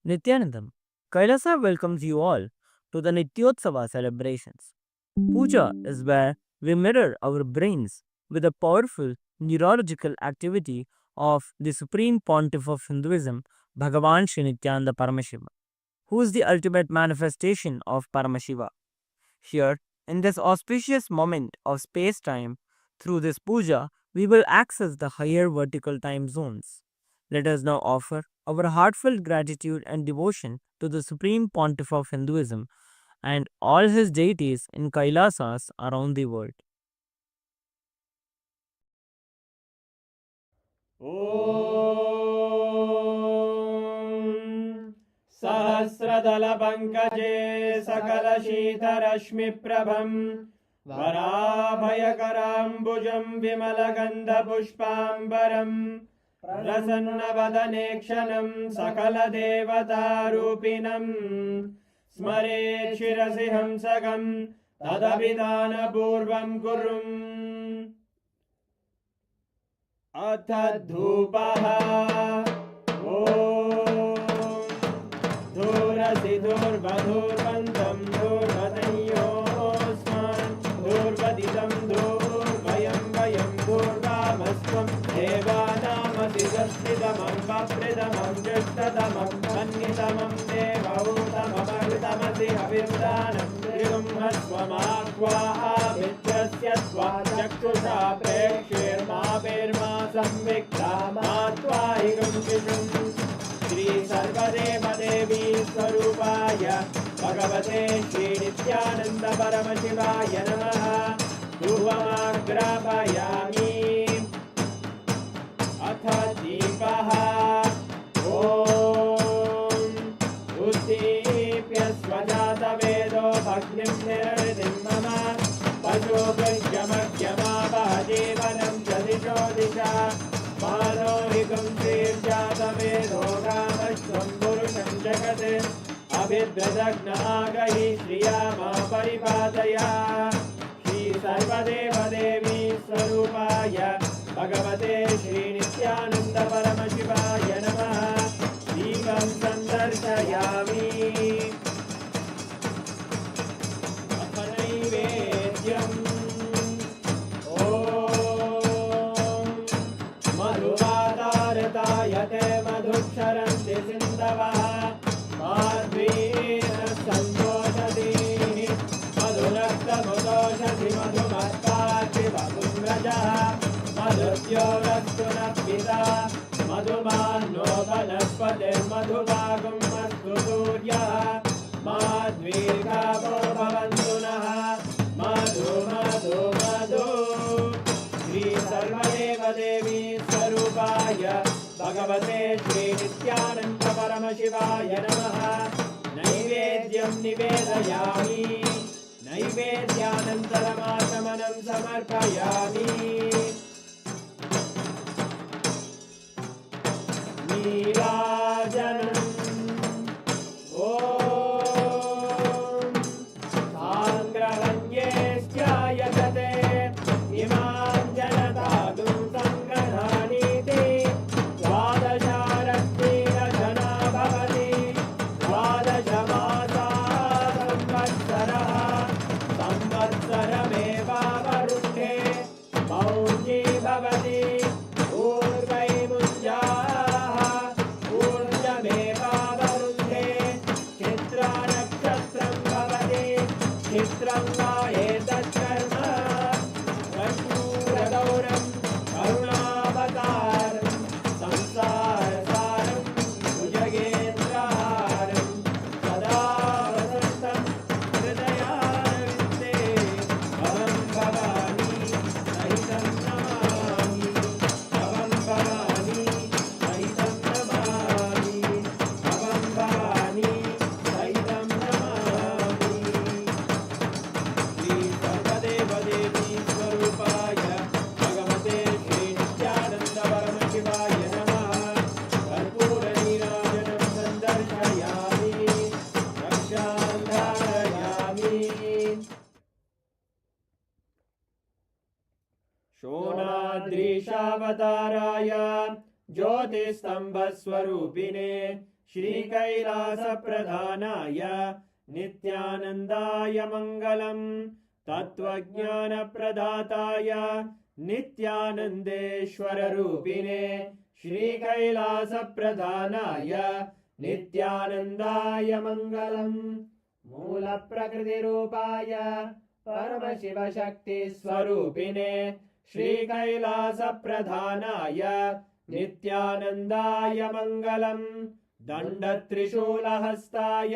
Nithyanandam, Kailasa welcomes you all to the Nityotsava celebrations. Puja is where we mirror our brains with the powerful neurological activity of the Supreme Pontiff of Hinduism, Bhagavan Sri Nithyananda Paramashivam, who is the ultimate manifestation of Paramashiva. Here, in this auspicious moment of space time, through this puja, we will access the higher vertical time zones. Let us now offer our heartfelt gratitude and devotion to the Supreme Pontiff of Hinduism and all his deities in Kailasas around the world. ॐ सहस्रदलपङ्कजे सकलशीतरश्मिप्रभं वराभयकराम्बुजं विमलगन्धपुष्पाम्बरं प्रसन्नवदने क्षणं सकलदेवतारूपिणं स्मरेत् शिरसि हंसकं तदभिधानपूर्वं कुर्वन् अथ धूपः ॐ धूरसि धूर्वधूर्वन्तं धूर्वदयोस्मान् धूर्वदितं धूर्वयं वयं धूर्वामस्त्वं देवानामसि संस्थितमं वप्रतमं ज्येष्ठतमं मन्यतमं देवहूतममृतमसि हविर्दानं त्रिगुंहस्वमाह्वाः मित्रस्य स्वाचक्षुषा प्रेक्षेर्मा संविक्ता मात्वाहिकं शिशुं श्री सर्वदेवदेवी स्वरूपाय भगवते श्री नित्यानन्द परमशिवाय नमः धूपमाग्रापयामि अथ दीपः ॐ उद्दीप्य स्वजातवेदो भग्निं निरृतिं मम पशुभृत्यमख्यमावह जीवनं च दिशो दिशा मानोहिकं श्रीर्जातवेदो रामश्वं पुरुषं जगत् अभिद्रदग्नागहि श्रिया मा परिपादया श्री सर्वदेवदेवी स्वरूपाय भगवते श्री नित्यानन्द परमशिवाय नमः दीपं सन्दर्शयामि अथ नैवेद्यम् ॐ मधुवातारतायते मधुक्षरन्ति सिन्धवः माध्वीः सन्तोषधीः मधुरक्तमुदोषधि मधुमत्पाति मधुम्रजः मधुद्योरस्तु नः पिता मधुमान्नो वनस्पतिर्मधुभागं मस्तु सूर्यः माध्वीर्गावो भवन्तु नः मधु मधु मधु श्री सर्वदेवदेवी स्वरूपाय भगवते श्री नित्यानन्द परमशिवाय नमः नैवेद्यं निवेदयामि नैवेद्यानन्तरमाचमनं समर्पयामि नीराजनम् ॐ साङ्ग्रहण्येऽस्यायतते इमां जनतागुं सङ्ग्रहाणीति द्वादशारत्नीरचना भवति द्वादशमासाः संवत्सरः संवत्सरमेवावरुद्धे मौञ्जी भवति ऊर्वैमुञ्जाः ऊर्जमेवावरुद्धे चित्रानक्षत्रं भवति चित्रं वा एतत्कर्म कर्पूरगौरं करुणावतारं संसारसारं भुजगेन्द्रहारं सदा वसन्तं हृदयारविन्दे भवं भवानी सहितं नमामि भवं भवानी सहितं नमामि भवं भवानी सहितं नमामि श्री सर्वदेवदेवी स्वरूपाय भगवते श्री नित्यानन्द परमशिवाय नमः कर्पूरनीराजनं सन्दर्शयामि रक्षां धारयामि शोणाद्रीशावताराय ज्योतिस्तम्भस्वरूपिणे श्रीकैलासप्रधानाय नित्यानन्दाय मङ्गलम् तत्त्वज्ञानप्रदाताय नित्यानन्देश्वररूपिणे श्रीकैलासप्रधानाय नित्यानन्दाय मङ्गलम् मूलप्रकृतिरूपाय परमशिवशक्तिस्वरूपिणे श्रीकैलासप्रधानाय नित्यानन्दाय मङ्गलम् दण्डत्रिशूलहस्ताय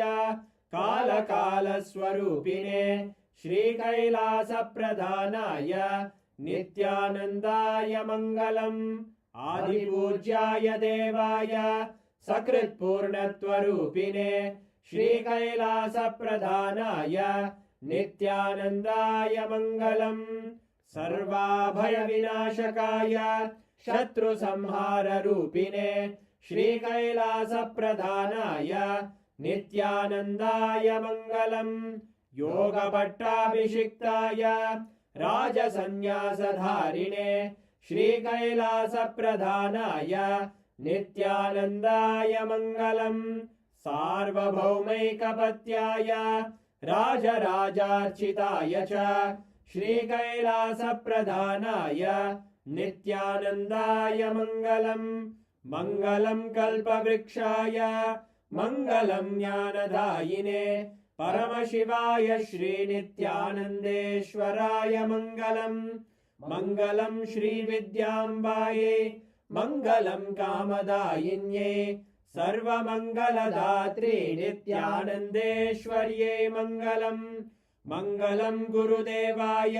कालकालस्वरूपिणे श्रीकैलासप्रधानाय नित्यानन्दाय मङ्गलम् आदिपूज्याय देवाय सकृत्पूर्णत्वरूपिणे श्रीकैलासप्रधानाय नित्यानन्दाय मङ्गलम् सर्वाभयविनाशकाय शत्रुसंहाररूपिणे श्रीकैलासप्रधानाय नित्यानन्दाय मङ्गलम् योगपट्टाभिषिक्ताय राजसन्न्यासधारिणे श्रीकैलासप्रधानाय नित्यानन्दाय मङ्गलम् सार्वभौमैकपत्याय राजराजार्चिताय च श्रीकैलासप्रधानाय नित्यानन्दाय मङ्गलम् मङ्गलम् कल्पवृक्षाय मङ्गलम् ज्ञानदायिने परमशिवाय श्रीनित्यानन्देश्वराय मङ्गलम् मङ्गलम् श्रीविद्याम्बायै मङ्गलम् कामदायिन्यै सर्वमङ्गलदात्रे नित्यानन्देश्वर्यै मङ्गलम् मङ्गलम् गुरुदेवाय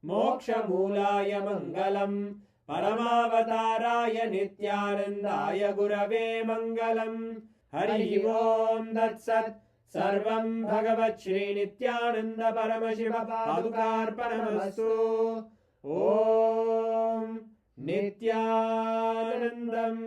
मोक्षमूलाय मङ्गलम् परमावताराय नित्यानन्दाय गुरवे मङ्गलम् हरि ओम् तत्सत् सर्वं भगवत् श्री नित्यानन्द परमशिव पादुकार्पणमस्तु ॐ नित्यानन्दम्।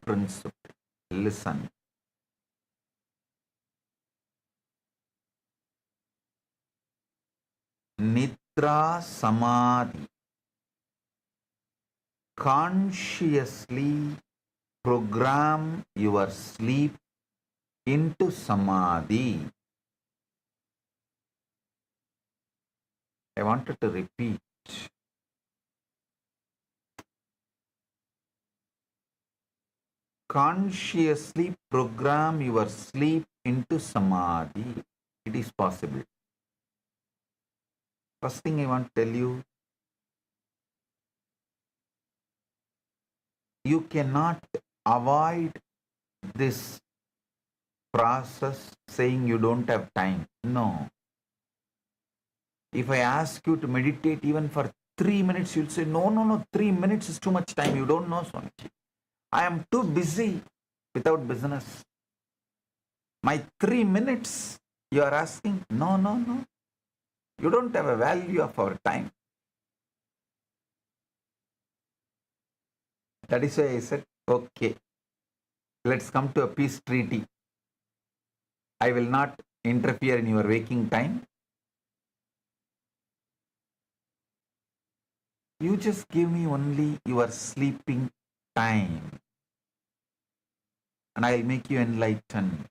principle. Listen. Nidra Samadhi. Consciously program your sleep into Samadhi. I wanted to repeat. Consciously program your sleep into Samadhi. It is possible. First thing I want to tell you, you cannot avoid this process saying you don't have time. No. If I ask you to meditate even for 3 minutes, you'll say, no, 3 minutes is too much time. You don't know, Swamiji. I am too busy without business. My 3 minutes, you are asking, no. You don't have a value of our time. That is why I said, okay, let's come to a peace treaty. I will not interfere in your waking time. You just give me only your sleeping time, and I'll make you enlightened.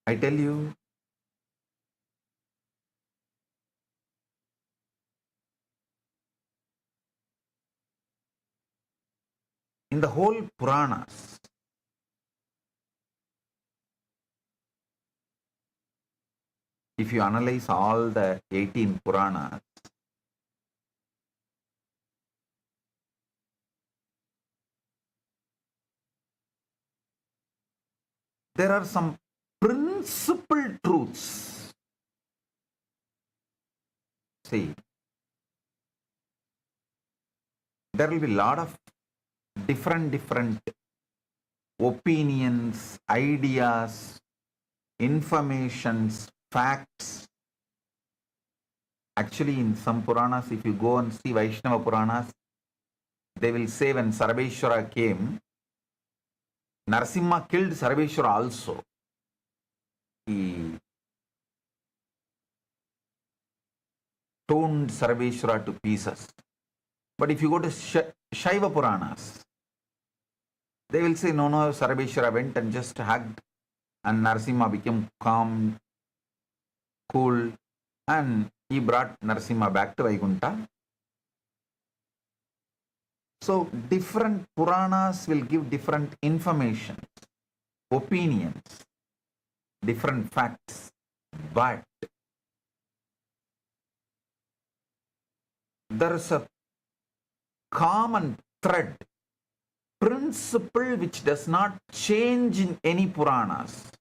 I tell you, in the whole Puranas, if you analyze all the 18 Puranas, there are some principal truths. See, there will be a lot of different opinions, ideas, informations, facts. Actually, in some Puranas, if you go and see Vaishnava Puranas, they will say when Sarveshwara came, Narasimha killed Sarveshwara also. He torn Sarveshwara to pieces. But if you go to Shaiva Puranas, they will say, no, Sarveshwara went and just hugged, and Narasimha became calm, cool, and he brought Narasimha back to Vaikuntha. So, different Puranas will give different information, opinions, different facts, but there is a common thread, principle which does not change in any Puranas.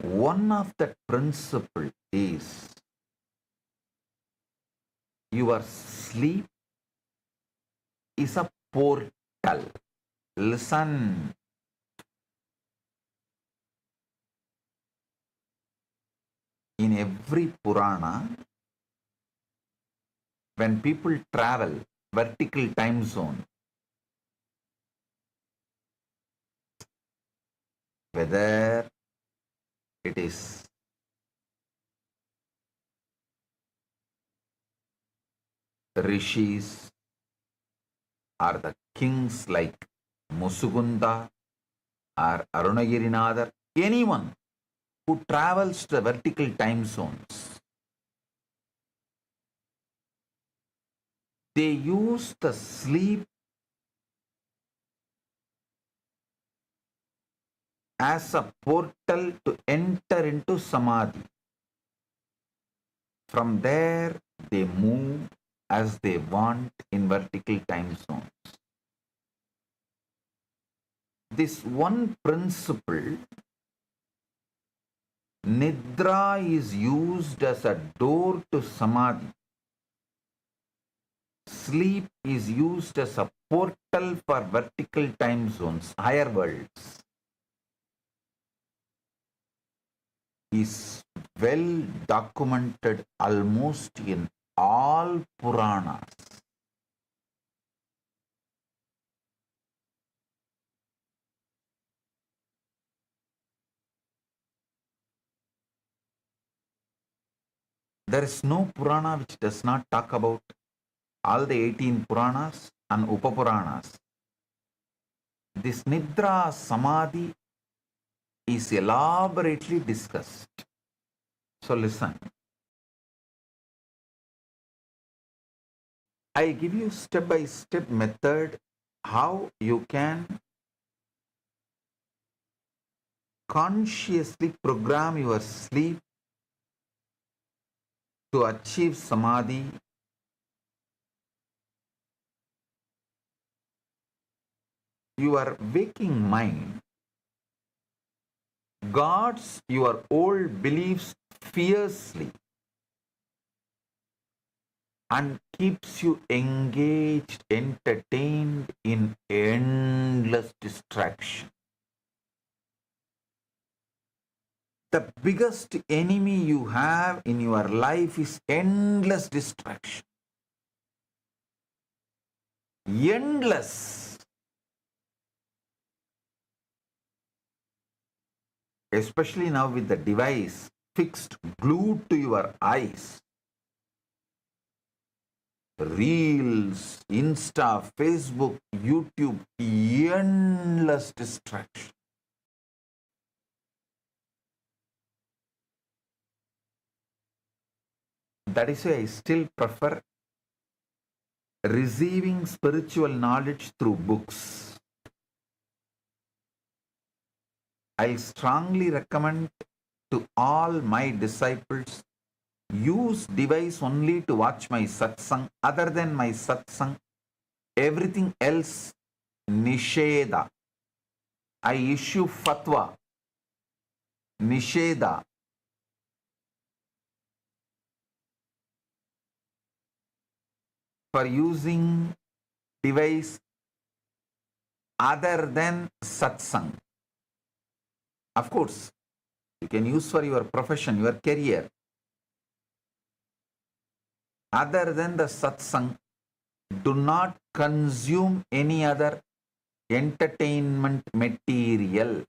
One of the principle is your sleep is a portal. Listen. In every Purana, when people travel vertical time zone, whether it is rishis or the kings like Musugunda or Arunagirinadar, anyone who travels to the vertical time zones, they use the sleep as a portal to enter into Samadhi. From there, they move as they want in vertical time zones. This one principle, Nidra, is used as a door to Samadhi. Sleep is used as a portal for vertical time zones, higher worlds. is well documented almost in all Puranas. There is no Purana which does not talk about all the 18 Puranas and Upapuranas. This Nidra Samadhi is elaborately discussed. So listen. I give you step-by-step method how you can consciously program your sleep to achieve Samadhi. Your waking mind guards your old beliefs fiercely and keeps you engaged, entertained in endless distraction. The biggest enemy you have in your life is endless distraction. Endless. Especially now with the device fixed, glued to your eyes. Reels, Insta, Facebook, YouTube, endless distraction. That is why I still prefer receiving spiritual knowledge through books. I strongly recommend to all my disciples use device only to watch my satsang. Other than my satsang, everything else nisheda. I issue fatwa, nisheda. For using device other than satsang. Of course, you can use for your profession, your career. Other than the satsang, do not consume any other entertainment material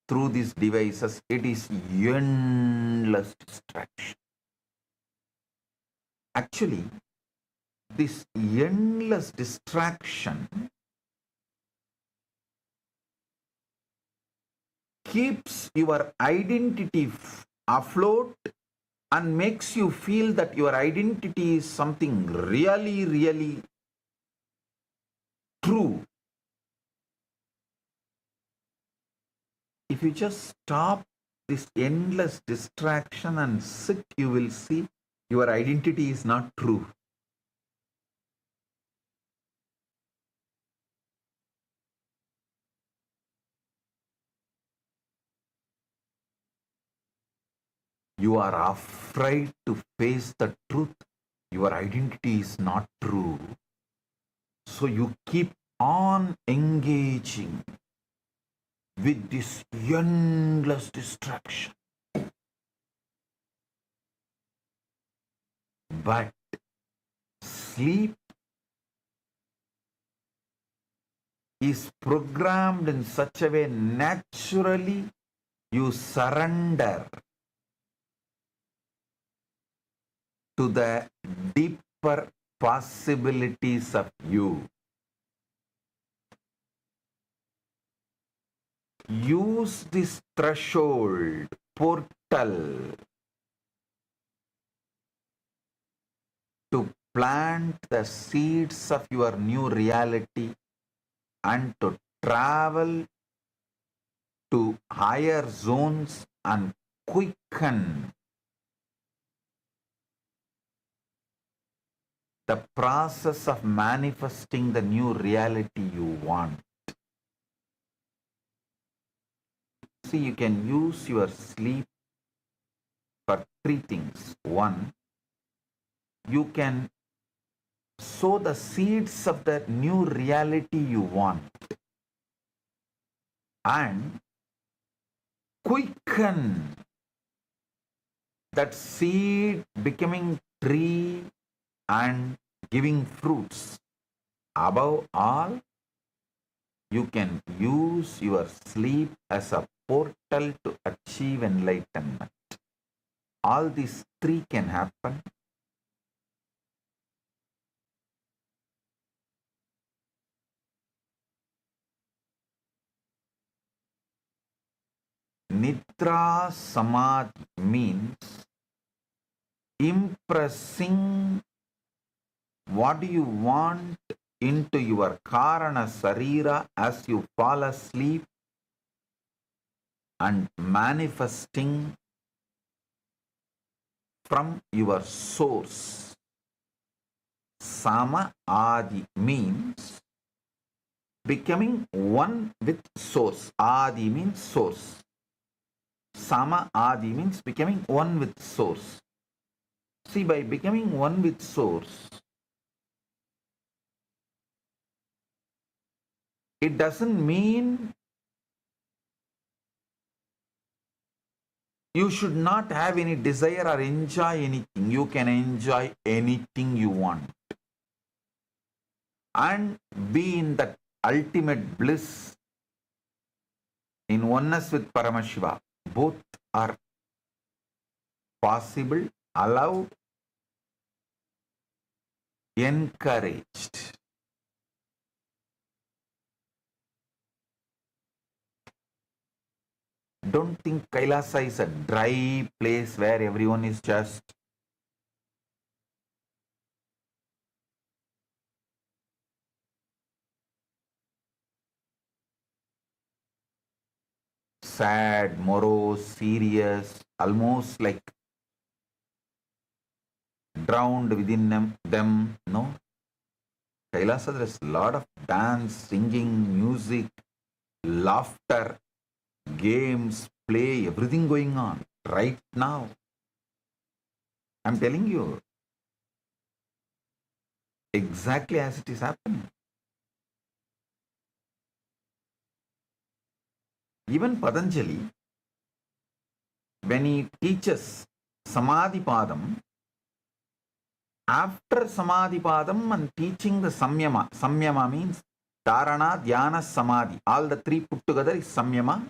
through these devices. It is endless distraction. Actually, this endless distraction keeps your identity afloat and makes you feel that your identity is something really, really true. If you just stop this endless distraction and sit, you will see your identity is not true. You are afraid to face the truth. Your identity is not true. So you keep on engaging with this endless distraction. But sleep is programmed in such a way naturally you surrender to the deeper possibilities of you. Use this threshold, portal, to plant the seeds of your new reality and to travel to higher zones and quicken the process of manifesting the new reality you want. See, you can use your sleep for three things. One, you can sow the seeds of the new reality you want. and quicken that seed becoming tree and giving fruits. Above all, you can use your sleep as a portal to achieve enlightenment. All these three can happen. Nidra Samadhi means impressing what you want into your Karana Sarira as you fall asleep and manifesting from your source. Sama Adi means becoming one with source. Adi means source. Sama Adi means becoming one with source. See, by becoming one with source, it doesn't mean you should not have any desire or enjoy anything. You can enjoy anything you want and be in that ultimate bliss in oneness with Paramashiva. Both are possible, allowed, encouraged. Don't think Kailasa is a dry place where everyone is just sad, morose, serious, almost like drowned within them. No. Kailasa, there is a lot of dance, singing, music, laughter, games, play, everything going on right now. I'm telling you, exactly as it is happening. Even Patanjali, when he teaches Samadhi Padam, after Samadhi Padam and teaching the Samyama, Samyama means Dharana, Dhyana, Samadhi, all the three put together is Samyama.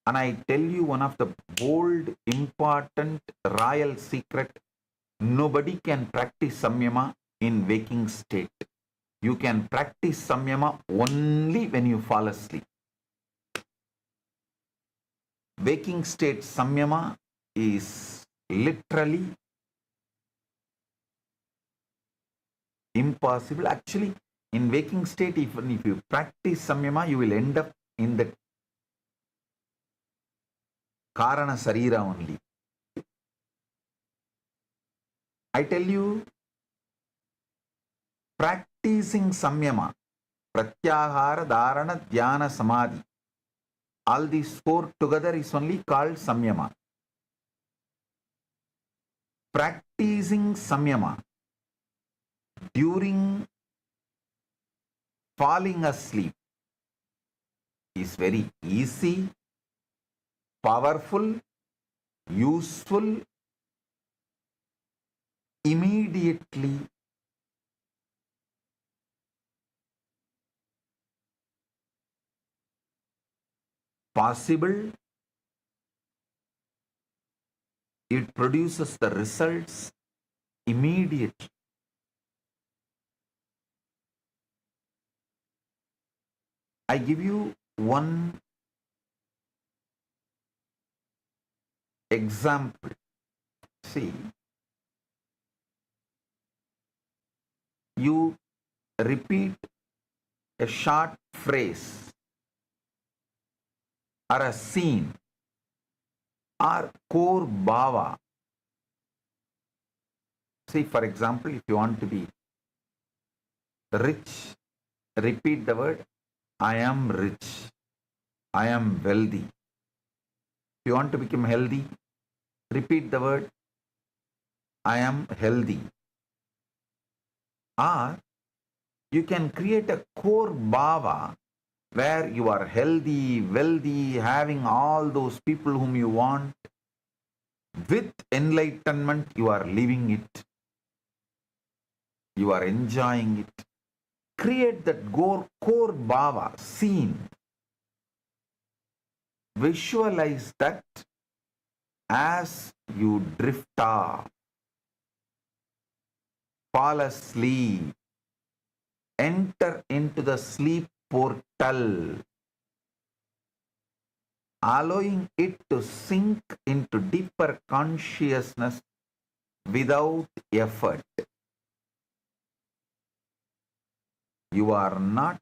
And I tell you one of the bold, important, royal secret, nobody can practice Samyama in waking state. You can practice Samyama only when you fall asleep. Waking state Samyama is literally impossible. Actually, in waking state, even if you practice Samyama, you will end up in the Karana Sarira only. I tell you, practicing Samyama, Pratyahara, Dharana, Dhyana, Samadhi, all these four together is only called Samyama. Practicing Samyama during falling asleep is very easy, powerful, useful, immediately possible. It produces the results immediately. I give you one example. See, you repeat a short phrase or a scene or core bhava. See, for example, if you want to be rich, repeat the word, I am rich, I am wealthy. If you want to become healthy, repeat the word, I am healthy. Or you can create a core bhava where you are healthy, wealthy, having all those people whom you want. With enlightenment, you are living it. You are enjoying it. Create that core bhava, scene. Visualize that as you drift off, fall asleep, enter into the sleep portal, allowing it to sink into deeper consciousness without effort. You are not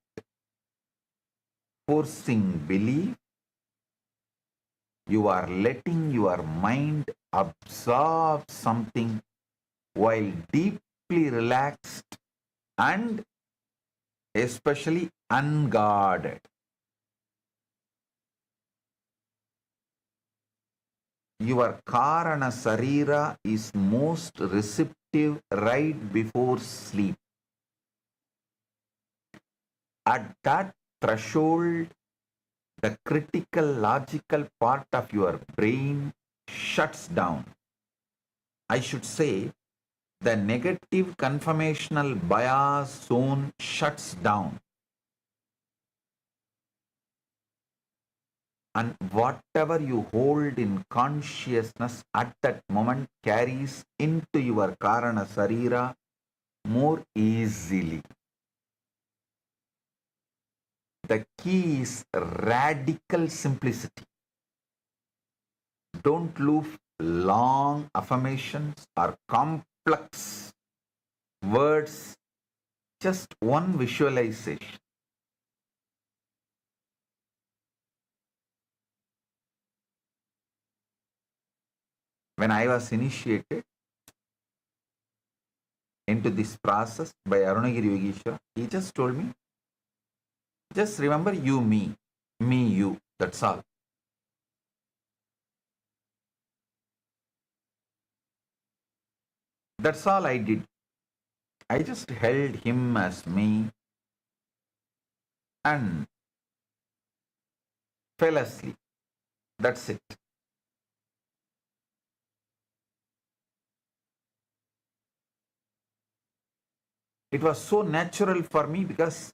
forcing belief. You are letting your mind absorb something while deeply relaxed and especially unguarded. Your Karana Sarira is most receptive right before sleep. At that threshold, the critical logical part of your brain shuts down. I should say, the negative conformational bias zone shuts down. And whatever you hold in consciousness at that moment carries into your Karana Sarira more easily. The key is radical simplicity. Don't look long affirmations or complex words, just one visualization. When I was initiated into this process by Arunagiri Yogeshwara, he just told me, just remember you, me, you, that's all. That's all I did. I just held him as me and fell asleep. That's it. It was so natural for me because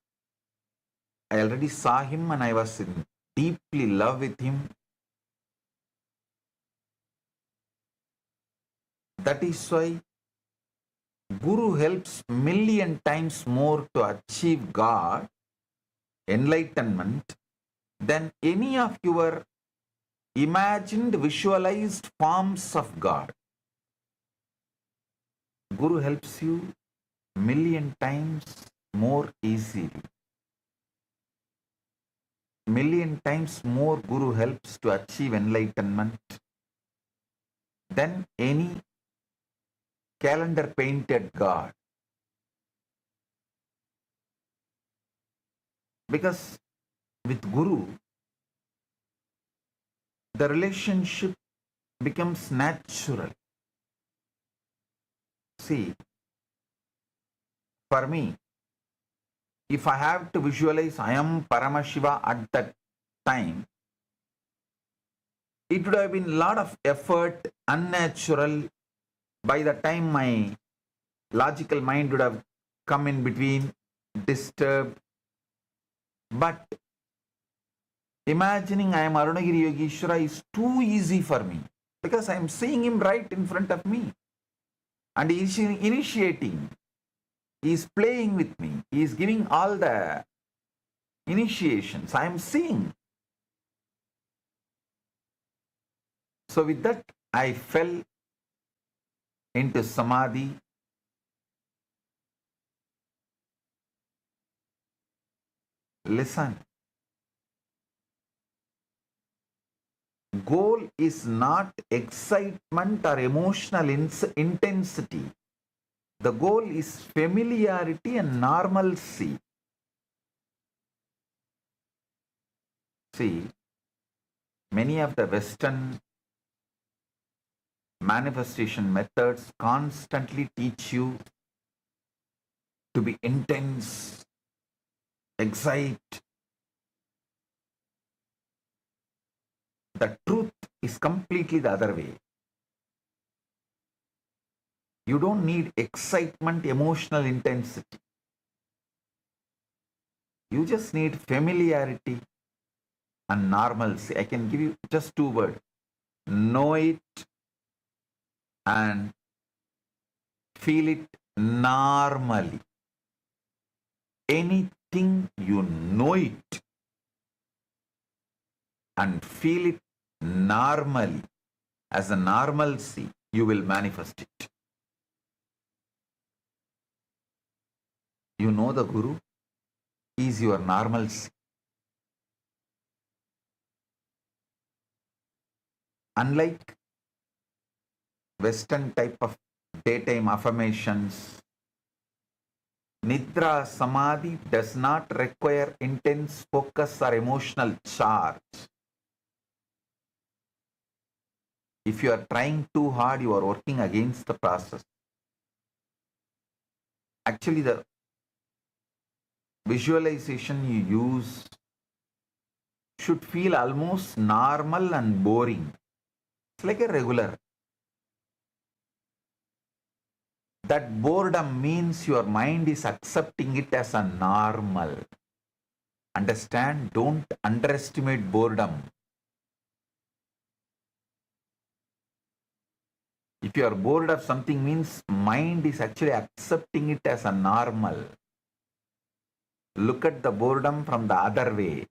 I already saw him and I was in deeply love with him. That is why Guru helps million times more to achieve God, enlightenment, than any of your imagined, visualized forms of God. Guru helps you million times more easily. Million times more Guru helps to achieve enlightenment than any calendar painted God. Because with Guru, the relationship becomes natural. See, for me, if I have to visualize I am Paramashiva at that time, it would have been a lot of effort, unnatural. By the time my logical mind would have come in between, disturbed. But imagining I am Arunagiri Yogeshwara is too easy for me because I am seeing him right in front of me. And he is initiating. He is playing with me. He is giving all the initiations. I am seeing. So with that, I fell into Samadhi. Listen. Goal is not excitement or emotional intensity. The goal is familiarity and normalcy. See, many of the Western manifestation methods constantly teach you to be intense, excite, The truth is completely the other way. You don't need excitement, emotional intensity. You just need familiarity and normalcy. I can give you just two words. Know it and feel it normally. Anything you know it and feel it normally as a normalcy, you will manifest it. You know the Guru is your normalcy. Unlike Western type of daytime affirmations, Nidra Samadhi does not require intense focus or emotional charge. If you are trying too hard, you are working against the process. Actually, the visualization you use should feel almost normal and boring. It's like a regular. That boredom means your mind is accepting it as a normal. Understand? Don't underestimate boredom. If you are bored of something, means mind is actually accepting it as a normal. Look at the boredom from the other way.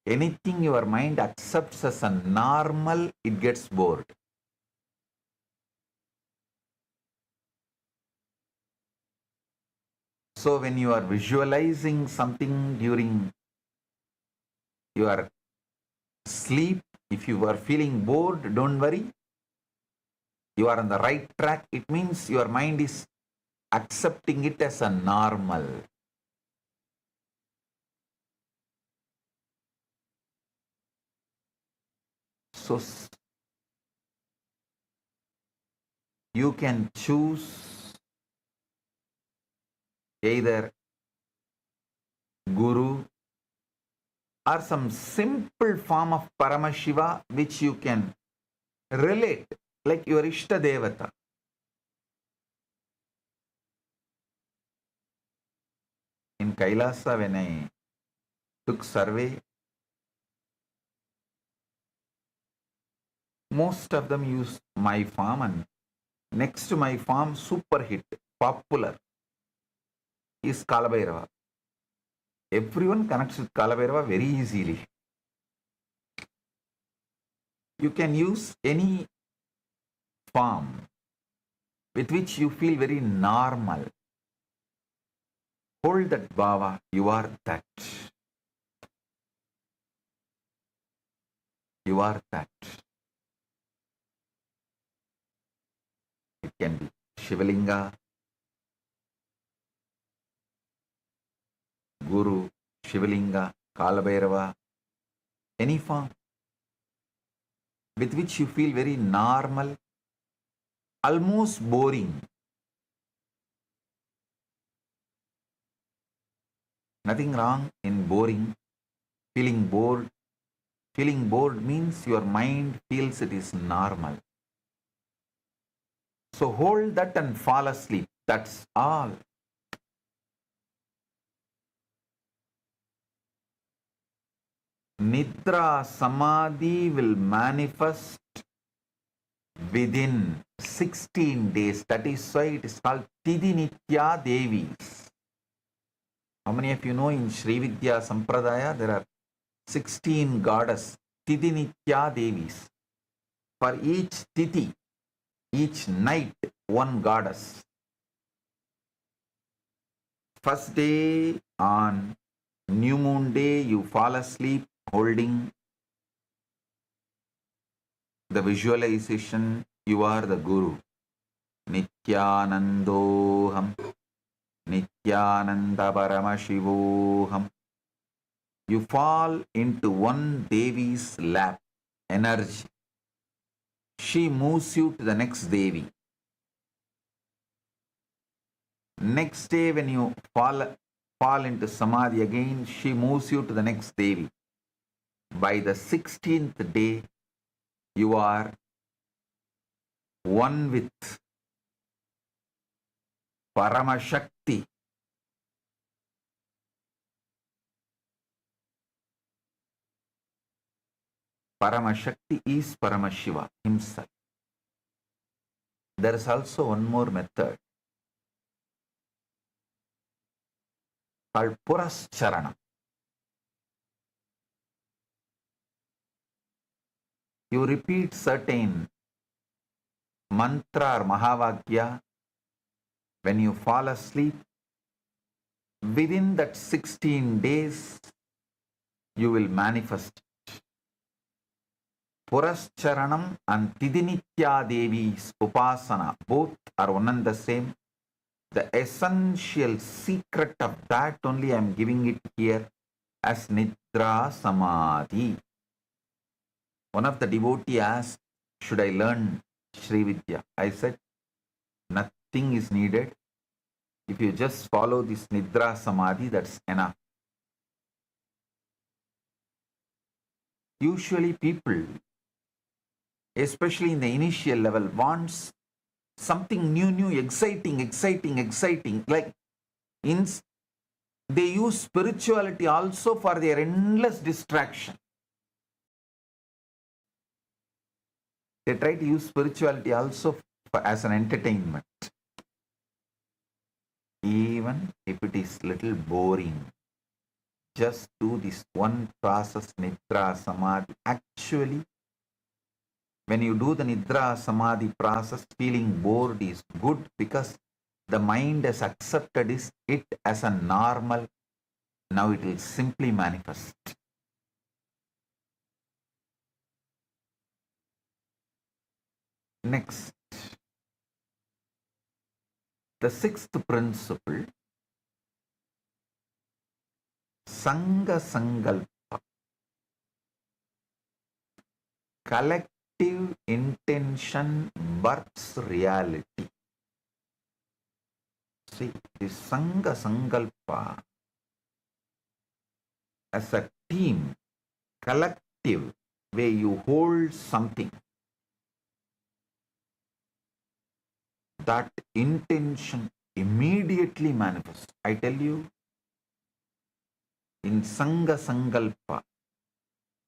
Anything your mind accepts as a normal, it gets bored. So when you are visualizing something during your sleep, if you are feeling bored, don't worry. You are on the right track. It means your mind is accepting it as a normal. So you can choose either Guru or some simple form of Paramashiva which you can relate, like your Ishta Devata. In Kailasa, when I took survey, most of them use my farm, and next to my farm, super hit, popular, is Kalabhairava. Everyone connects with Kalabhairava very easily. You can use any form with which you feel very normal. Hold that bhava, you are that. You are that. It can be Shivalinga, Guru, Shivalinga, Kalabhairava, any form with which you feel very normal, almost boring. Nothing wrong in boring, feeling bored. Feeling bored means your mind feels it is normal. So hold that and fall asleep. That's all. Nidra Samadhi will manifest within 16 days. That is why it is called Tidhi Nitya Devis. How many of you know in Sri Vidya Sampradaya there are 16 goddess Tidhi Nitya Devis. For each Tithi, each night, one goddess. First day on new moon day, you fall asleep holding the visualization, you are the Guru. Nityanandoham, Nityananda Paramashivam. You fall into one Devi's lap, energy. She moves you to the next Devi. Next day when you fall into Samadhi again, she moves you to the next Devi. By the 16th day, you are one with Paramashakti. Paramashakti is Paramashiva himself. There is also one more method called Purascharanam. You repeat certain mantra or Mahavakya when you fall asleep. Within that 16 days, you will manifest. Purascharanam and Tidinitya Devi's Upasana, both are one and the same. The essential secret of that only I am giving it here as Nidra Samadhi. One of the devotees asked, should I learn Sri Vidya? I said, nothing is needed. If you just follow this Nidra Samadhi, that's enough. Usually people, especially in the initial level, wants something new, exciting. Like they use spirituality also for their endless distraction. They try to use spirituality also as an entertainment. Even if it is little boring, just do this one process, Nidra Samadhi. Actually, when you do the Nidra Samadhi process, feeling bored is good because the mind has accepted it as a normal. Now it will simply manifest. Next, the sixth principle, Sangha Sankalpa. Collective intention births reality. See, the Sangha Sankalpa as a team, collective, where you hold something, that intention immediately manifests. I tell you, in Sangha Sankalpa,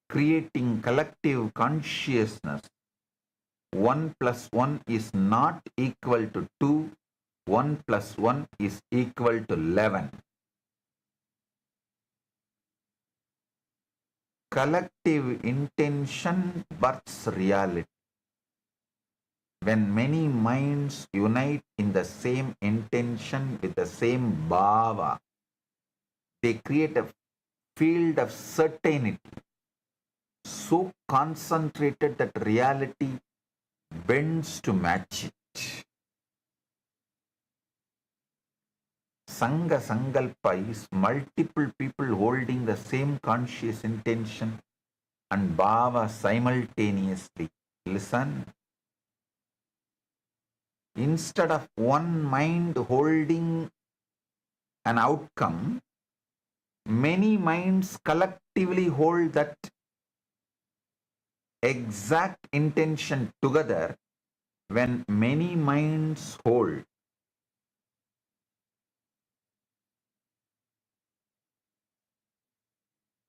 creating collective consciousness, 1 plus 1 is not equal to 2, 1 plus 1 is equal to 11. Collective intention births reality. When many minds unite in the same intention with the same bhava, they create a field of certainty, so concentrated that reality bends to match it. Sangha Sankalpa is multiple people holding the same conscious intention and bhava simultaneously. Listen. Instead of one mind holding an outcome, many minds collectively hold that exact intention together. When many minds hold,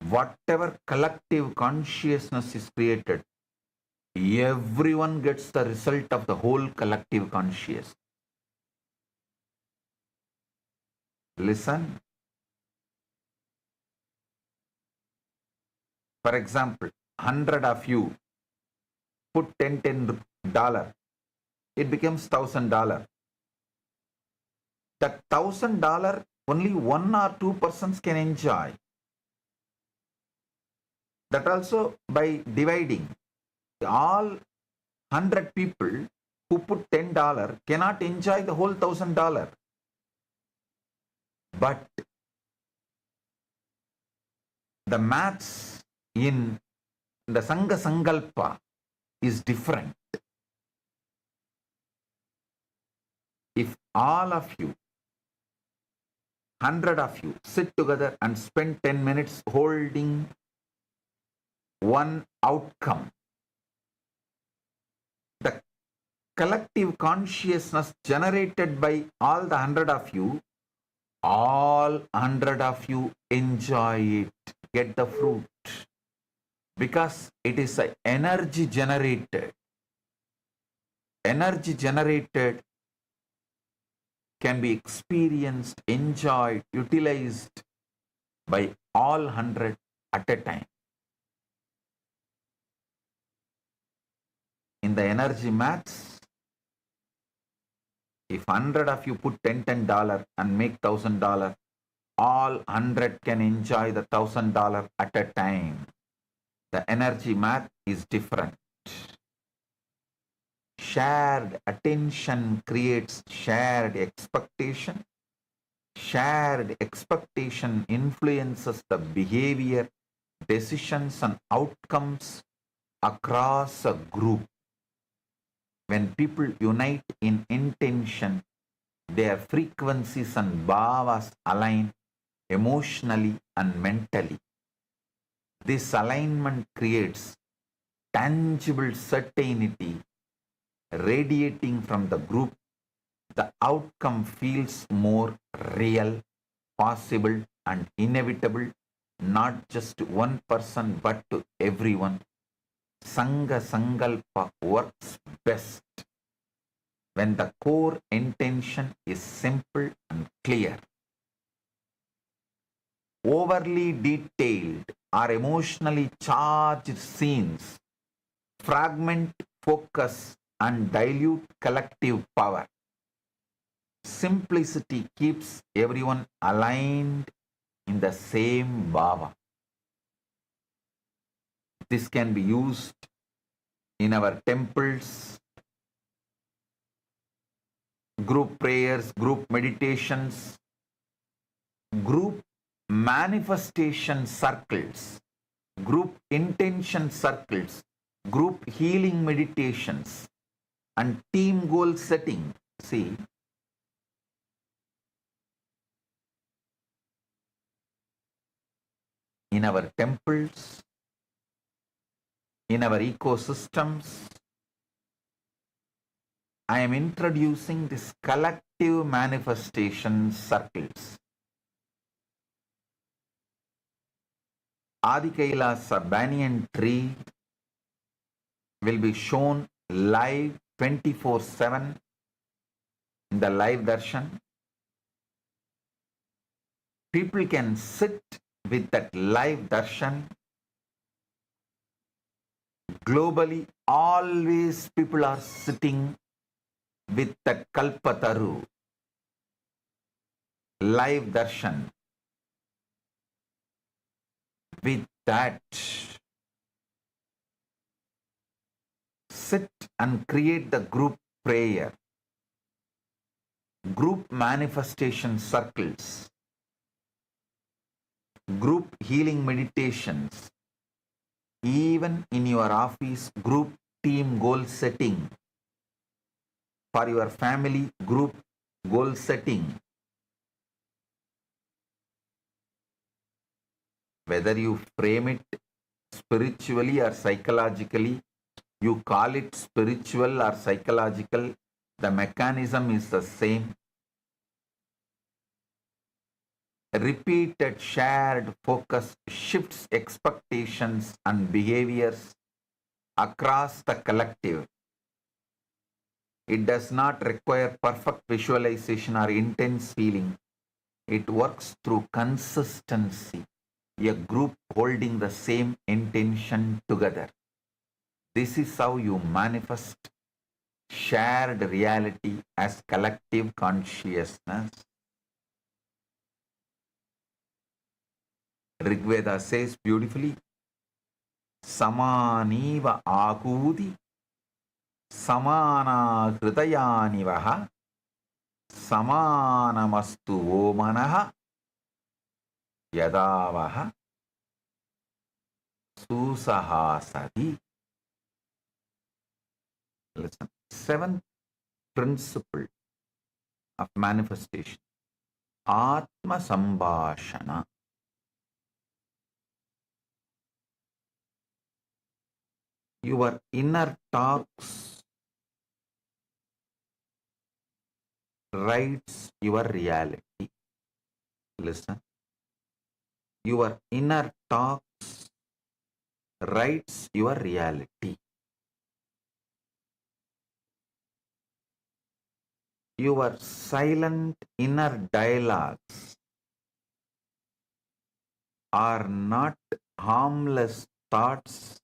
whatever collective consciousness is created, everyone gets the result of the whole collective consciousness. Listen. For example, 100 of you put $10, it becomes $1,000. That $1,000 only 1 or 2 persons can enjoy. That also by dividing. All 100 people who put $10 cannot enjoy the whole $1,000. But the maths in the Sangha Sankalpa is different. If all of you, 100 of you, sit together and spend 10 minutes holding one outcome. The collective consciousness generated by all the 100 of you, all 100 of you enjoy it, get the fruit, because it is an energy generated. Energy generated can be experienced, enjoyed, utilized by all 100 at a time. In the energy maths, if 100 of you put $10 and make $1,000, all 100 can enjoy the $1,000 at a time. The energy math is different. Shared attention creates shared expectation. Shared expectation influences the behavior, decisions, and outcomes across a group. When people unite in intention, their frequencies and bhavas align emotionally and mentally. This alignment creates tangible certainty radiating from the group. The outcome feels more real, possible, and inevitable, not just one person but to everyone. Sangha Sankalpa works best when the core intention is simple and clear. Overly detailed or emotionally charged scenes fragment focus and dilute collective power. Simplicity keeps everyone aligned in the same bhava. This can be used in our temples, group prayers, group meditations, group manifestation circles, group intention circles, group healing meditations, and team goal setting. See, in our temples, in our ecosystems, I am introducing this collective manifestation circles. Adi Kailasa banyan tree will be shown live 24/7 in the live darshan. People can sit with that live darshan. Globally, always people are sitting with that Kalpataru, live darshan. With that, sit and create the group prayer, group manifestation circles, group healing meditations, even in your office, group team goal setting, for your family, group goal setting. Whether you frame it spiritually or psychologically, you call it spiritual or psychological, the mechanism is the same. Repeated shared focus shifts expectations and behaviors across the collective. It does not require perfect visualization or intense feeling. It works through consistency, a group holding the same intention together. This is how you manifest shared reality as collective consciousness. Rigveda says beautifully, Samaniva Akudi, Samana Hridayanivaha, Samanamastu Omanaha, Yadavaha, Susahasadi. Listen, seventh principle of manifestation, Atma Sambhashana. Your inner talks writes your reality. Listen. Your inner talks writes your reality. Your silent inner dialogues are not harmless thoughts.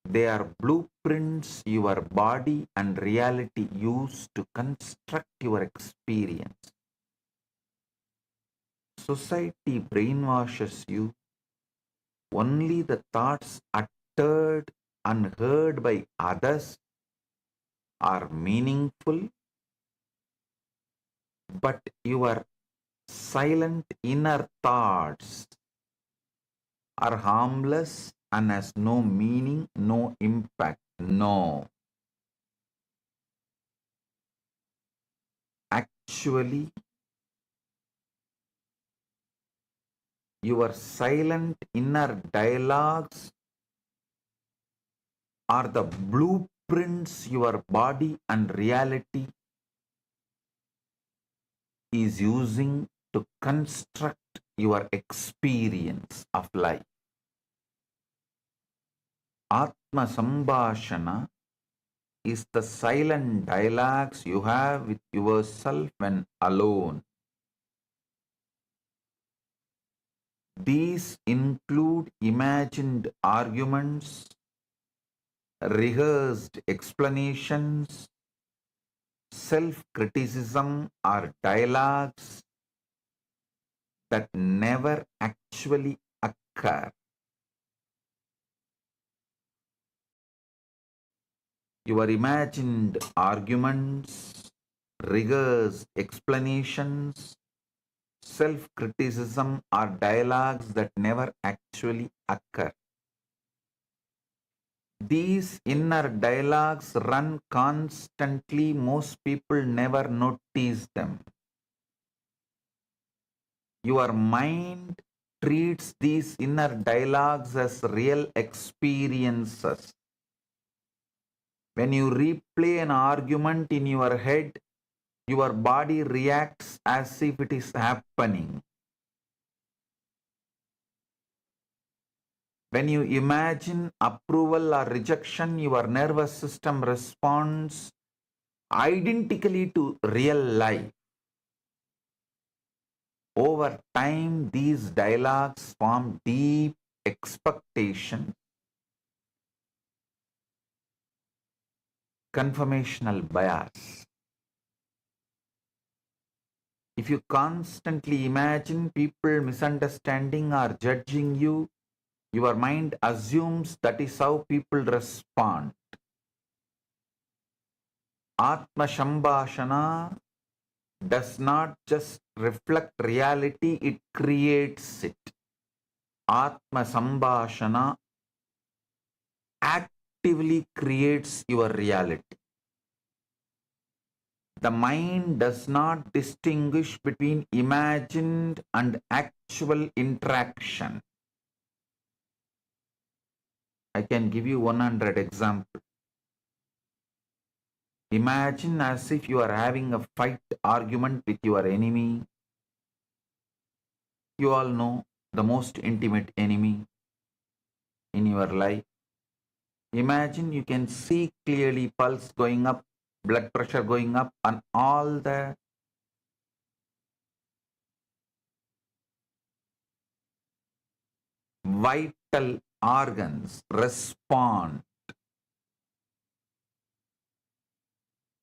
They are blueprints your body and reality use to construct your experience. Society brainwashes you. Only the thoughts uttered and heard by others are meaningful, but your silent inner thoughts are harmless and has no meaning, no impact. No. Actually, your silent inner dialogues are the blueprints your body and reality is using to construct your experience of life. Atma Sambhashana is the silent dialogues you have with yourself when alone. These include imagined arguments, rehearsed explanations, self-criticism or dialogues that never actually occur. Your imagined arguments, rehearsed explanations, self-criticism are dialogues that never actually occur. These inner dialogues run constantly. Most people never notice them. Your mind treats these inner dialogues as real experiences. When you replay an argument in your head, your body reacts as if it is happening. When you imagine approval or rejection, your nervous system responds identically to real life. Over time, these dialogues form deep expectation, confirmational bias. If you constantly imagine people misunderstanding or judging you, your mind assumes that is how people respond. Atma Shambhashana does not just reflect reality, it creates it. Atma Sambhashana actively creates your reality. The mind does not distinguish between imagined and actual interaction. I can give you 100 examples. Imagine as if you are having a fight argument with your enemy. You all know the most intimate enemy in your life. Imagine you can see clearly pulse going up, blood pressure going up, and all the vital organs respond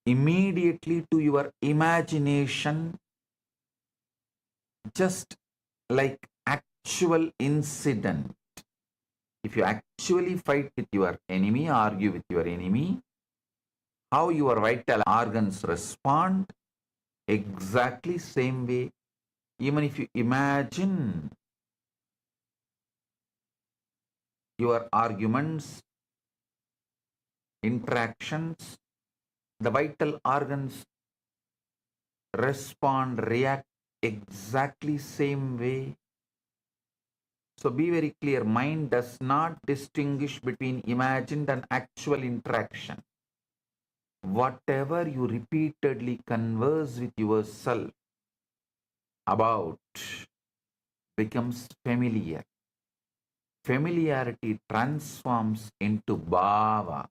immediately to your imagination, just like actual incident. If you actually fight with your enemy, argue with your enemy, how your vital organs respond, exactly same way. Even if you imagine your arguments, interactions, the vital organs respond, react exactly same way. So be very clear, mind does not distinguish between imagined and actual interaction. Whatever you repeatedly converse with yourself about becomes familiar. Familiarity transforms into bhava.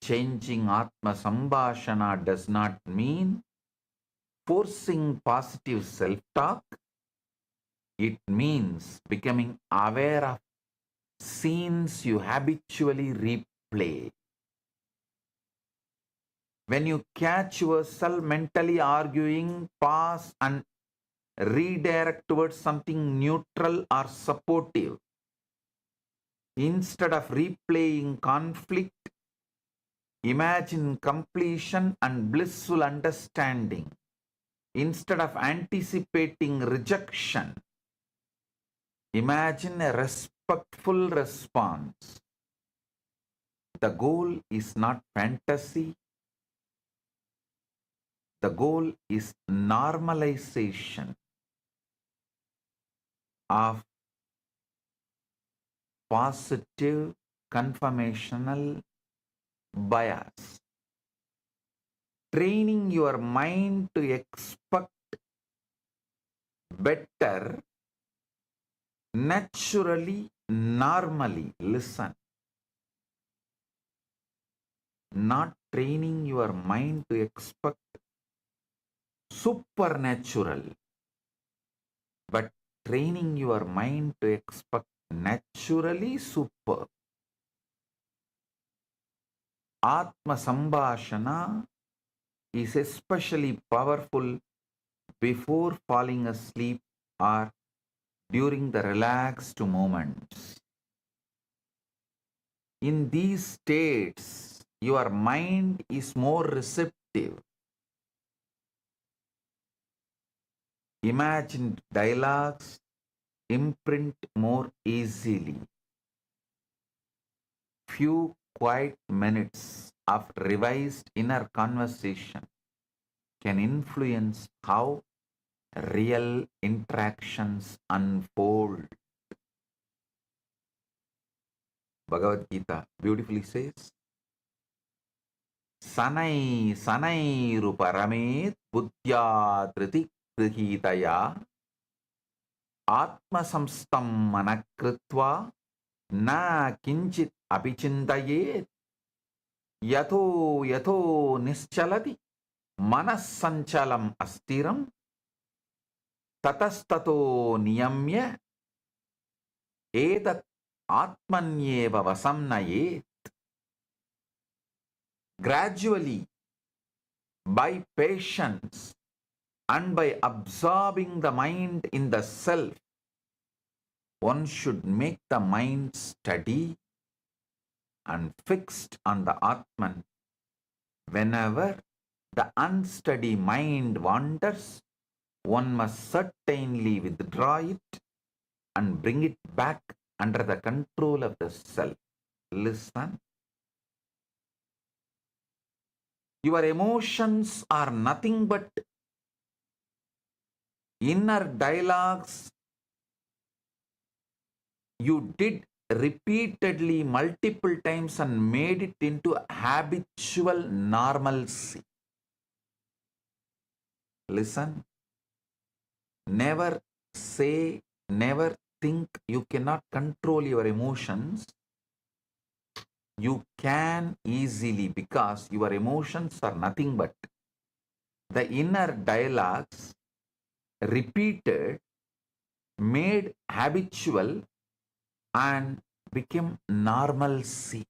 Changing Atma Sambhashana does not mean forcing positive self-talk. It means becoming aware of scenes you habitually replay. When you catch yourself mentally arguing, pause and redirect towards something neutral or supportive. Instead of replaying conflict, imagine completion and blissful understanding. Instead of anticipating rejection, imagine a respectful response. The goal is not fantasy. The goal is normalization of positive conformational bias. Training your mind to expect better naturally, normally. Listen. Not training your mind to expect supernatural, but training your mind to expect naturally super. Atma Sambhashana is especially powerful before falling asleep or during the relaxed moments. In these states, your mind is more receptive. Imagined dialogues imprint more easily. Few quiet minutes of revised inner conversation can influence how real interactions unfold. Bhagavad Gita beautifully says, Sanai sanai ruparamet buddhya driti grihitaya atma samstam manakritva na kinchit abhichintaye yato nischalati manas sanchalam astiram tatastato niyamya etat atmanyeva vasamnaye. Gradually, by patience and by absorbing the mind in the self, one should make the mind steady and fixed on the Atman. Whenever the unsteady mind wanders, one must certainly withdraw it and bring it back under the control of the self. Listen. Your emotions are nothing but inner dialogues you did repeatedly multiple times and made it into habitual normalcy. Listen. Never say, never think you cannot control your emotions. You can easily, because your emotions are nothing but the inner dialogues repeated, made habitual and became normalcy.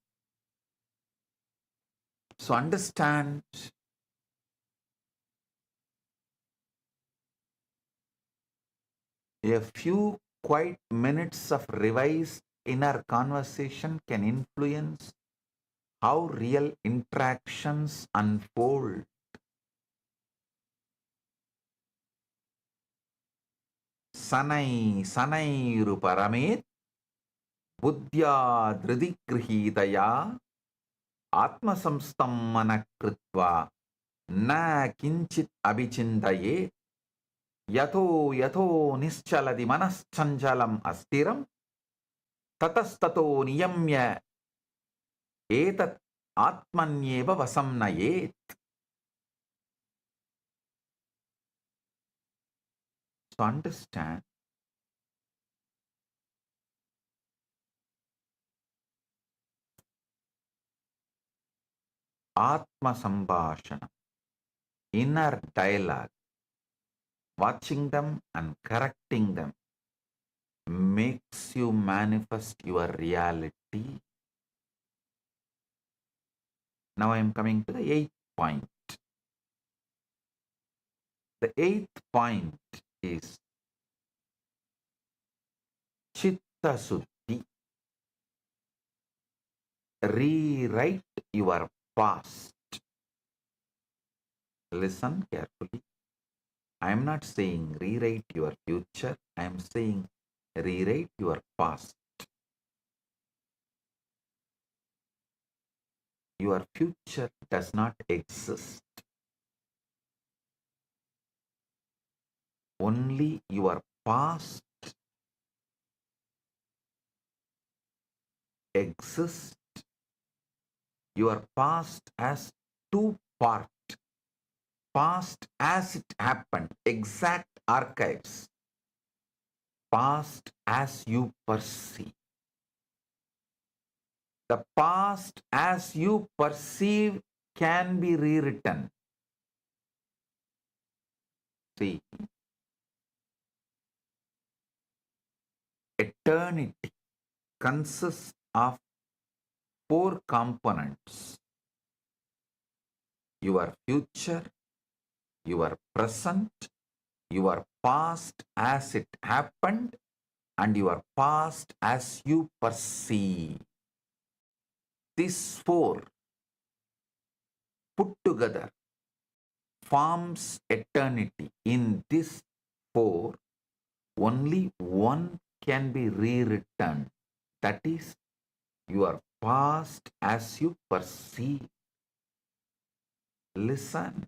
So understand, a few quiet minutes of revised inner conversation can influence how real interactions unfold. Sanai sanai ruparamet buddhya dhridigrihitaya atma samstam manakritva na kinchit abhichintaye. Yatho yatho nischaladi manaschanchalam astiram tatastato niyamya etat atmanyeva vasamnayet. So understand, Atma Sambhashana, inner dialogue, watching them and correcting them makes you manifest your reality. Now I am coming to the eighth point. The eighth point is Chitta Suddhi. Rewrite your past. Listen carefully. I am not saying rewrite your future. I am saying rewrite your past. Your future does not exist. Only your past exists. Your past has two parts. Past as it happened, exact archives. Past as you perceive. The past as you perceive can be rewritten. See, eternity consists of four components: your future, your present, your past as it happened, and your past as you perceive. These four put together forms eternity. In this four, only one can be rewritten. That is your past as you perceive. Listen.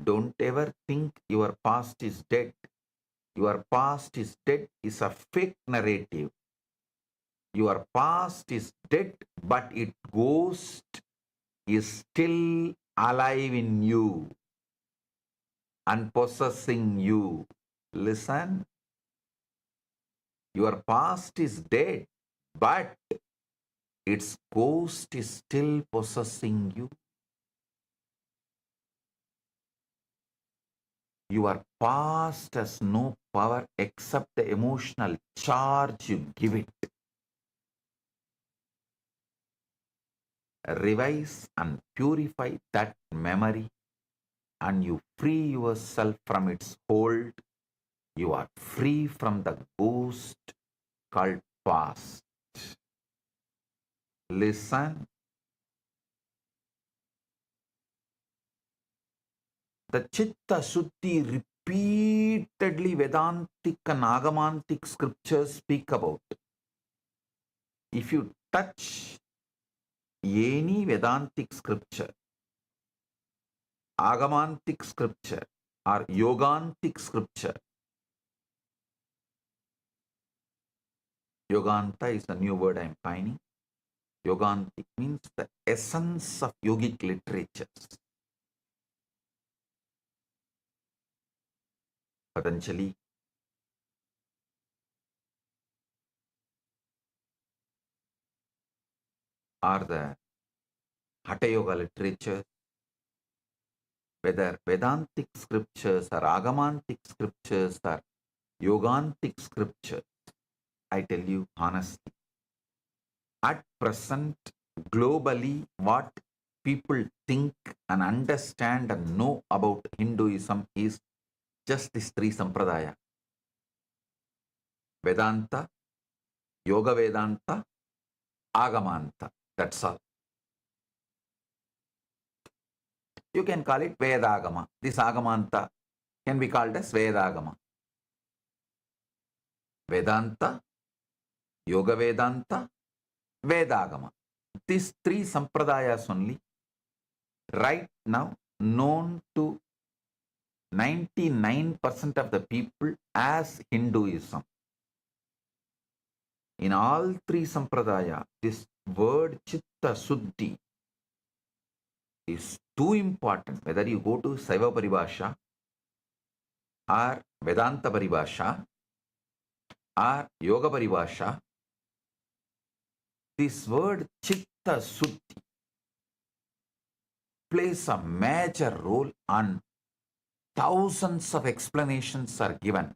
Don't ever think your past is dead. Your past is dead is a fake narrative. Your past is dead, but its ghost is still alive in you and possessing you. Listen. Your past is dead, but its ghost is still possessing you. Your past has no power except the emotional charge you give it. Revise and purify that memory, and you free yourself from its hold. You are free from the ghost called past. Listen. The Chitta Shuddhi repeatedly Vedantic and Agamantic scriptures speak about. If you touch any Vedantic scripture, Agamantic scripture, or Yogantic scripture, Yoganta is a new word I am finding. Yogantic means the essence of yogic literatures. Patanjali, or the Hatha Yoga literature, whether Vedantic scriptures or Agamantic scriptures or Yogantic scriptures, I tell you honestly, at present, globally, what people think and understand and know about Hinduism is just these three sampradaya: Vedanta, Yoga Vedanta, Agamanta. That's all. You can call it Vedagama. This Agamanta can be called as Vedagama. Vedanta, Yoga Vedanta, Vedagama. These three sampradayas only right now known to 99% of the people as Hinduism. In all three sampradaya, this word chitta suddhi is too important. Whether you go to Saiva Paribhasha or Vedanta Paribhasha or Yoga Paribhasha, this word chitta suddhi plays a major role, and thousands of explanations are given.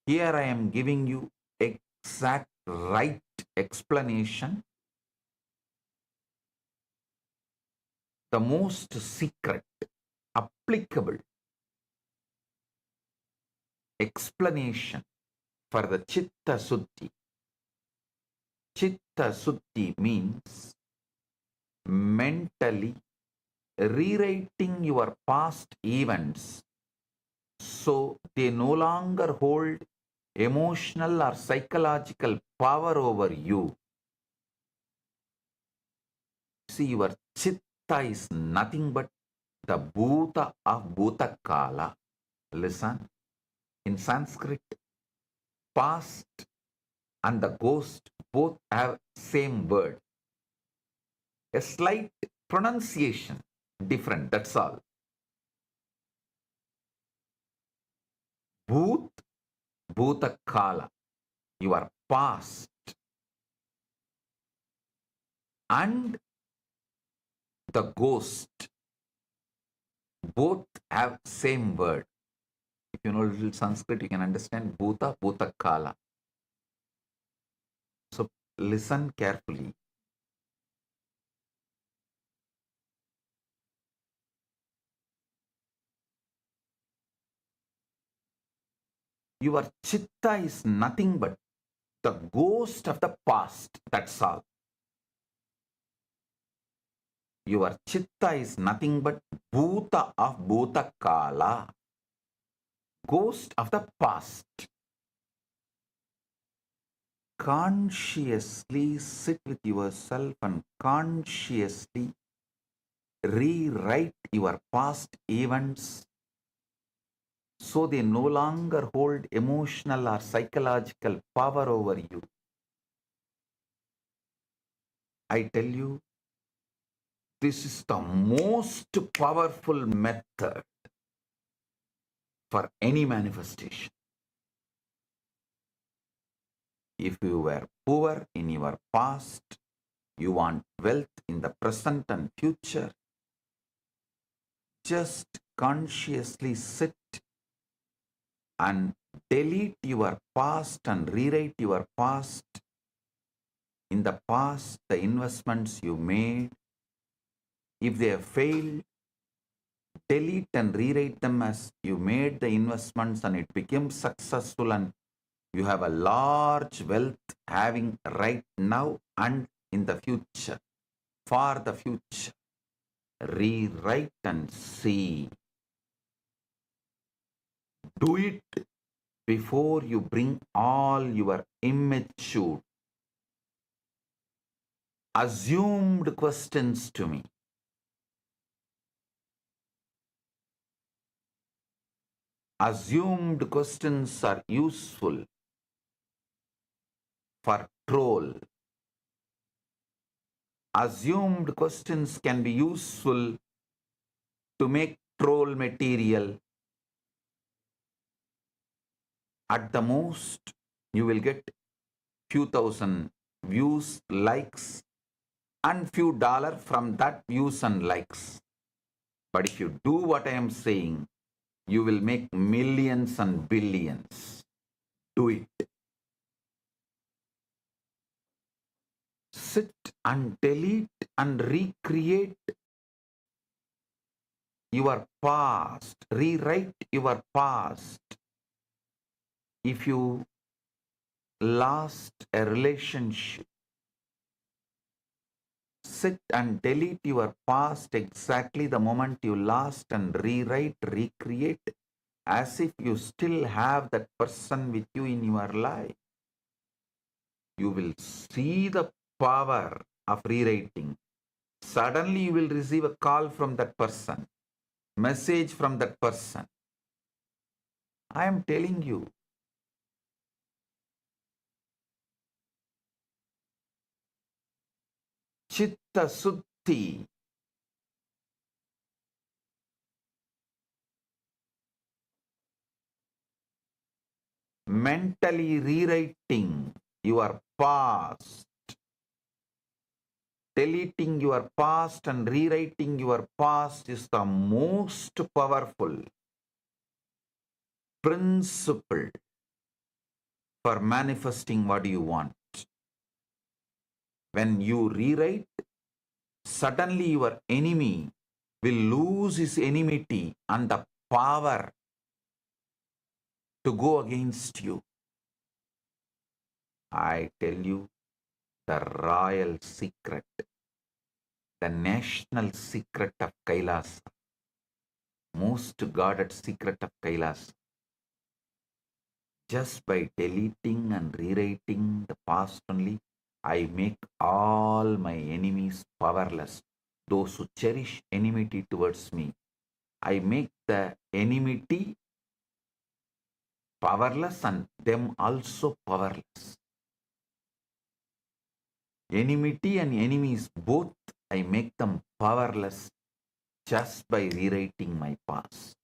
Here I am giving you exact right explanation, the most secret, applicable explanation for the chitta suddhi. Chitta suddhi means mentally rewriting your past events so they no longer hold emotional or psychological power over you. See, your chitta is nothing but the bhuta of bhutakala. Listen, in Sanskrit, past and the ghost both have same word. A slight pronunciation different, that's all. Bhut, bhutakala, your past, and the ghost both have same word. If you know a little Sanskrit, you can understand bhuta, bhutakala. So listen carefully. Your chitta is nothing but the ghost of the past, that's all. Your chitta is nothing but bhuta of bhutakala, ghost of the past. Consciously sit with yourself and consciously rewrite your past events so they no longer hold emotional or psychological power over you. I tell you, this is the most powerful method for any manifestation. If you were poor in your past, you want wealth in the present and future, just consciously sit and delete your past and rewrite your past. In the past, the investments you made, if they have failed, delete and rewrite them as you made the investments and it became successful and you have a large wealth having right now and in the future, for the future. Rewrite and see. Do it before you bring all your immature, assumed questions to me. Assumed questions are useful for troll. Assumed questions can be useful to make troll material. At the most, you will get few thousand views, likes, and few dollars from that views and likes. But if you do what I am saying, you will make millions and billions. Do it. Sit and delete and recreate your past. Rewrite your past. If you lost a relationship, sit and delete your past exactly the moment you lost and rewrite, recreate as if you still have that person with you in your life. You will see the power of rewriting. Suddenly you will receive a call from that person. message from that person. I am telling you, Chitta Suddhi, mentally rewriting your past, deleting your past and rewriting your past is the most powerful principle for manifesting what you want. When you rewrite, suddenly your enemy will lose his enmity and the power to go against you. I tell you the royal secret, the national secret of Kailas, most guarded secret of Kailas. Just by deleting and rewriting the past only, I make all my enemies powerless. Those who cherish enmity towards me, I make the enmity powerless and them also powerless. Enmity and enemies, both I make them powerless just by rewriting my past.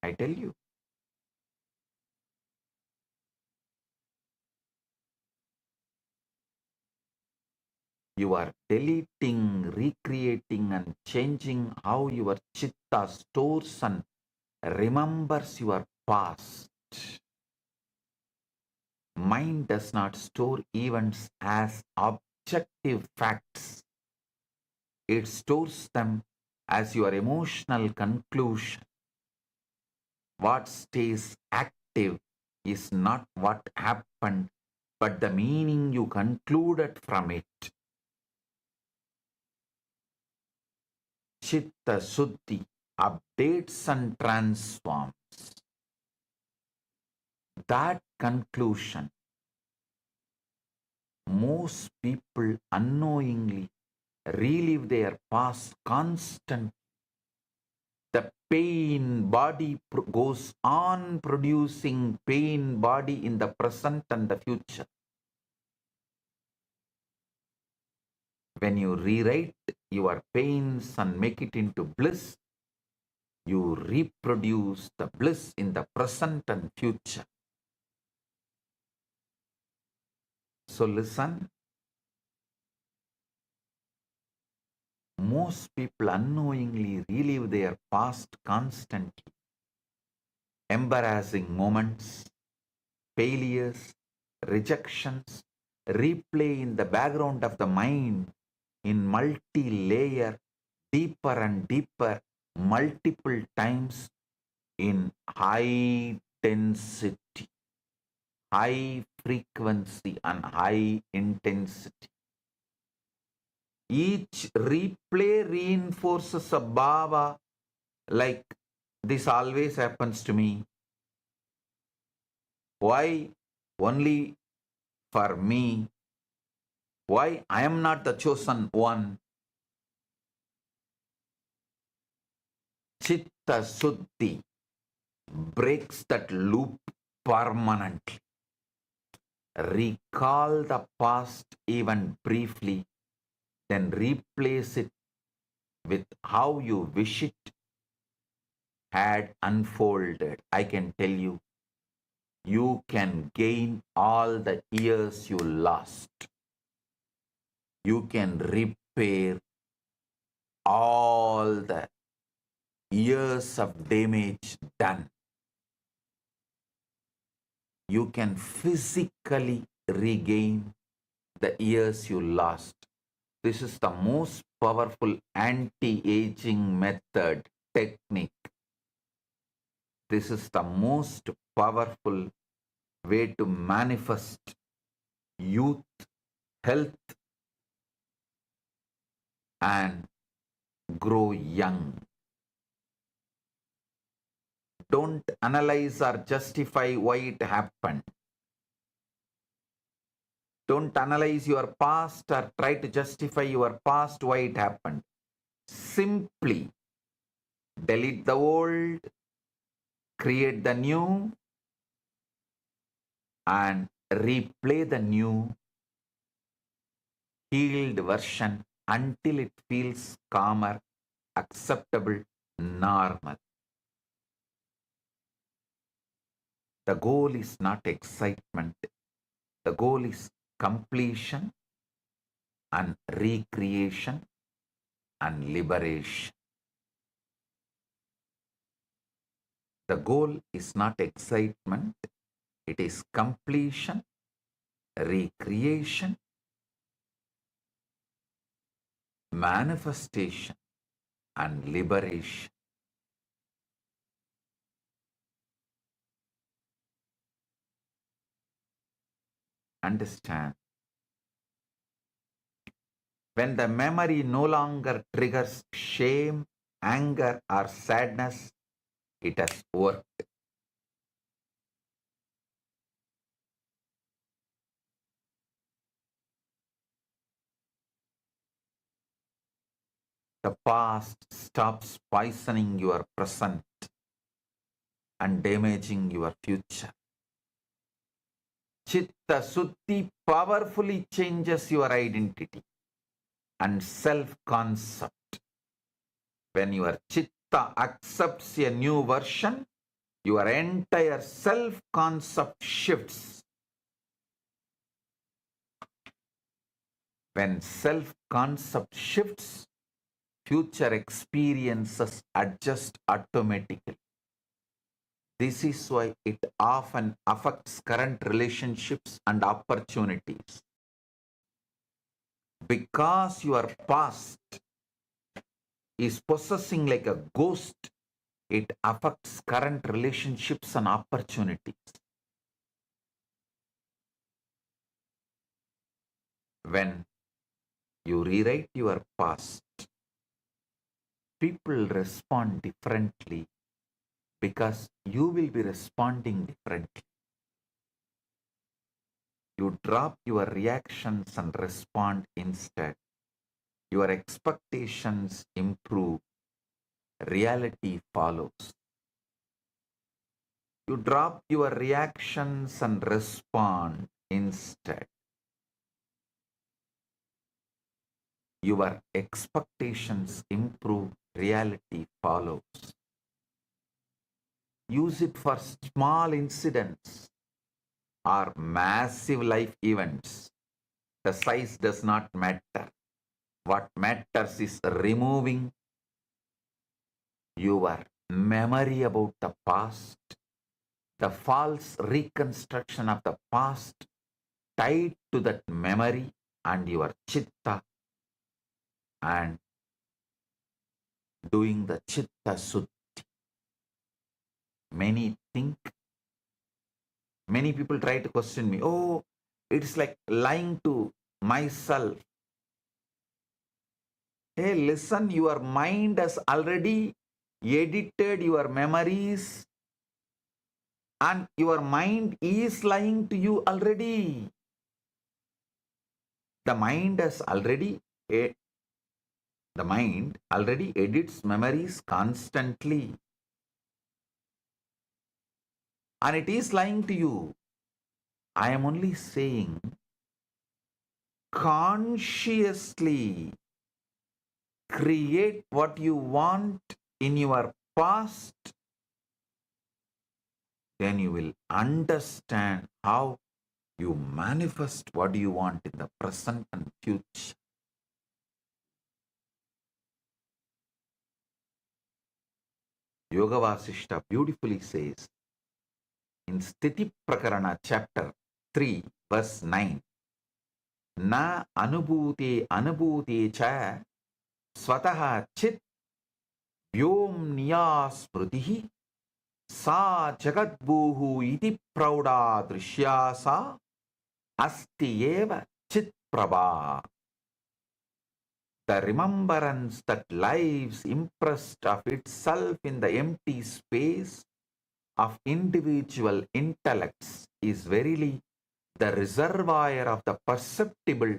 I tell you. You are deleting, recreating and changing how your chitta stores and remembers your past. Mind does not store events as objective facts. It stores them as your emotional conclusion. What stays active is not what happened, but the meaning you concluded from it. Chitta Suddhi updates and transforms. That conclusion, most people unknowingly relive their past constant. The pain body goes on producing pain body in the present and the future. When you rewrite your pains and make it into bliss, you reproduce the bliss in the present and future. So listen, most people unknowingly relive their past constantly. Embarrassing moments, failures, rejections replay in the background of the mind in multi-layer, deeper and deeper, multiple times in high density, high frequency and high intensity. Each replay reinforces a bhava like this always happens to me. Why only for me? Why I am not the chosen one? Chitta Suddhi breaks that loop permanently. Recall the past even briefly, then replace it with how you wish it had unfolded. I can tell you, you can gain all the years you lost. You can repair all the years of damage done. You can physically regain the years you lost. This is the most powerful anti-aging method, technique. This is the most powerful way to manifest youth, health, and grow young. Don't analyze or justify why it happened. Don't analyze your past or try to justify your past why it happened. Simply delete the old, create the new, and replay the new healed version until it feels calmer, acceptable, normal. The goal is not excitement. The goal is completion and recreation and liberation. The goal is not excitement. It is completion, recreation, manifestation, and liberation. Understand? When the memory no longer triggers shame, anger, or sadness, it has worked. The past stops poisoning your present and damaging your future. Chitta Suddhi powerfully changes your identity and self-concept. When your chitta accepts a new version, your entire self-concept shifts. When self-concept shifts, future experiences adjust automatically. This is why it often affects current relationships and opportunities. Because your past is possessing like a ghost, it affects current relationships and opportunities. When you rewrite your past, people respond differently because you will be responding differently. You drop your reactions and respond instead. Your expectations improve. Reality follows. You drop your reactions and respond instead. Your expectations improve. Reality follows. Use it for small incidents or massive life events. The size does not matter. What matters is removing your memory about the past, the false reconstruction of the past tied to that memory and your chitta, and doing the chitta suddhi. Many people try to question me, oh, it's like lying to myself. Hey, listen, your mind has already edited your memories and your mind is lying to you already. The mind already edits memories constantly. And it is lying to you. I am only saying consciously create what you want in your past, then you will understand how you manifest what you want in the present and future. Yoga Vasishta beautifully says in Sthiti Prakarana chapter 3 verse 9, Na anubhute cha swataha chit vyomniya smrutihi sa jagadbhuhu iti prauda drishyasa asti eva chit prabha. The remembrance that lives impressed of itself in the empty space of individual intellects is verily the reservoir of the perceptible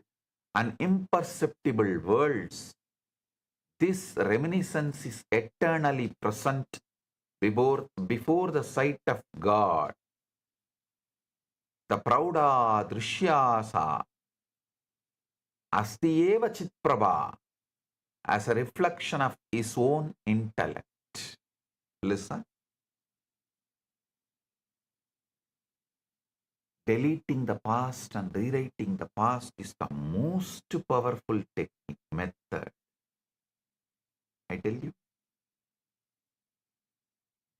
and imperceptible worlds. This reminiscence is eternally present before the sight of God. The prauda drishyasa asti eva chitprabha, as a reflection of his own intellect. Listen. Deleting the past and rewriting the past is the most powerful technique, method. I tell you,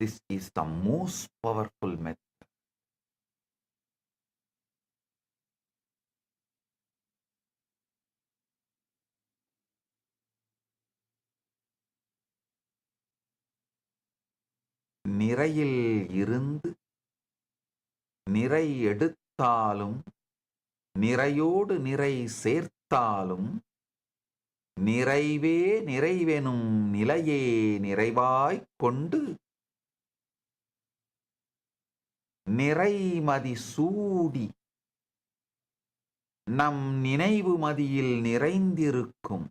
this is the most powerful method. நிறையில் இருந்து நிறை எடுத்தாலும் நிறையோடு நிறை சேர்த்தாலும் நிறைவே நிறைவெனும் நிலையே நிறைவாய்க் கொண்டு நிறைமதி சூடி நம் நினைவு மதியில் நிறைந்திருக்கும்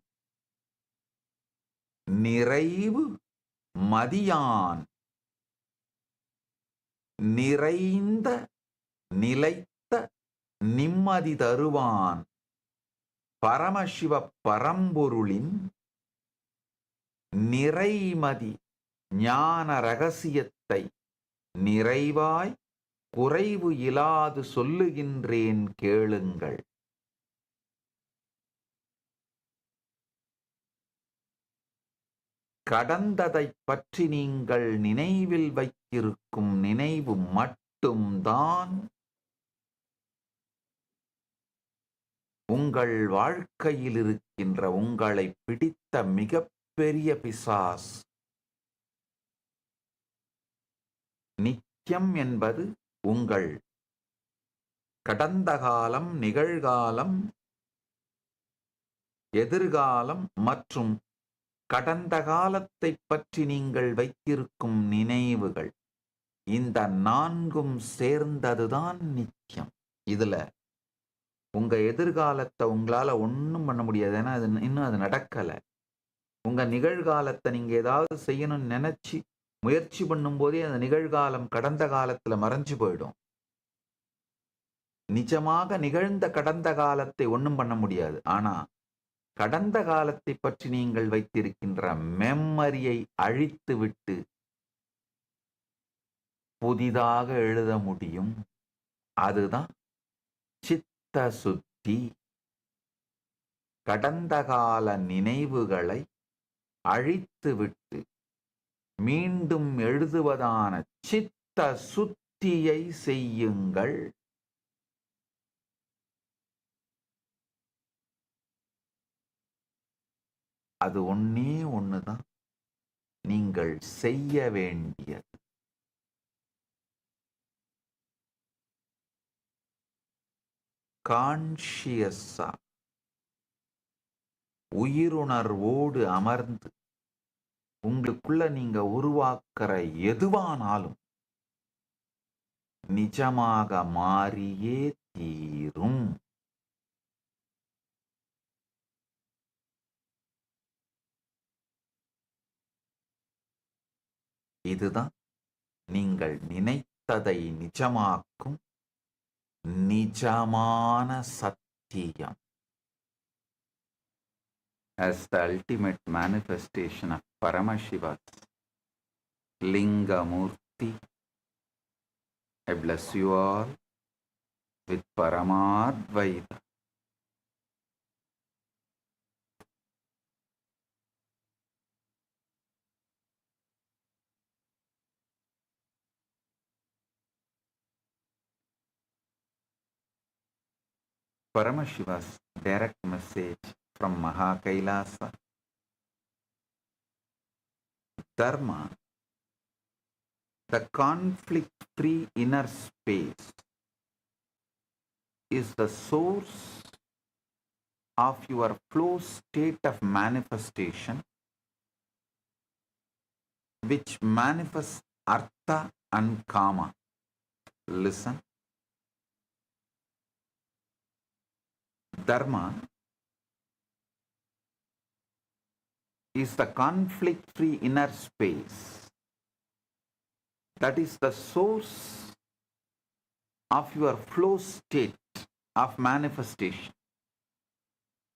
நிறைவு மதியான் நிறைந்த நிலைத்த நிம்மதி தருவான் பரமசிவ பரம்பொருளின் நிறைமதி ஞான ரகசியத்தை நிறைவாய் குறைவு இலாது சொல்லுகின்றேன் கேளுங்கள். கடந்ததைப் பற்றி நீங்கள் நினைவில் வைத்திருக்கும் நினைவு மட்டும்தான் உங்கள் வாழ்க்கையில் இருக்கின்ற உங்களை பிடித்த மிகப்பெரிய பிசாஸ். நித்தியம் என்பது உங்கள் கடந்த காலம், நிகழ்காலம், எதிர்காலம் மற்றும் கடந்த காலத்தை பற்றி நீங்கள் வைத்திருக்கும் நினைவுகள். இந்த நான்கும் சேர்ந்ததுதான் நித்தியம். இதுல உங்க எதிர்காலத்தை உங்களால ஒன்றும் பண்ண முடியாது, ஏன்னா இன்னும் அது நடக்கல. உங்க நிகழ்காலத்தை நீங்க ஏதாவது செய்யணும்னு நினைச்சு முயற்சி பண்ணும் போதே அந்த நிகழ்காலம் கடந்த காலத்துல மறைஞ்சு போயிடும். நிஜமாக நிகழ்ந்த கடந்த காலத்தை ஒன்றும் பண்ண முடியாது. ஆனா கடந்த காலத்தை பற்றி நீங்கள் வைத்திருக்கின்ற மெமரியை அழித்துவிட்டு புதிதாக எழுத முடியும். அதுதான் சித்த சுத்தி. கடந்த கால நினைவுகளை அழித்துவிட்டு மீண்டும் எழுதுவதான சித்த சுத்தியை செய்யுங்கள். அது ஒன்னே ஒண்ணுதான் நீங்கள் செய்ய வேண்டியது. கான்ஷியஸா உயிருணர்வோடு அமர்ந்து உங்களுக்குள்ள நீங்க உருவாக்குற எதுவானாலும் நிஜமாக மாறியே தீரும். இதுதான் நீங்கள் நினைத்ததை நிஜமாக்கும் நிஜமான சத்தியம். As the ultimate manifestation of Paramashiva's Lingamurti, I bless you all with Paramadvaita. Paramashiva's direct message from Mahakailasa. Dharma, the conflict-free inner space, is the source of your flow state of manifestation, which manifests artha and kama. Listen. Dharma is the conflict-free inner space. That is the source of your flow state of manifestation.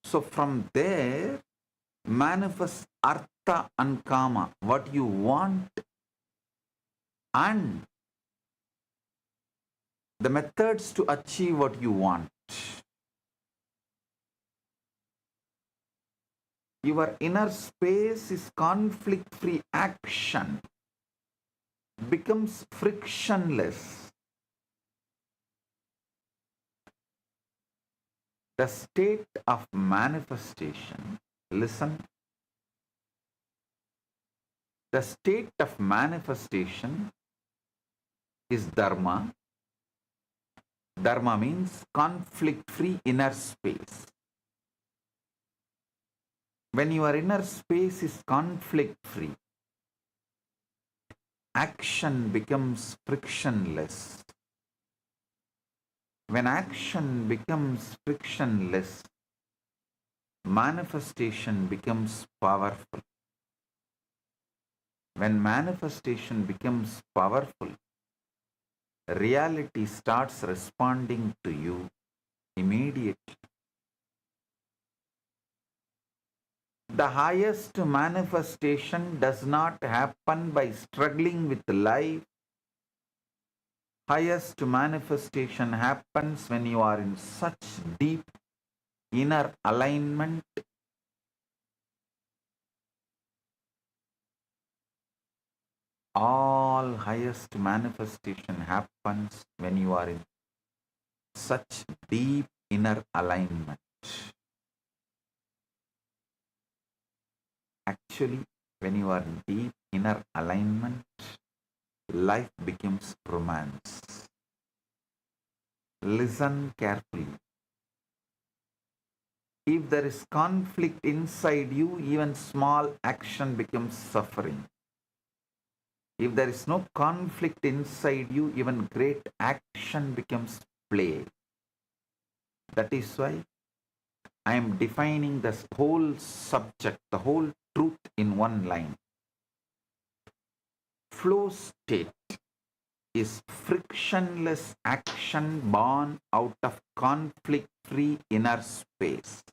So from there, manifest artha and kama, what you want, and the methods to achieve what you want. Your inner space is conflict-free action, becomes frictionless. The state of manifestation, listen, the state of manifestation is dharma. Dharma means conflict-free inner space. When your inner space is conflict-free, action becomes frictionless. When action becomes frictionless, manifestation becomes powerful. When manifestation becomes powerful, reality starts responding to you immediately. The highest manifestation does not happen by struggling with life. Highest manifestation happens when you are in such deep inner alignment. All highest manifestation happens when you are in such deep inner alignment. Actually, when you are in deep inner alignment, life becomes romance. Listen carefully. If there is conflict inside you, even small action becomes suffering. If there is no conflict inside you, even great action becomes play. That is why I am defining this whole subject, the whole truth in one line. Flow state is frictionless action born out of conflict-free inner space.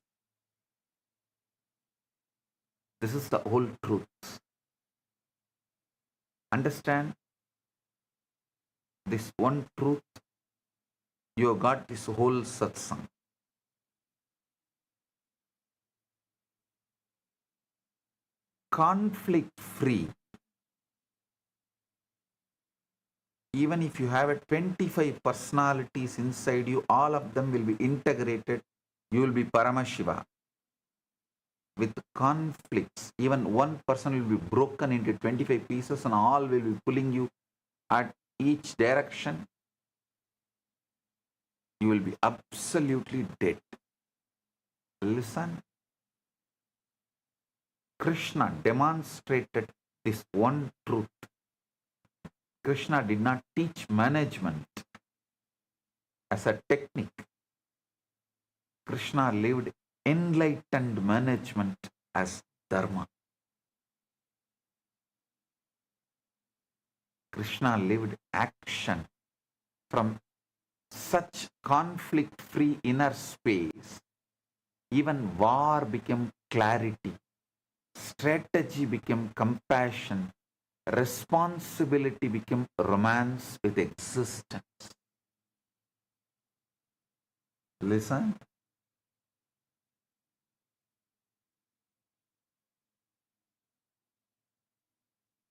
This is the whole truth. Understand this one truth, you have got this whole satsang. Conflict-free. Even if you have 25 personalities inside you, all of them will be integrated. You will be Paramashiva. With conflicts, even one person will be broken into 25 pieces and all will be pulling you at each direction. You will be absolutely dead. Listen. Krishna demonstrated this one truth. Krishna did not teach management as a technique. Krishna lived enlightened management as dharma. Krishna lived action from such conflict-free inner space. Even war became clarity. Strategy became compassion. Responsibility became romance with existence. Listen.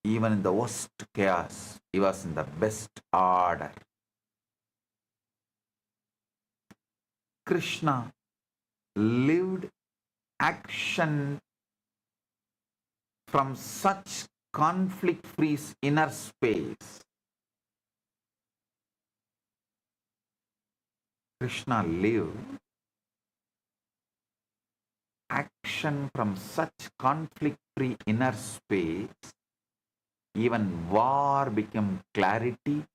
Even in the worst chaos, he was in the best order. Krishna lived action from such conflict-free inner space. Krishna lived action from such conflict-free inner space. Even war became clarity,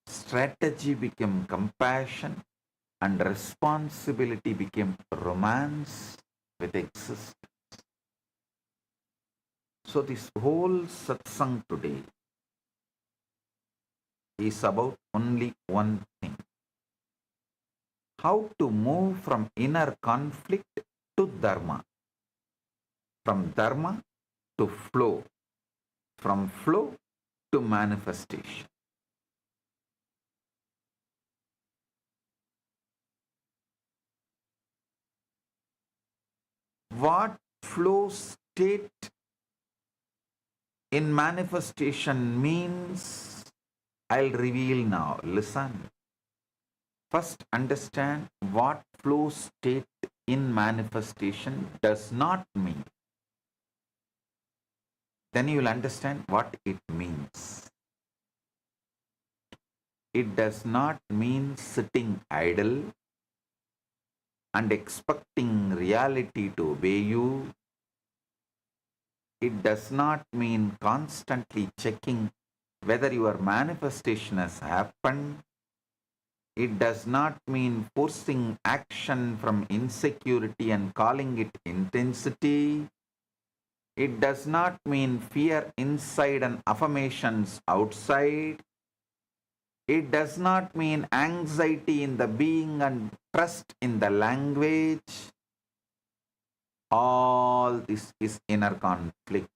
strategy became compassion, and responsibility became romance with existence. So this whole satsang today is about only one thing. How to move from inner conflict to dharma, from dharma to flow, from flow to manifestation. What flow state in manifestation means, I'll reveal now. Listen. First, understand what flow state in manifestation does not mean. Then you will understand what it means. It does not mean sitting idle and expecting reality to obey you. It does not mean constantly checking whether your manifestation has happened. It does not mean forcing action from insecurity and calling it intensity. It does not mean fear inside and affirmations outside. It does not mean anxiety in the being and trust in the language. All this is inner conflict.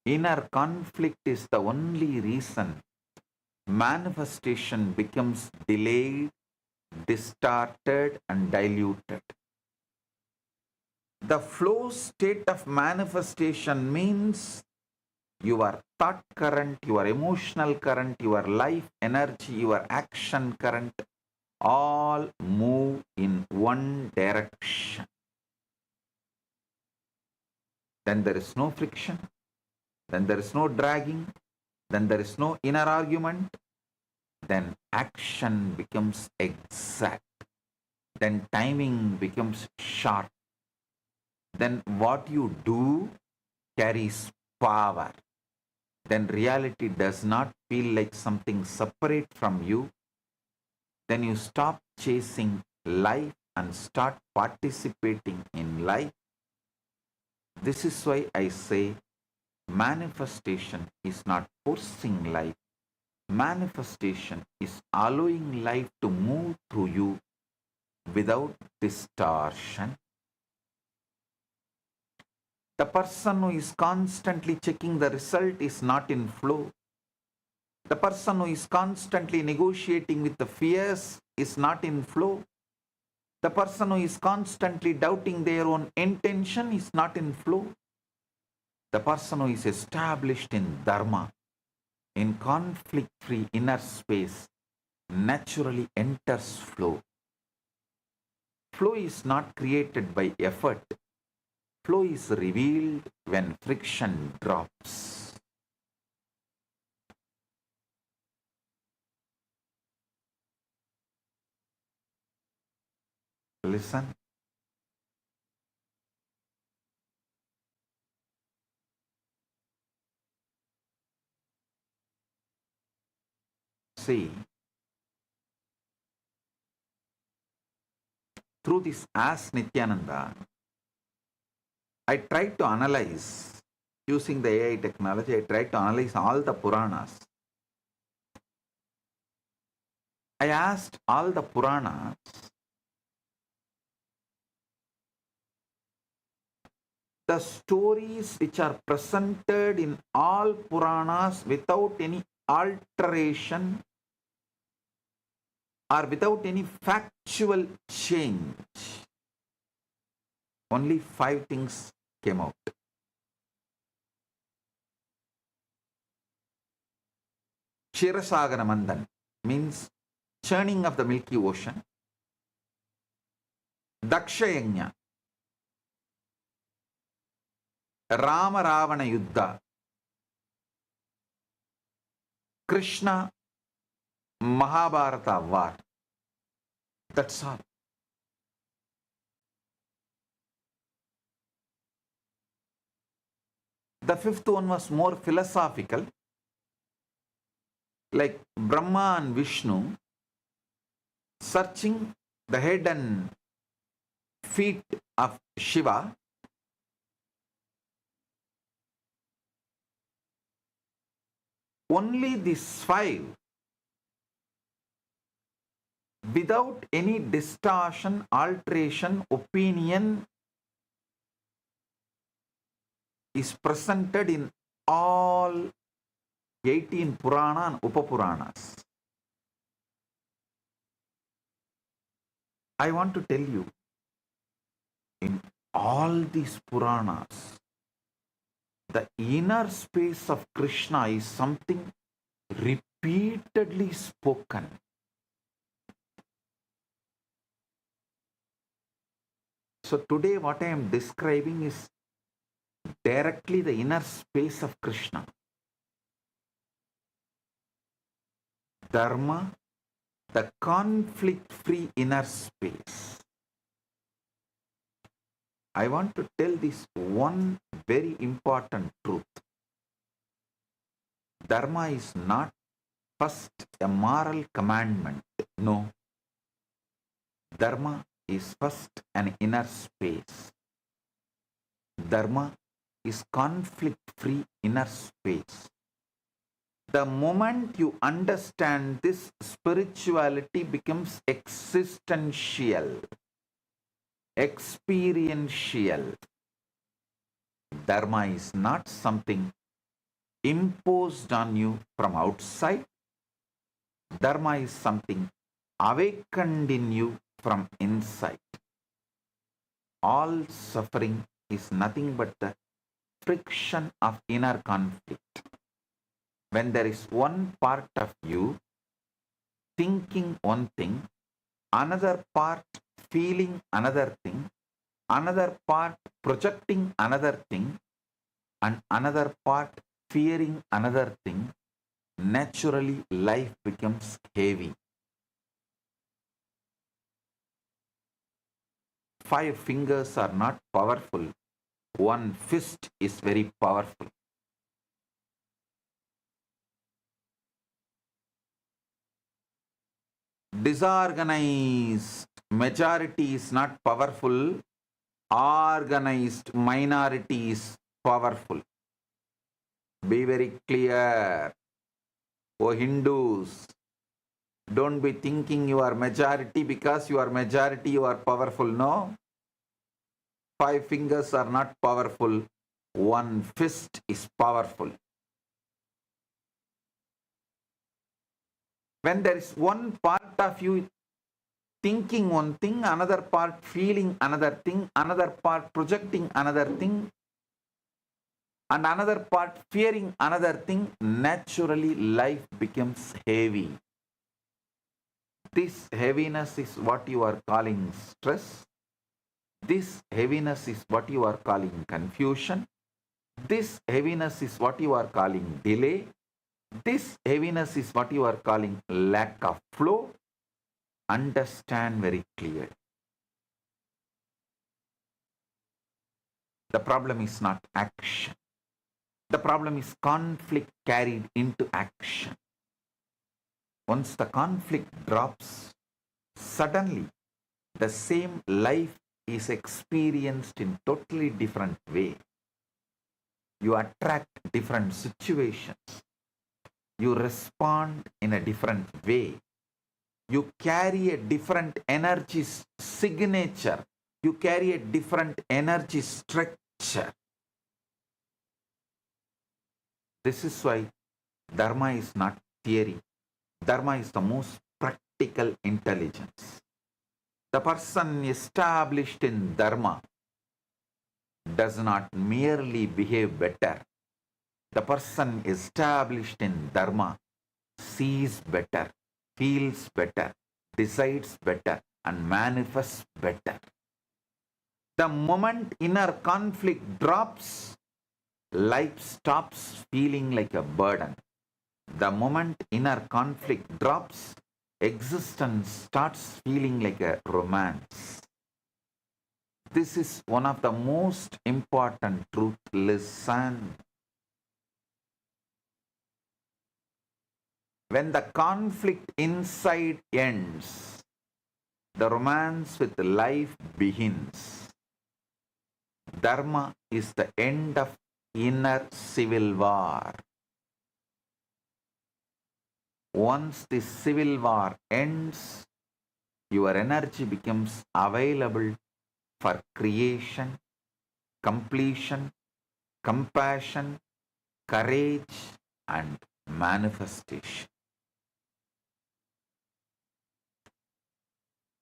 Inner conflict is the only reason manifestation becomes delayed, distorted, and diluted. The flow state of manifestation means your thought current, your emotional current, your life energy, your action current all move in one direction. Then there is no friction, then there is no dragging, then there is no inner argument, then action becomes exact, then timing becomes sharp, then what you do carries power, then reality does not feel like something separate from you, then you stop chasing life and start participating in life. This is why I say manifestation is not forcing life. Manifestation is allowing life to move through you without distortion. The person who is constantly checking the result is not in flow. The person who is constantly negotiating with the fears is not in flow. The person who is constantly doubting their own intention is not in flow. The person who is established in dharma, in conflict-free inner space, naturally enters flow. Flow is not created by effort. Flow is revealed when friction drops. Listen. See, through this as Nithyananda, I tried to analyze, using the AI technology, I tried to analyze all the Puranas. I asked all the Puranas, the stories which are presented in all Puranas without any alteration or without any factual change. Only 5 things came out. Kshirasagara Mandan means churning of the Milky Ocean. Dakshayanya, Rama Ravana Yuddha, Krishna Mahabharata war. That's all. The 5th one was more philosophical, like Brahma and Vishnu searching the head and feet of Shiva Only these five, without any distortion, alteration, opinion, is presented in all 18 Purana and Upapuranas. I want to tell you, in all these Puranas, the inner space of Krishna is something repeatedly spoken. So today what I am describing is directly the inner space of Krishna. Dharma, the conflict-free inner space. I want to tell this one very important truth. Dharma is not first a moral commandment. No. Dharma is first an inner space. Dharma is conflict-free inner space. The moment you understand this, spirituality becomes existential, experiential. Dharma is not something imposed on you from outside. Dharma is something awakened in you from inside. All suffering is nothing but the friction of inner conflict. When there is one part of you thinking one thing, another part feeling another thing, another part projecting another thing, and another part fearing another thing, naturally life becomes heavy. 5 fingers are not powerful. One fist is very powerful. Disorganized majority is not powerful. Organized minority is powerful. Be very clear. Oh Hindus, don't be thinking you are majority because you are majority, you are powerful. No. 5 fingers are not powerful. One fist is powerful. When there is one part of you thinking one thing, another part feeling another thing, another part projecting another thing, and another part fearing another thing, naturally life becomes heavy. This heaviness is what you are calling stress. This heaviness is what you are calling confusion. This heaviness is what you are calling delay. This heaviness is what you are calling lack of flow. Understand very clearly. The problem is not action. The problem is conflict carried into action. Once the conflict drops, suddenly the same life is experienced in totally different way. You attract different situations. You respond in a different way. You carry a different energy signature. You carry a different energy structure. This is why Dharma is not theory. Dharma is the most practical intelligence. The person established in Dharma does not merely behave better. The person established in Dharma sees better, feels better, decides better, and manifests better. The moment inner conflict drops, life stops feeling like a burden. The moment inner conflict drops, existence starts feeling like a romance. This is one of the most important truths. Listen. When the conflict inside ends, the romance with life begins. Dharma is the end of inner civil war. Once the civil war ends, your energy becomes available for creation, completion, compassion, courage, and manifestation.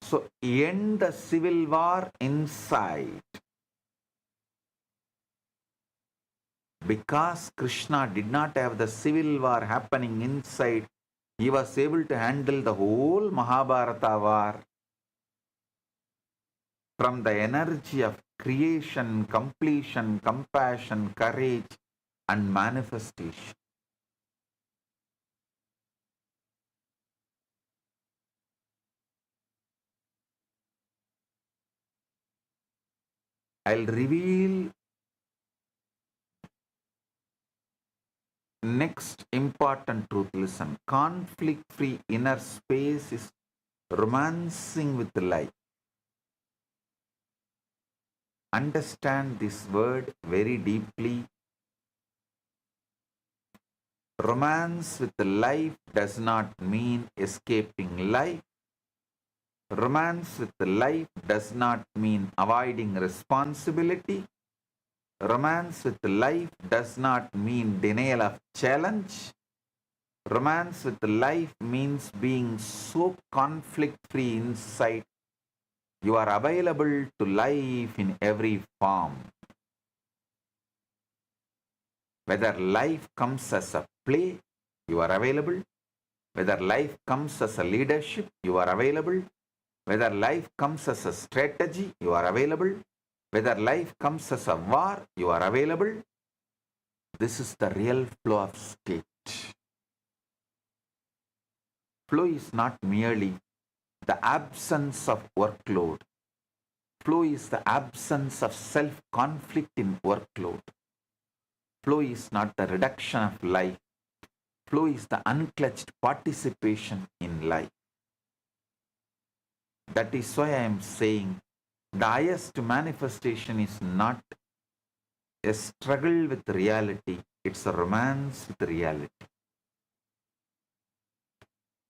So end the civil war inside. Because Krishna did not have the civil war happening inside, he was able to handle the whole Mahabharata war from the energy of creation, completion, compassion, courage, and manifestation. I'll reveal next important truth. Listen, conflict-free inner space is romancing with life. Understand this word very deeply. Romance with life does not mean escaping life. Romance with life does not mean avoiding responsibility. Romance with life does not mean denial of challenge. Romance with life means being so conflict-free inside. You are available to life in every form. Whether life comes as a play, you are available. Whether life comes as a leadership, you are available. Whether life comes as a strategy, you are available. Whether life comes as a war, you are available. This is the real flow of state. Flow is not merely the absence of workload. Flow is the absence of self-conflict in workload. Flow is not the reduction of life. Flow is the unclutched participation in life. That is why I am saying the highest manifestation is not a struggle with reality, it's a romance with reality.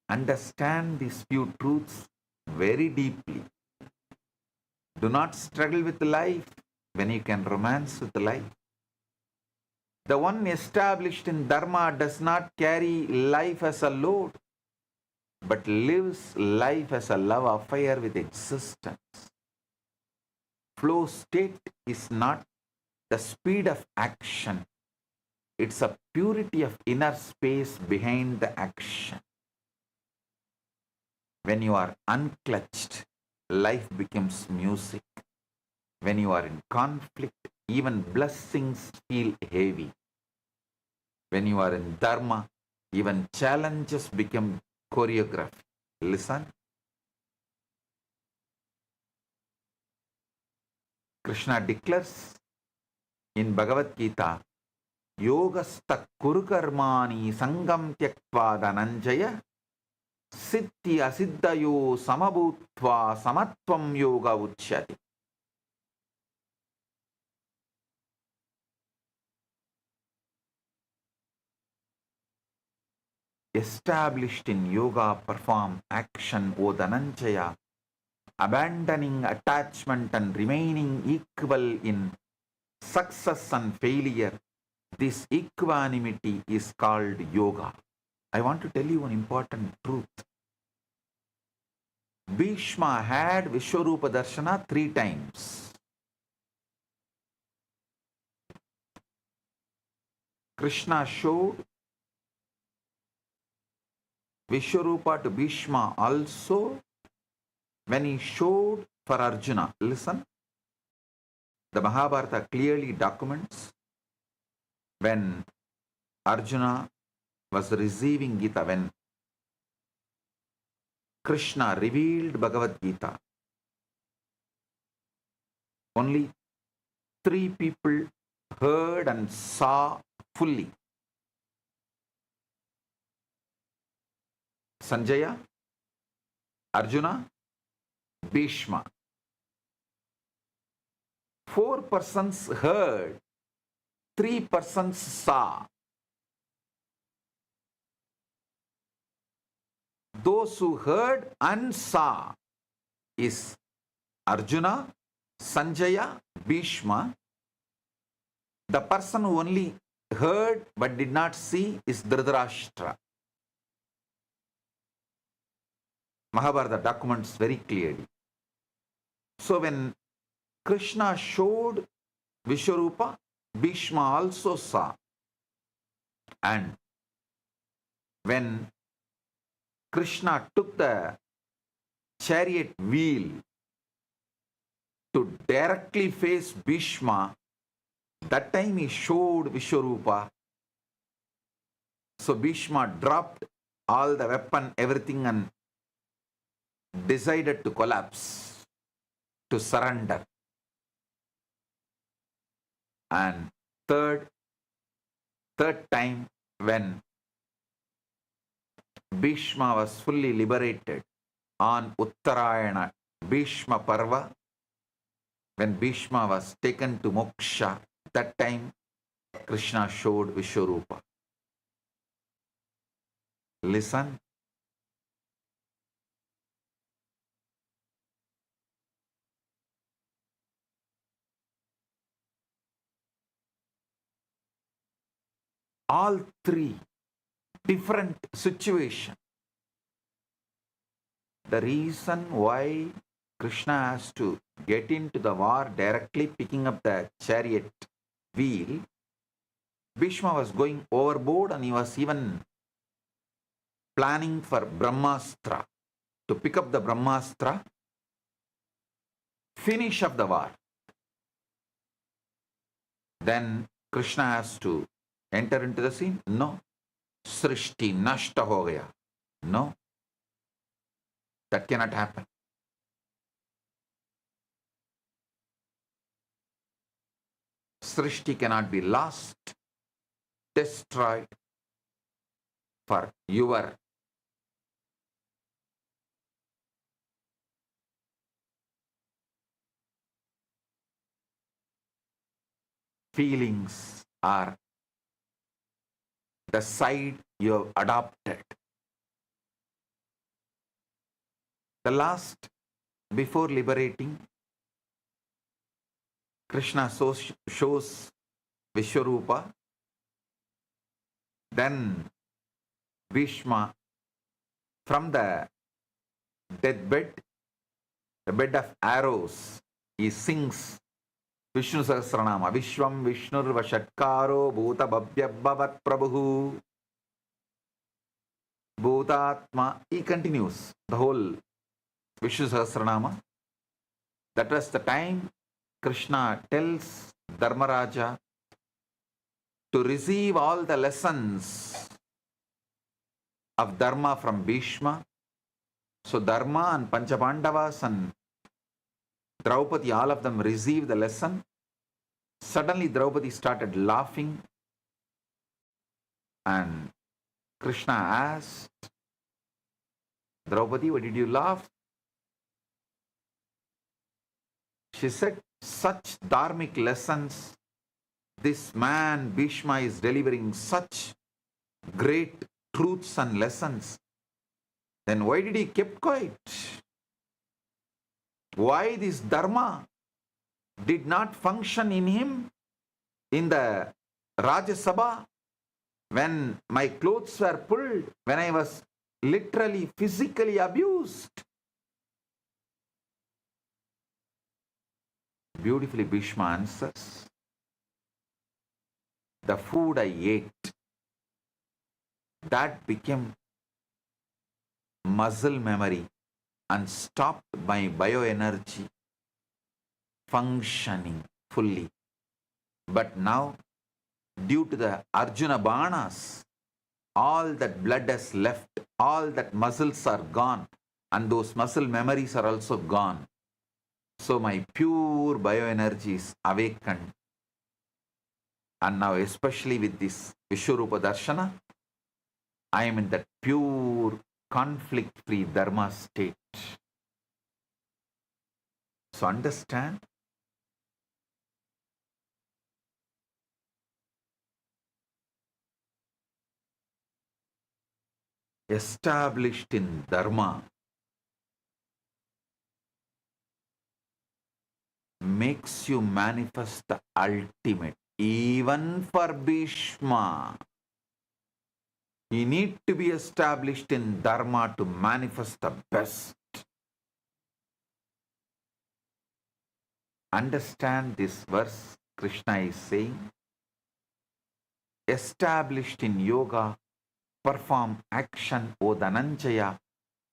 Understand these few truths very deeply. Do not struggle with life when you can romance with life. The one established in Dharma does not carry life as a load, but lives life as a love affair with existence. Flow state is not the speed of action. It's a purity of inner space behind the action. When you are unclutched, life becomes music. When you are in conflict, even blessings feel heavy. When you are in Dharma, even challenges become choreography. Listen. Krishna declares in Bhagavad Gita, Yogastha kuru karmani sangam tyaktva dhananjaya siddhi asiddhayo samabhutva samatvam yoga uchyati. Established in yoga, perform action, O Dhananjaya, abandoning attachment and remaining equal in success and failure. This equanimity is called yoga. I want to tell you an important truth. Bhishma had Vishwarupa Darshana 3 times. Krishna showed Vishwarupa to Bhishma also when he showed for Arjuna. Listen, the Mahabharata clearly documents when Arjuna was receiving Gita, when Krishna revealed Bhagavad Gita, only 3 people heard and saw fully. Sanjaya, Arjuna, Bhishma. 4 persons heard, 3 persons saw. those who heard and saw is Arjuna, Sanjaya, Bhishma. The person who only heard but did not see is Dhritarashtra. Mahabharata documents very clearly. So when Krishna showed Vishwarupa, Bhishma also saw. And when Krishna took the chariot wheel to directly face Bhishma, that time he showed Vishwarupa. So Bhishma dropped all the weapon, everything, and decided to collapse, to surrender. And third time when Bhishma was fully liberated on Uttarayana Bhishma Parva, when Bhishma was taken to moksha, that time Krishna showed Vishwarupa. Listen. All three different situations. The reason why Krishna has to get into the war directly picking up the chariot wheel, Bhishma was going overboard and he was even planning for Brahmastra, to pick up the Brahmastra, finish up the war. Then Krishna has to enter into the scene? No. Srishti nashta ho gaya. No. That cannot happen. Srishti cannot be lost, destroyed for your feelings or the side you have adopted. The last, before liberating, Krishna shows Vishwarupa. Then Bhishma, from the deathbed, the bed of arrows, he sings Vishnu Sahasranama. Vishwam Vishnur Vashatkaro Bhuta Bhabhyabhavat Prabhu Bhutatma. He continues the whole Vishnu Sahasranama. That was the time Krishna tells Dharmaraja to receive all the lessons of Dharma from Bhishma. So Dharma and Panchapandavas and Draupadi, all of them received the lesson. Suddenly Draupadi started laughing and Krishna asked, Draupadi, why did you laugh? She said, such dharmic lessons, this man Bhishma is delivering such great truths and lessons. Then why did he keep quiet? Why this dharma did not function in him in the Rajya Sabha when my clothes were pulled, when I was literally physically abused? Beautifully Bhishma answers, the food I ate, that became muscle memory and stopped my bioenergy functioning fully. But now, due to the Arjuna Banas, all that blood has left, all that muscles are gone, and those muscle memories are also gone. So my pure bioenergy is awakened. And now, especially with this Vishwarupa Darshana, I am in that pure conflict-free dharma state. So understand, established in Dharma makes you manifest the ultimate. Even for Bhishma, you need to be established in Dharma to manifest the best. Understand this verse. Krishna is saying, established in yoga, perform action, O Dhananjaya,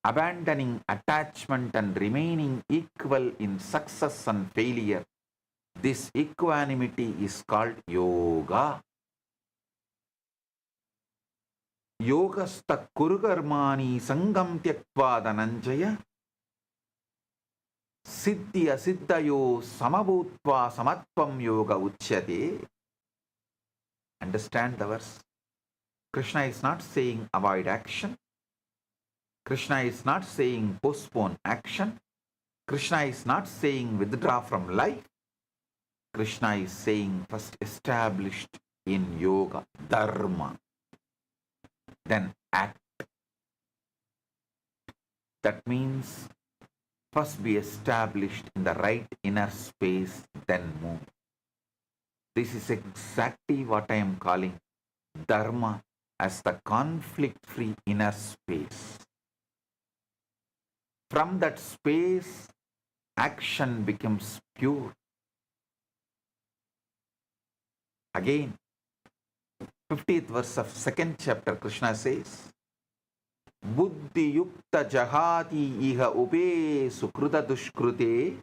abandoning attachment and remaining equal in success and failure. This equanimity is called yoga. Yogastha kurukarmani sangam tyaktva Dhananjaya siddhi asiddhayo samabhutva samatvam yoga uchyate. Understand the verse. Krishna is not saying avoid action. Krishna is not saying postpone action. Krishna is not saying withdraw from life. Krishna is saying first established in yoga, dharma, then act. That means first be established in the right inner space, then move. This is exactly what I am calling dharma as the conflict-free inner space. From that space, action becomes pure. Again, 50th verse of 2nd chapter, Krishna says, Buddhi yukta jahati iha ube sukruta dushkrute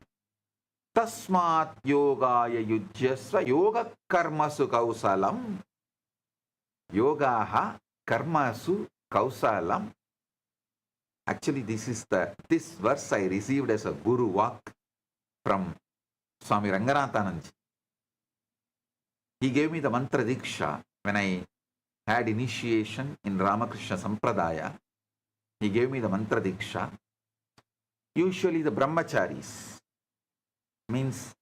tasmat yogaya yujyasva yoga karmasu kausalam. Yogaha karmasu kausalam. Actually, this verse I received as a guru walk from Swami Ranganathananji. He gave me the mantra diksha when I had initiation in Ramakrishna Sampradaya. He gave me the mantra diksha. Usually the brahmacharis, means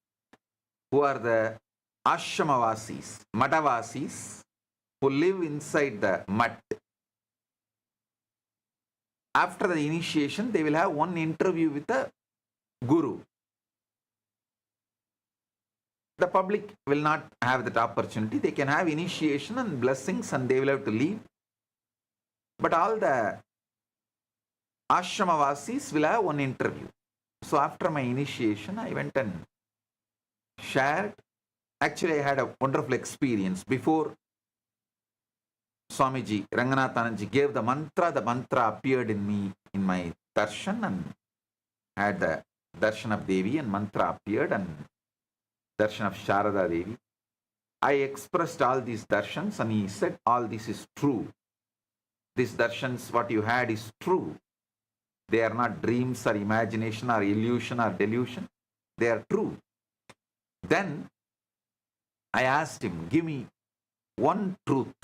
who are the ashramawasis, madavasis, who live inside the mutt. After the initiation, they will have one interview with the guru. The public will not have that opportunity. They can have initiation and blessings and they will have to leave. But all the ashramawasis will have one interview. So after my initiation, I went and shared. Actually, I had a wonderful experience. Before Swamiji Ranganathananji gave the mantra appeared in me in my darshan, and had the darshan of Devi, and mantra appeared, and darshan of Sharada Devi. I expressed all these darshans and he said, all this is true. These darshans, what you had is true. They are not dreams or imagination or illusion or delusion. They are true. Then I asked him, give me one truth,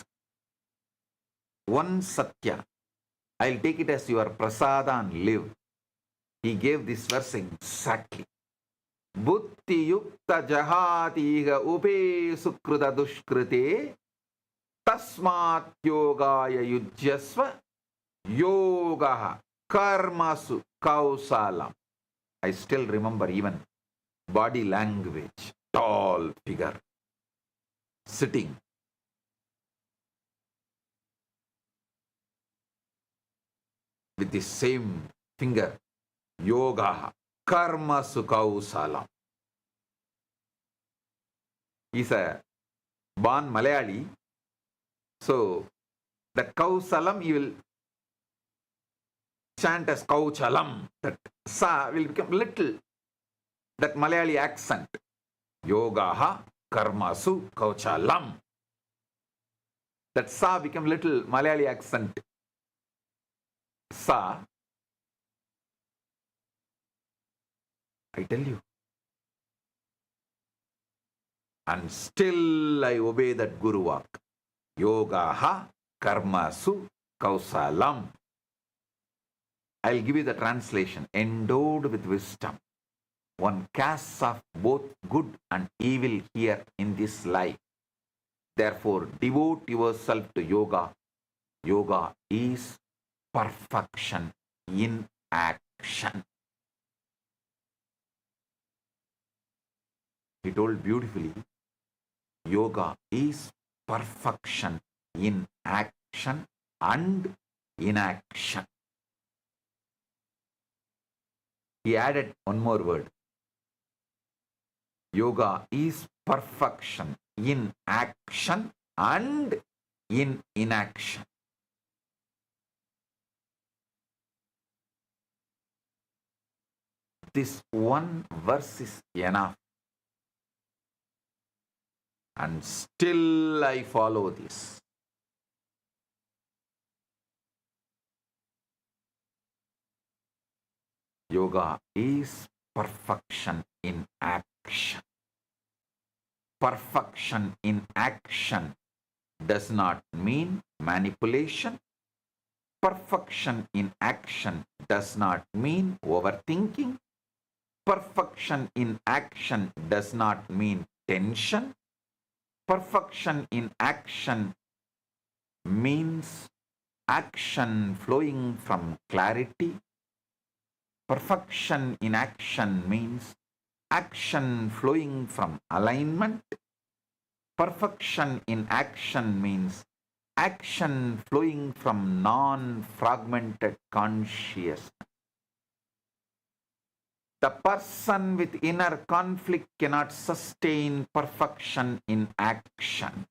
one satya. I'll take it as your prasada and live. He gave this verse exactly. Buddhi yukta jahatiga ube sukruta dushkrite tasmat yogaya yujyasva yogaha karmasu kausalam. I still remember even body language, tall figure, sitting. With the same finger, yogaha karmasu kausalam. He's a born Malayali. So that kausalam he will chant as kauchalam. That sa will become little, that Malayali accent. Yogaha karmasu kauchalam. That sa become little Malayali accent. Sa. I tell you. And still I obey that Guru walk. Yogaha karmasu kausalam. I'll give you the translation. Endowed with wisdom. One casts off both good and evil here in this life. Therefore, devote yourself to yoga. Yoga is perfection in action. He told beautifully, yoga is perfection in action and inaction. He added one more word. Yoga is perfection in action and in inaction. This one verse is enough. And still I follow this. Yoga is perfection in action. Perfection in action does not mean manipulation. Perfection in action does not mean overthinking. Perfection in action does not mean tension. Perfection in action means action flowing from clarity. Perfection in action means action flowing from alignment. Perfection in action means action flowing from non-fragmented consciousness. The person with inner conflict cannot sustain perfection in action.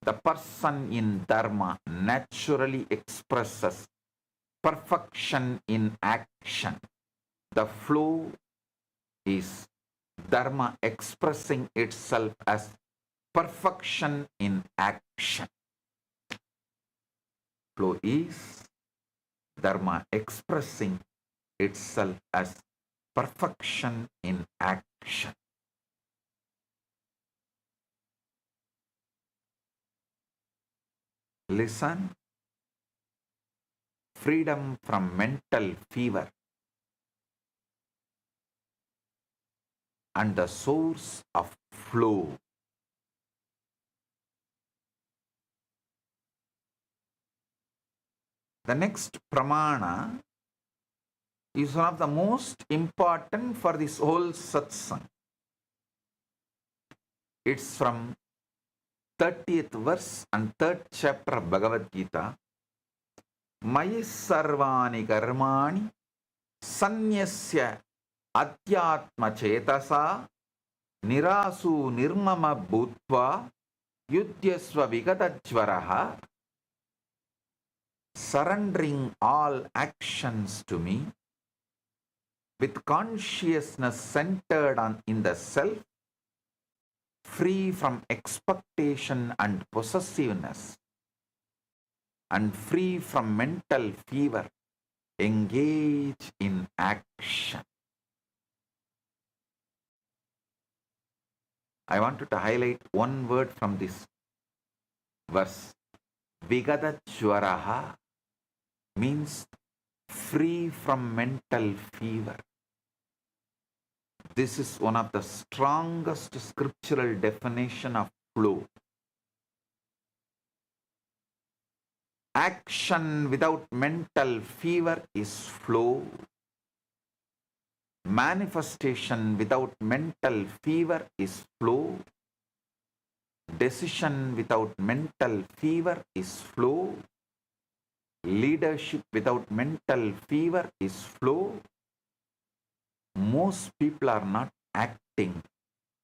The person in Dharma naturally expresses perfection in action. The flow is Dharma expressing itself as perfection in action. Flow is Dharma expressing itself as perfection in action. Listen. Freedom from mental fever and the source of flow. The next pramana is one of the most important for this whole satsang. It's from 30th verse and 3rd chapter of Bhagavad Gita. Mayi sarvani karmani sanyasya adhyatma chetasa nirasu nirmama bhutva yudhyasva vigatajvaraha. Surrendering all actions to me with consciousness centered in the self, free from expectation and possessiveness, and free from mental fever, engage in action. I wanted to highlight one word from this verse. Vigatachvaraha means free from mental fever. This is one of the strongest scriptural definition of flow. Action without mental fever is flow. Manifestation without mental fever is flow. Decision without mental fever is flow. Leadership without mental fever is flow. Most people are not acting,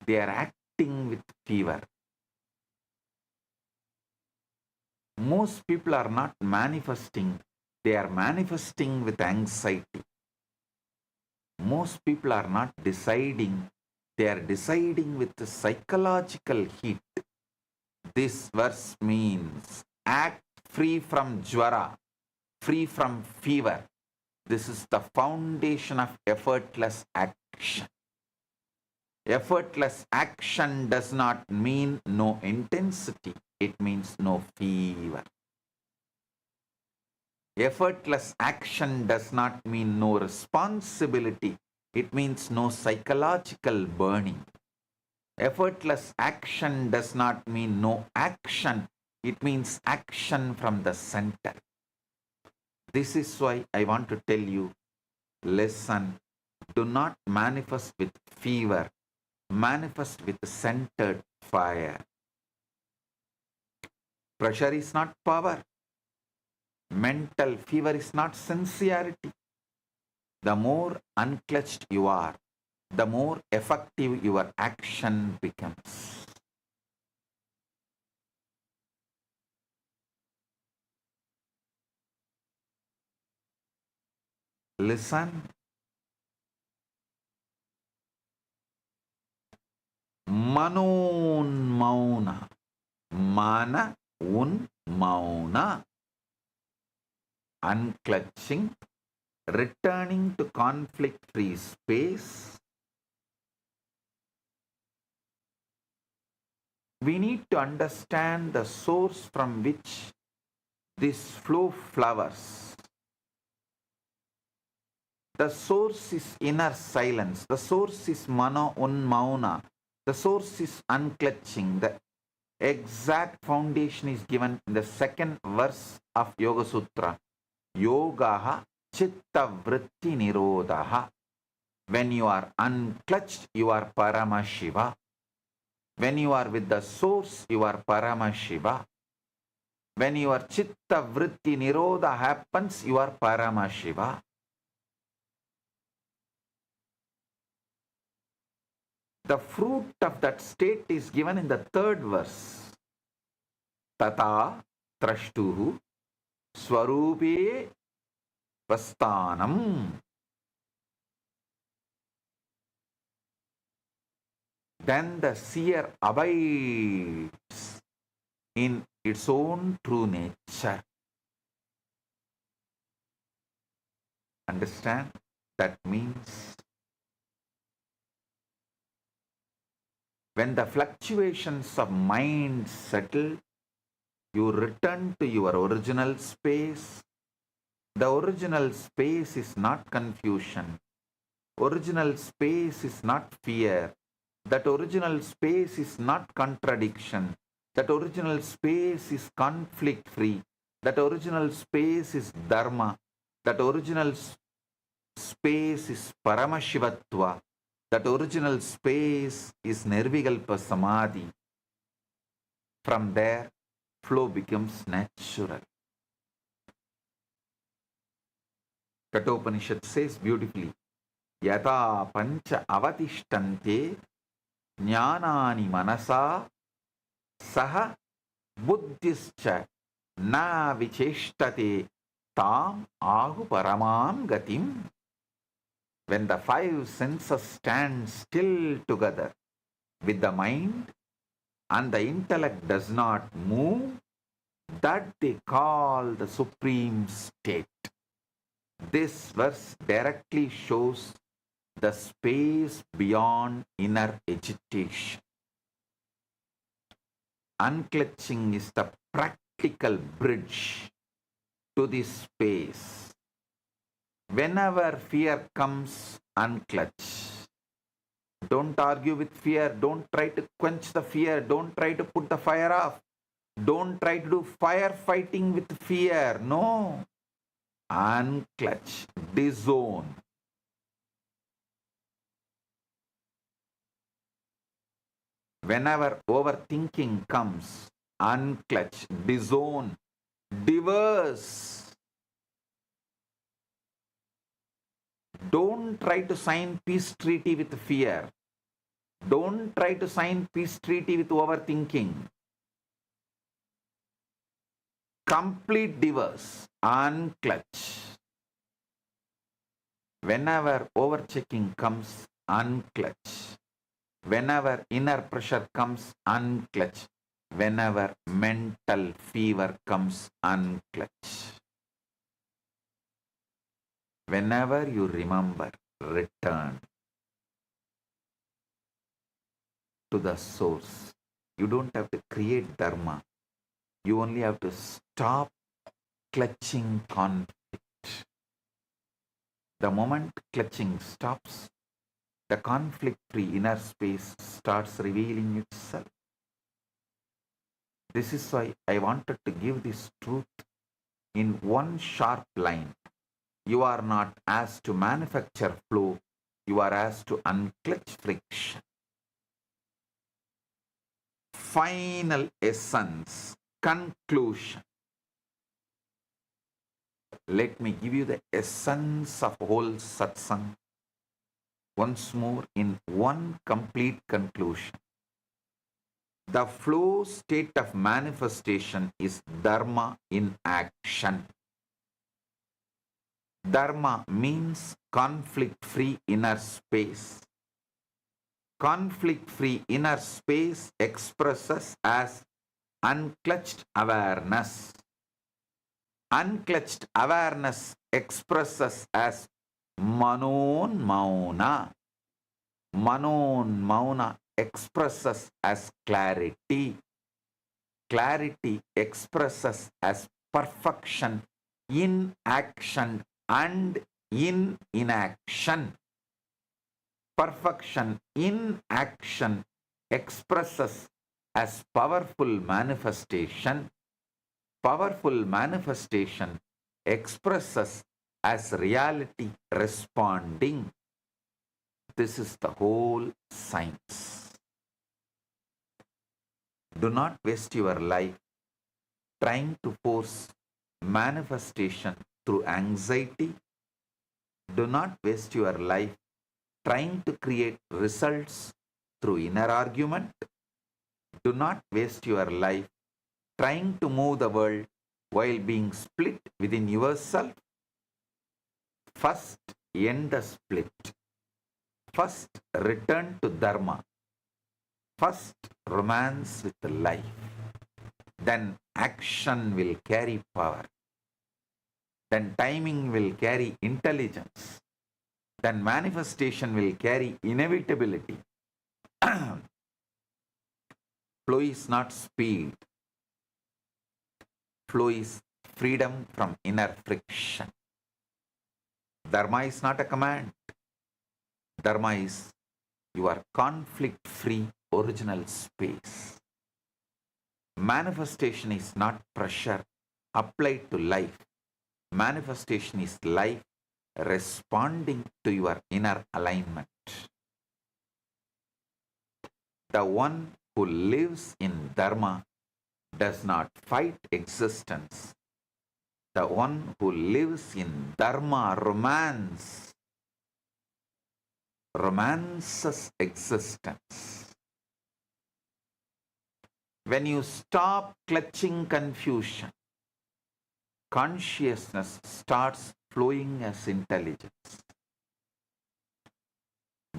they are acting with fever. Most people are not manifesting, they are manifesting with anxiety. Most people are not deciding, they are deciding with the psychological heat. This verse means act free from jvara, free from fever. This is the foundation of effortless action. Effortless action does not mean no intensity, it means no fever. Effortless action does not mean no responsibility, it means no psychological burning. Effortless action does not mean no action, it means action from the center. This is why I want to tell you, listen, do not manifest with fever, manifest with centered fire. Pressure is not power. Mental fever is not sincerity. The more unclutched you are, the more effective your action becomes. Listen. Manun mauna. Mana un mauna. Unclutching, returning to conflict-free space. We need to understand the source from which this flow flowers. The source is inner silence. The source is mano unmauna. The source is unclutching. The exact foundation is given in the second verse of Yoga Sutra. Yogaha chitta vritti nirodhaha. When you are unclutched, you are Paramashiva. When you are with the source, you are Paramashiva. When your chitta vritti nirodha happens, you are Paramashiva. The fruit of that state is given in the third verse. Tata trashtuhu swarupe vastanam. Then the seer abides in its own true nature. Understand? That means when the fluctuations of mind settle, you return to your original space. The original space is not confusion. Original space is not fear. That original space is not contradiction. That original space is conflict-free. That original space is Dharma. That original space is Paramashivatva. That original space is Nirvikalpa Samadhi. From there, flow becomes natural. Kathopanishad says beautifully, Yata pancha avatishtante jnanani manasa saha buddhischa na vicheshtate tam ahu paramam gatim. When the five senses stand still together with the mind and the intellect does not move, that they call the supreme state. This verse directly shows the space beyond inner agitation. Unclutching is the practical bridge to this space. Whenever fear comes, unclutch. Don't argue with fear. Don't try to quench the fear. Don't try to put the fire off. Don't try to do firefighting with fear. No. Unclutch. Disown. Whenever overthinking comes, unclutch. Disown. Diverse. Don't try to sign peace treaty with fear. Don't try to sign peace treaty with overthinking. Complete divorce. Unclutch. Whenever overchecking comes, unclutch. Whenever inner pressure comes, unclutch. Whenever mental fever comes, unclutch. Whenever you remember, return to the source. You don't have to create dharma. You only have to stop clutching conflict. The moment clutching stops, the conflict-free inner space starts revealing itself. This is why I wanted to give this truth in one sharp line. You are not asked to manufacture flow, you are asked to unclutch friction. Final essence, conclusion. Let me give you the essence of whole satsang once more in one complete conclusion. The flow state of manifestation is Dharma in action. Dharma means conflict-free inner space. Conflict-free inner space expresses as unclutched awareness. Unclutched awareness expresses as Manon Mauna. Manon Mauna expresses as clarity. Clarity expresses as perfection in action and in inaction. Perfection in action expresses as powerful manifestation. Powerful manifestation expresses as reality responding. This is the whole science. Do not waste your life trying to force manifestation through anxiety. Do not waste your life trying to create results through inner argument. Do not waste your life trying to move the world while being split within yourself. First, end the split. First, return to Dharma. First, romance with life. Then action will carry power. Then timing will carry intelligence. Then manifestation will carry inevitability. Flow is not speed. Flow is freedom from inner friction. Dharma is not a command. Dharma is your conflict-free original space. Manifestation is not pressure applied to life. Manifestation is life responding to your inner alignment. The one who lives in Dharma does not fight existence. The one who lives in Dharma romances existence. When you stop clutching confusion, consciousness starts flowing as intelligence.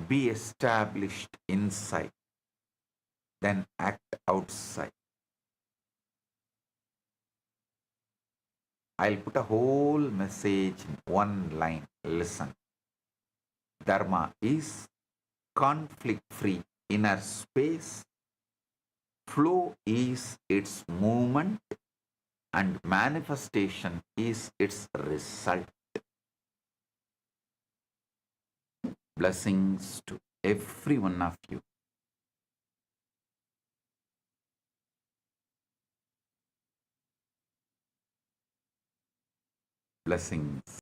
Be established inside, then act outside. I'll put a whole message in one line. Listen. Dharma is conflict-free inner space. Flow is its movement and manifestation is its result. Blessings to every one of you. Blessings.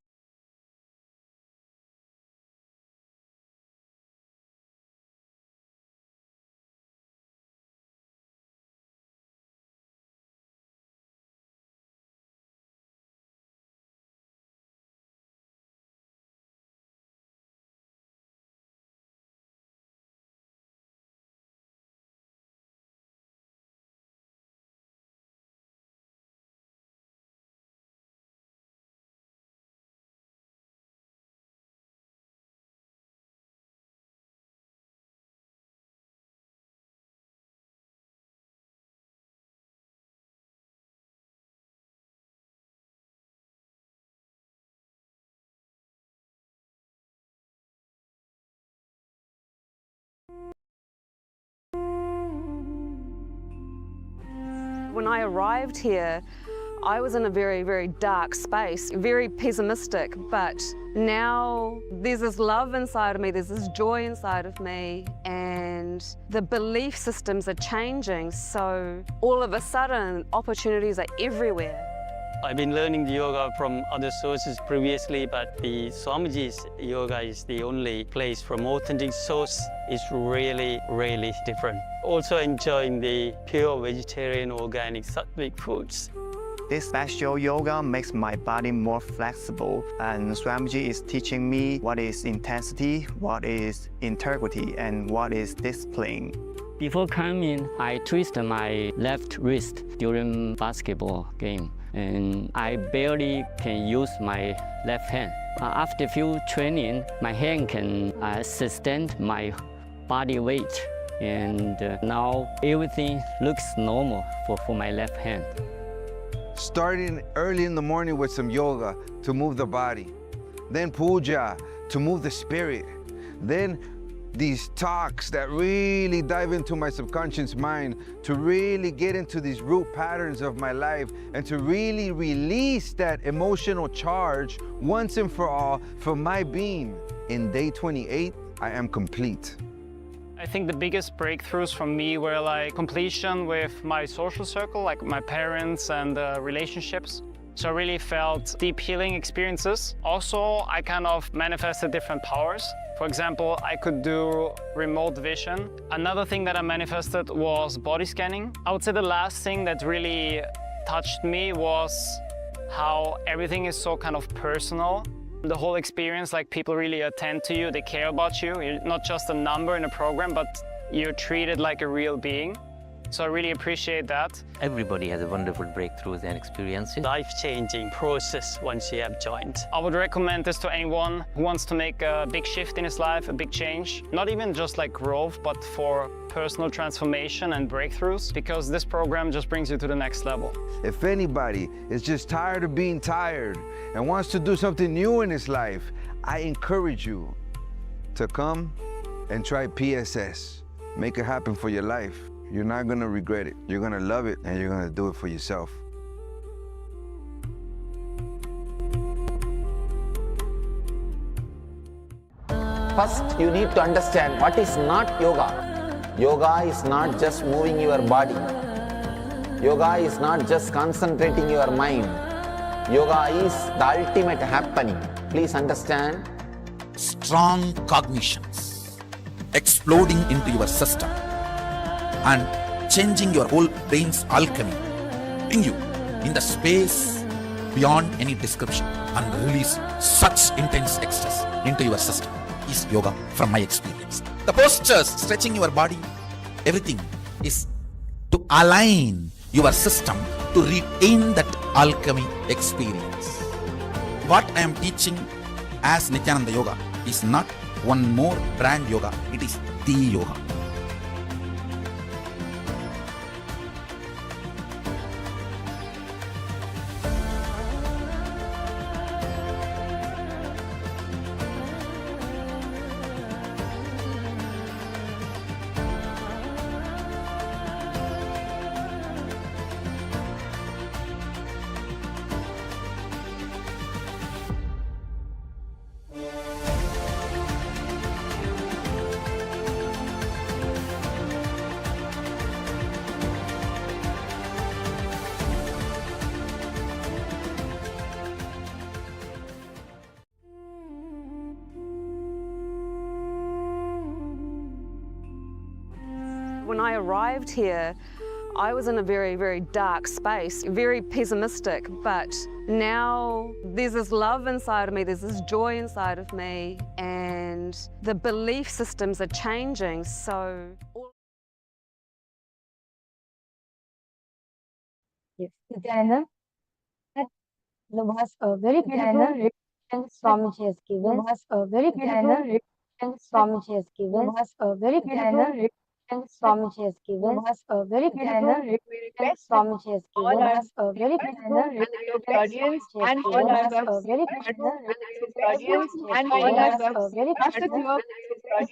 When I arrived here, I was in a very, very dark space, very pessimistic, but now there's this love inside of me, there's this joy inside of me, and the belief systems are changing, so all of a sudden opportunities are everywhere. I've been learning the yoga from other sources previously, but the Swamiji's yoga is the only place from authentic source. It's really, really different. Also enjoying the pure vegetarian, organic, sattvic foods. This special yoga makes my body more flexible, and Swamiji is teaching me what is intensity, what is integrity, and what is discipline. Before coming, I twisted my left wrist during basketball game, and I barely can use my left hand. After few training, my hand can sustain my body weight, and now everything looks normal for my left hand. Starting early in the morning with some yoga to move the body, then puja to move the spirit, then these talks that really dive into my subconscious mind to really get into these root patterns of my life and to really release that emotional charge once and for all for my being. In day 28, I am complete. I think the biggest breakthroughs for me were like completion with my social circle, like my parents and relationships. So I really felt deep healing experiences. Also, I kind of manifested different powers. For example, I could do remote vision. Another thing that I manifested was body scanning. I would say the last thing that really touched me was how everything is so kind of personal. The whole experience, like people really attend to you, they care about you. You're not just a number in a program, but you're treated like a real being. So I really appreciate that. Everybody has a wonderful breakthroughs and experiences. Life-changing process once you have joined. I would recommend this to anyone who wants to make a big shift in his life, a big change. Not even just like growth, but for personal transformation and breakthroughs, because this program just brings you to the next level. If anybody is just tired of being tired and wants to do something new in his life, I encourage you to come and try PSS. Make it happen for your life. You're not gonna regret it. You're gonna love it, and you're gonna do it for yourself. First, you need to understand what is not yoga. Yoga is not just moving your body. Yoga is not just concentrating your mind. Yoga is the ultimate happening. Please understand. Strong cognitions exploding into your system and changing your whole brain's alchemy, putting you in the space beyond any description and release such intense ecstasy into your system is yoga from my experience. The postures, stretching your body, everything is to align your system to retain that alchemy experience. What I am teaching as Nithyananda Yoga is not one more brand yoga, it is the yoga. When I arrived here, I was in a very, very dark space, very pessimistic, but now there's this love inside of me, there's this joy inside of me, and the belief systems are changing, so... Yes, Nithyananda, that was a very beautiful reflection Swamiji has given. Was a very beautiful reflection Swamiji has given. Was a very beautiful reflection Swamiji has given. Was a very beautiful reflection Swamiji has given. Was a very beautiful reflection and all our very beautiful audience and all our very beautiful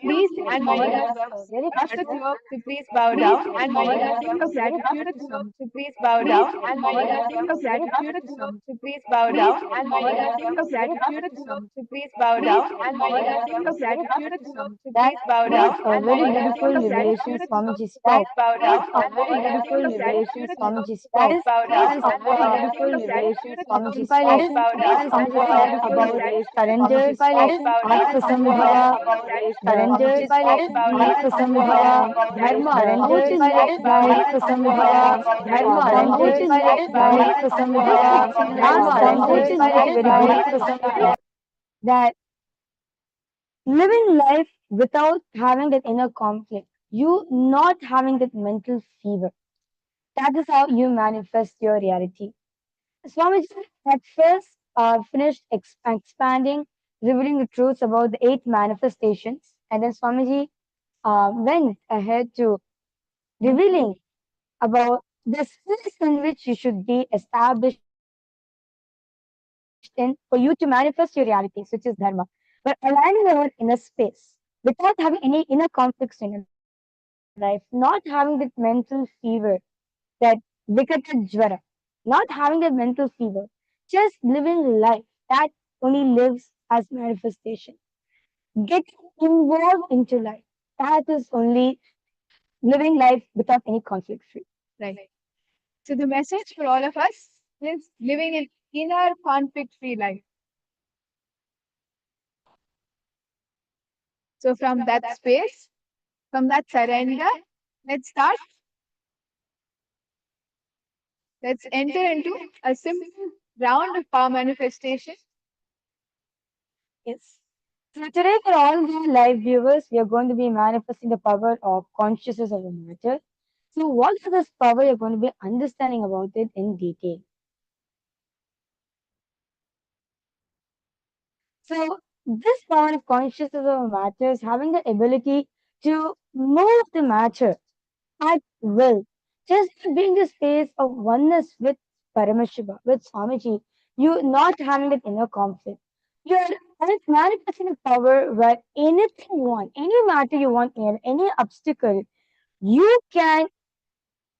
please and all our very beautiful to please bow down and all our gratitude to please bow down and all our gratitude to please bow down and all our gratitude to please bow down and all our gratitude to please bow down. A very beautiful liberation liberation Swamiji spoke. That is a very beautiful liberation Swamiji spoke. That is a very beautiful liberation Swamiji spoke. That is Swamiji said about surrender, Atmasamudhaya, surrender, Atmasamudhaya, Dharma, which is led by Atmasamudhaya, Dharma, which is led by Atmasamudhaya, Dharma, which is very, very beautiful. That living life without having that inner conflict, you not having that mental fever. That is how you manifest your reality. Swamiji had first finished expanding, revealing the truths about the 8 manifestations, and then Swamiji went ahead to revealing about the space in which you should be established in for you to manifest your realities, which is Dharma, but aligning your inner space without having any inner conflicts in your life, not having that mental fever, that Vikata Jvara, not having that mental fever, just living life that only lives as manifestation. Getting involved into life, that is only living life without any conflict free. Right. So the message for all of us is living an inner conflict-free life. So from that space, from that surrender, let's start. Let's enter into a simple round of power manifestation. Yes. So today, for all the live viewers, we are going to be manifesting the power of consciousness of the matter. So, what is this power? You're going to be understanding about it in detail. So, this power of consciousness of matter is having the ability to move the matter at will, just being the space of oneness with Paramashiva, with Swamiji, you not having that inner conflict. You're manifesting a power where anything you want, any matter you want, any obstacle, you can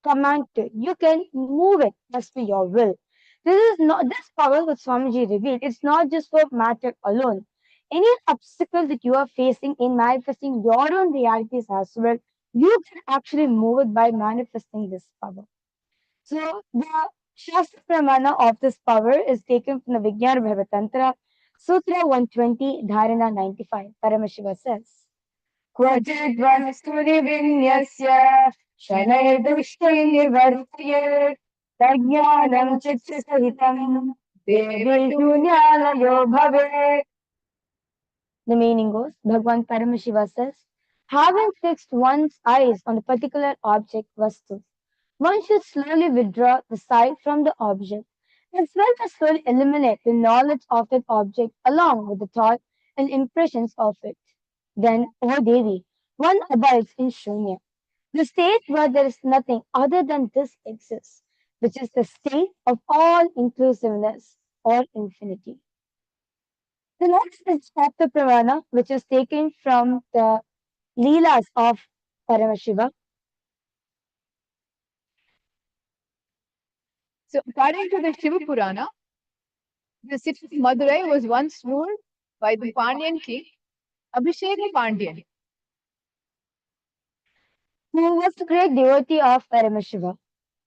command it, you can move it as per your will. This is not this power that Swamiji revealed. It's not just for matter alone. Any obstacle that you are facing in manifesting your own realities as well, you can actually move it by manifesting this power. So the Shastra Pramana of this power is taken from the Vijnana Bhavatantra, Sutra 120, Dharana 95. Paramashiva says, Kvajidvasturi vinyasya shanayadvishti nivartya tajnanam chittasahitam devi shunyalayo bhave. The meaning goes, Bhagavan Paramashiva says, having fixed one's eyes on a particular object, vastu, one should slowly withdraw the sight from the object, as well as slowly eliminate the knowledge of that object along with the thought and impressions of it. Then, O Devi, one abides in Shunya, the state where there is nothing other than this exists, which is the state of all inclusiveness or infinity. The next is chapter Pramana, which is taken from the Leelas of Paramashiva. So according to the Shiva Purana, the city of Madurai was once ruled by the Pandyan king, Abhishek Pandyan, who was the great devotee of Paramashiva.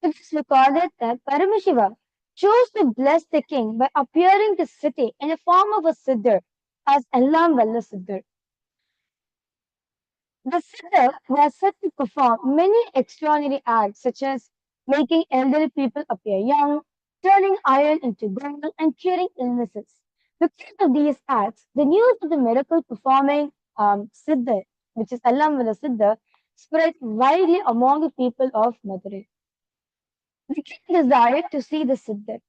It is recorded that Paramashiva chose to bless the king by appearing to city in the form of a Siddhar as Ellam Valla Siddhar. The Siddhar was said to perform many extraordinary acts such as making elderly people appear young, turning iron into gold, and curing illnesses. Because of these acts, the news of the miracle performing Siddhar, which is Ellam Valla Siddhar, spread widely among the people of Madurai. The king desired to see the Siddhar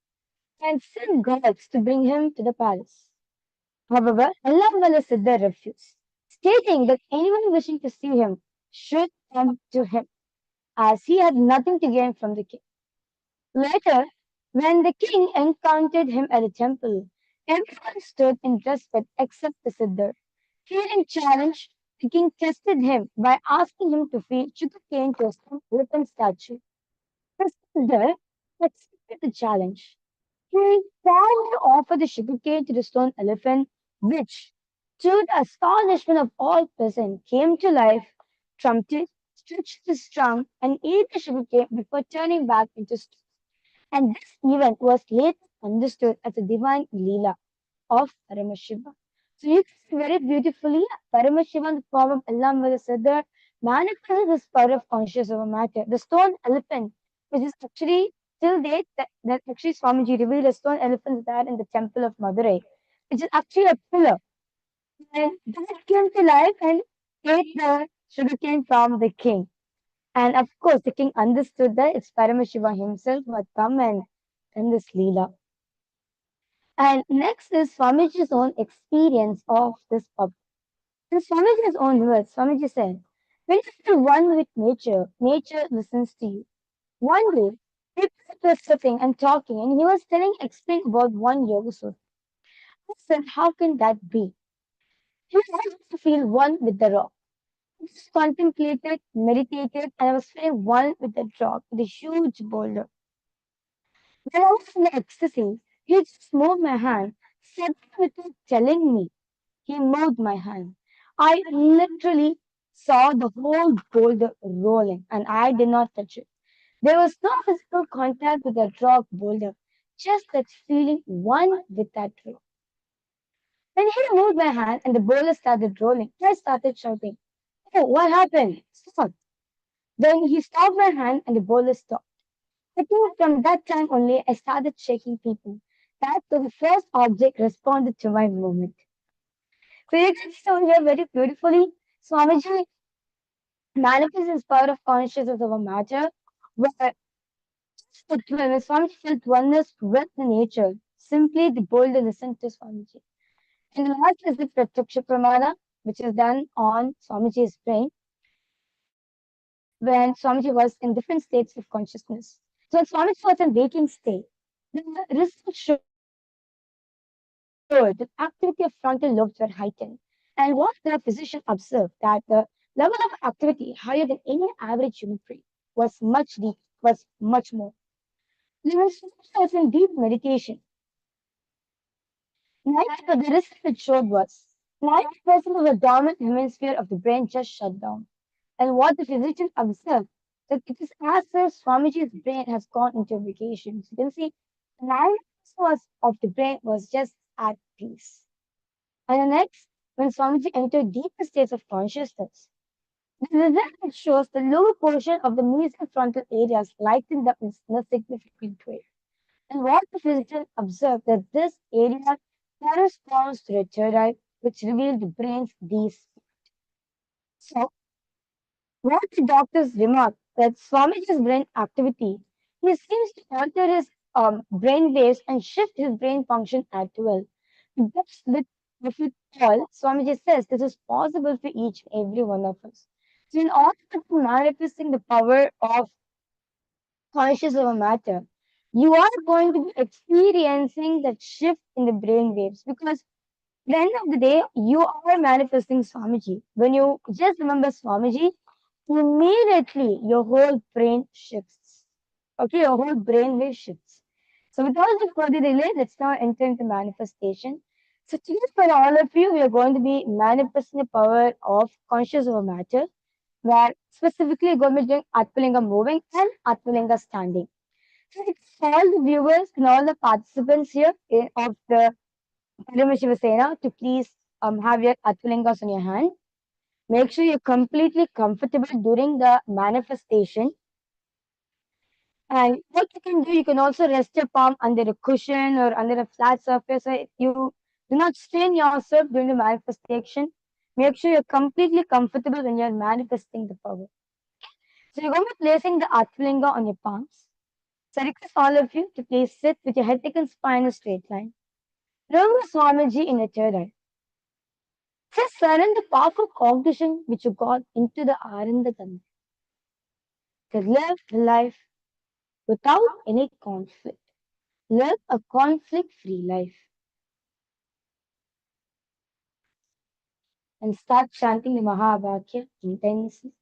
and sent guards to bring him to the palace. However, Allamwala Siddhar refused, stating that anyone wishing to see him should come to him, as he had nothing to gain from the king. Later, when the king encountered him at the temple, everyone stood in respect except the Siddhar. Feeling challenged, the king tested him by asking him to feed sugarcane to a stone elephant statue. The Siddhar accepted the challenge. He tried to offer the sugarcane to the stone elephant, which, to the astonishment of all present, came to life, trumpeted, stretched his trunk and ate the sugarcane before turning back into stone. And this event was later understood as a divine Leela of Paramashiva. So you can see very beautifully Paramashiva in the form of Allam Siddhar manifested this power of conscious over matter. The stone elephant, which is actually till date that actually Swamiji revealed a stone elephant there in the temple of Madurai, which is actually a pillar. And that came to life and ate the sugarcane from the king. And of course, the king understood that it's Paramashiva himself who had come and done this Leela. And next is Swamiji's own experience of this pub. In Swamiji's own words, Swamiji said, when you feel one with nature, nature listens to you. One day, people were sitting and talking, and he was explaining about one yoga sutra. I said, how can that be? He wanted to feel one with the rock. I just contemplated, meditated, and I was feeling one with the rock, with a huge boulder. When I was in the ecstasy, he just moved my hand, said without telling me. He moved my hand. I literally saw the whole boulder rolling, and I did not touch it. There was no physical contact with that rock boulder, just that feeling one with that rock. When he moved my hand and the boulder started rolling, I started shouting, "Oh, what happened? Stop." Then he stopped my hand and the boulder stopped. I think from that time only I started shaking people. That was the first object responded to my movement. So you can see over here very beautifully, Swamiji manifests his power of consciousness over matter, where when Swamiji felt oneness with the nature, simply the boulder listened to Swamiji. And the last is the Pratyaksha Pramana, which is done on Swamiji's brain when Swamiji was in different states of consciousness. So when Swamiji was in waking state, the research showed that activity of frontal lobes were heightened. And what the physician observed that the level of activity higher than any average human brain was much deep, was much more. There was in deep meditation. The research it showed was 90% of the dormant hemisphere of the brain just shut down. And what the physician observed that it is as if Swamiji's brain has gone into vacation. So you can see 90% of the brain was just at peace. And the next, when Swamiji entered deeper states of consciousness, the result shows the lower portion of the mesofrontal areas lightened up in a significant way. And what the physician observed that this area corresponds to the terror which revealed the brain's deep. So, what the doctors remarked that Swamiji's brain activity, he seems to alter his brain waves and shift his brain function at will. That's with it all, Swamiji says this is possible for each and every one of us. So, in order to manifesting the power of conscious over matter, you are going to be experiencing that shift in the brain waves because at the end of the day, you are manifesting Swamiji. When you just remember Swamiji, immediately your whole brain shifts. Okay, your whole brain wave shifts. So without any further delay, let's now enter into manifestation. So today for all of you, we are going to be manifesting the power of conscious over matter, where specifically we're going to be doing Atmalinga moving and Atmalinga standing. So it's all the viewers and all the participants here of the Paramashiva Sena to please have your Atmalingas on your hand. Make sure you're completely comfortable during the manifestation. And what you can do, you can also rest your palm under a cushion or under a flat surface. So you do not strain yourself during the manifestation. Make sure you're completely comfortable when you're manifesting the power. So you're going to be placing the Atmalinga on your palms. So I request all of you to please sit with your head, neck, and spine in a straight line. Remember Swamiji in your third eye. Just surrender the powerful cognition which you got into the Aranda Gandhi. To live life without any conflict. Live a conflict-free life. And start chanting the Mahavakya intensely.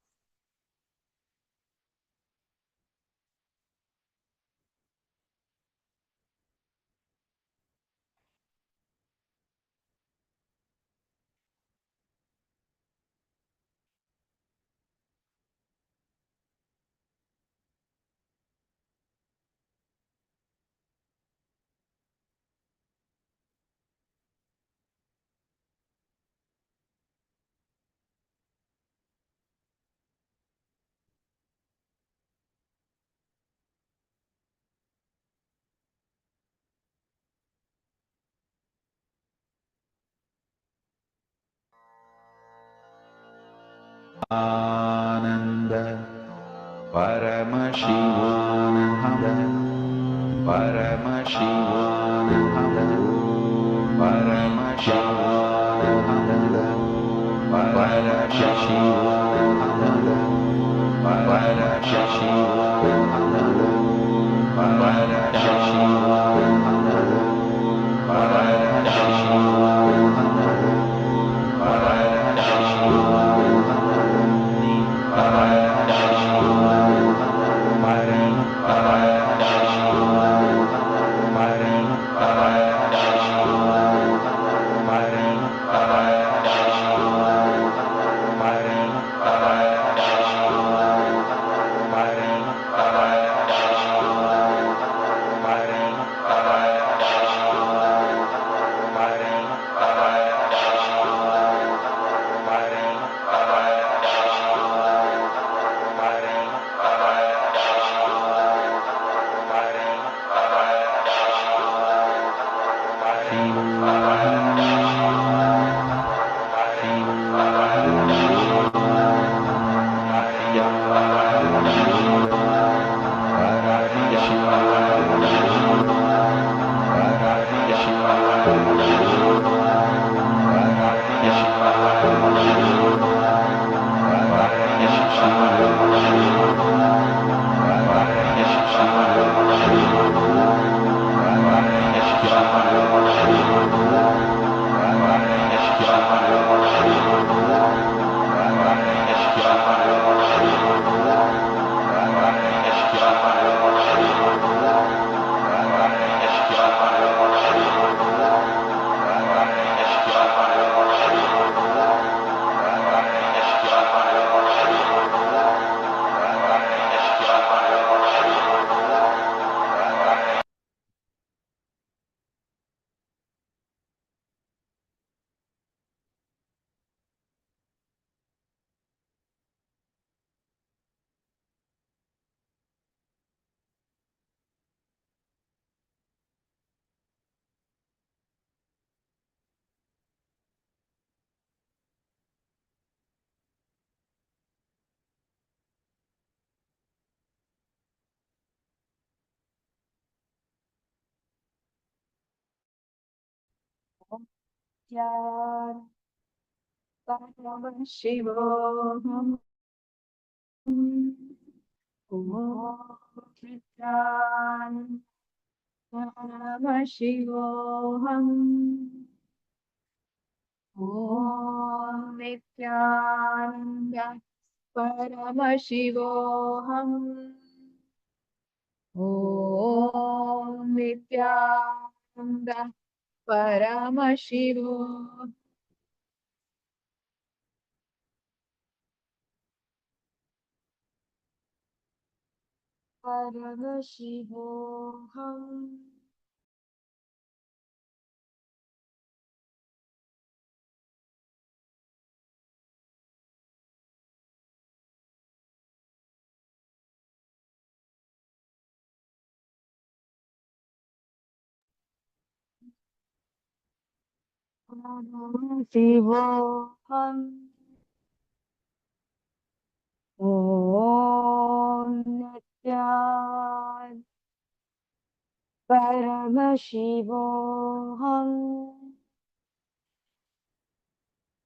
Paramashivananda, Paramashivananda, Paramashivananda, Paramashivananda, Paramashivananda, Paramashivananda, Paramashivam. Paramashivoham. Om Nityananda Paramashivoham. Om Nityananda Paramashivoham. Paramashivoham. Paramashivoham. Om Nityan Paramashivoham.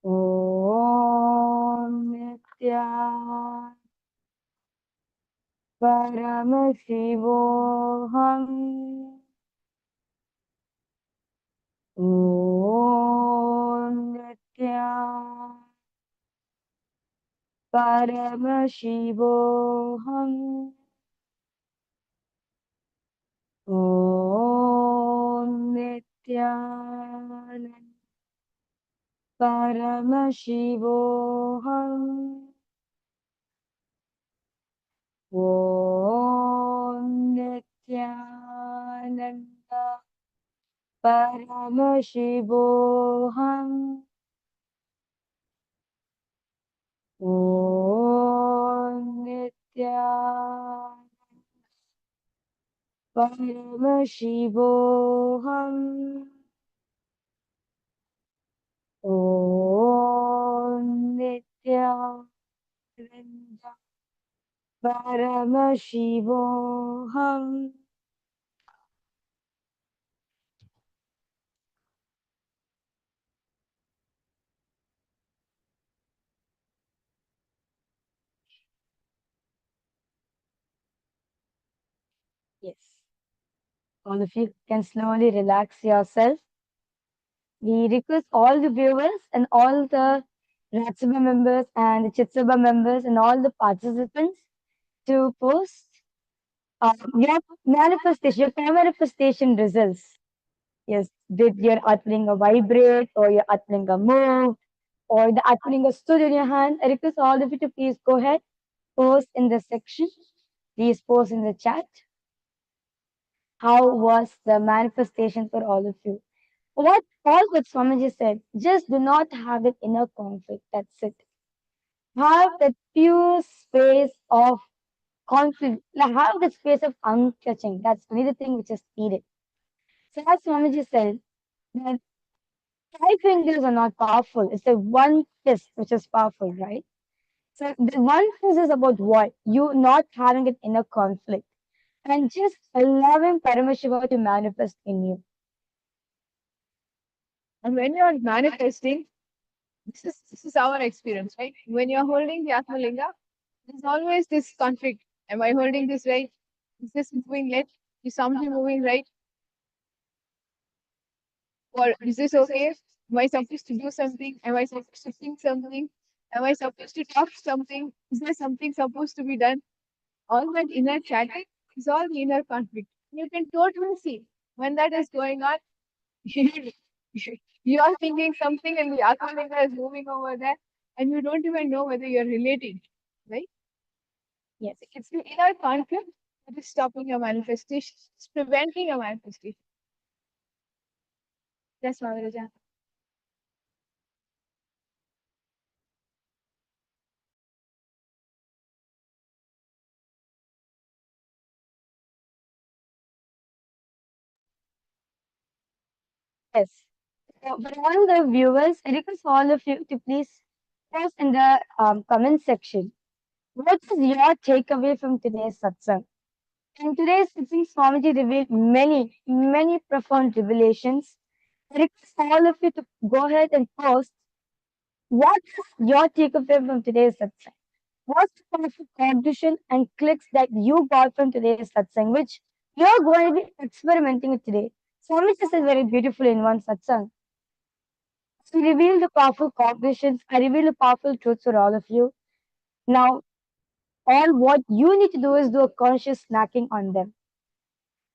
Om Nityan Paramashivoham. Om Nityan Paramashivoham. Om Nityananda Paramashivoham. Om Nityananda Paramashivoham. Om Nityananda Paramashivoham. Om Nityananda Paramashivam. Yes. All of you can slowly relax yourself. We request all the viewers and all the Ratsabha members and the Chitsabha members and all the participants to post your manifestation, your manifestation results. Yes, did your Atlinga vibrate or your Atlinga move or the Atlinga stood in your hand? I request all of you to please go ahead, post in the section. Please post in the chat. How was the manifestation for all of you? What Swamiji said, just do not have an inner conflict. That's it. Have that pure space of conflict. Have that space of unclutching. That's only the thing which is needed. So as Swamiji said, that 5 fingers are not powerful. It's the one fist which is powerful, right? So the one fist is about what? You not having an inner conflict and just allowing Paramashiva to manifest in you. And when you're manifesting, this is our experience, right? When you're holding the Atmalinga, there's always this conflict. Am I holding this right? Is this moving left? Is something moving right? Or is this okay? Am I supposed to do something? Am I supposed to think something? Am I supposed to talk something? Is there something supposed to be done? All that inner chatting is all the inner conflict. You can totally see when that is going on. You are thinking something and the Atmalinga is moving over there, and you don't even know whether you're relating, right? Yes, it's the inner conflict that is stopping your manifestation, it's preventing your manifestation. That's Maharaja. Yes. So for all the viewers, I request all of you to please post in the comment section. What is your takeaway from today's satsang? In today's satsang, Swamiji revealed many profound revelations. I request all of you to go ahead and post what is your takeaway from today's satsang. What's the powerful contribution and clicks that you got from today's satsang, which you're going to be experimenting with today? Swamiji said very beautiful in one satsang. So reveal the powerful cognitions. I reveal the powerful truths for all of you. Now, all what you need to do is do a conscious snacking on them.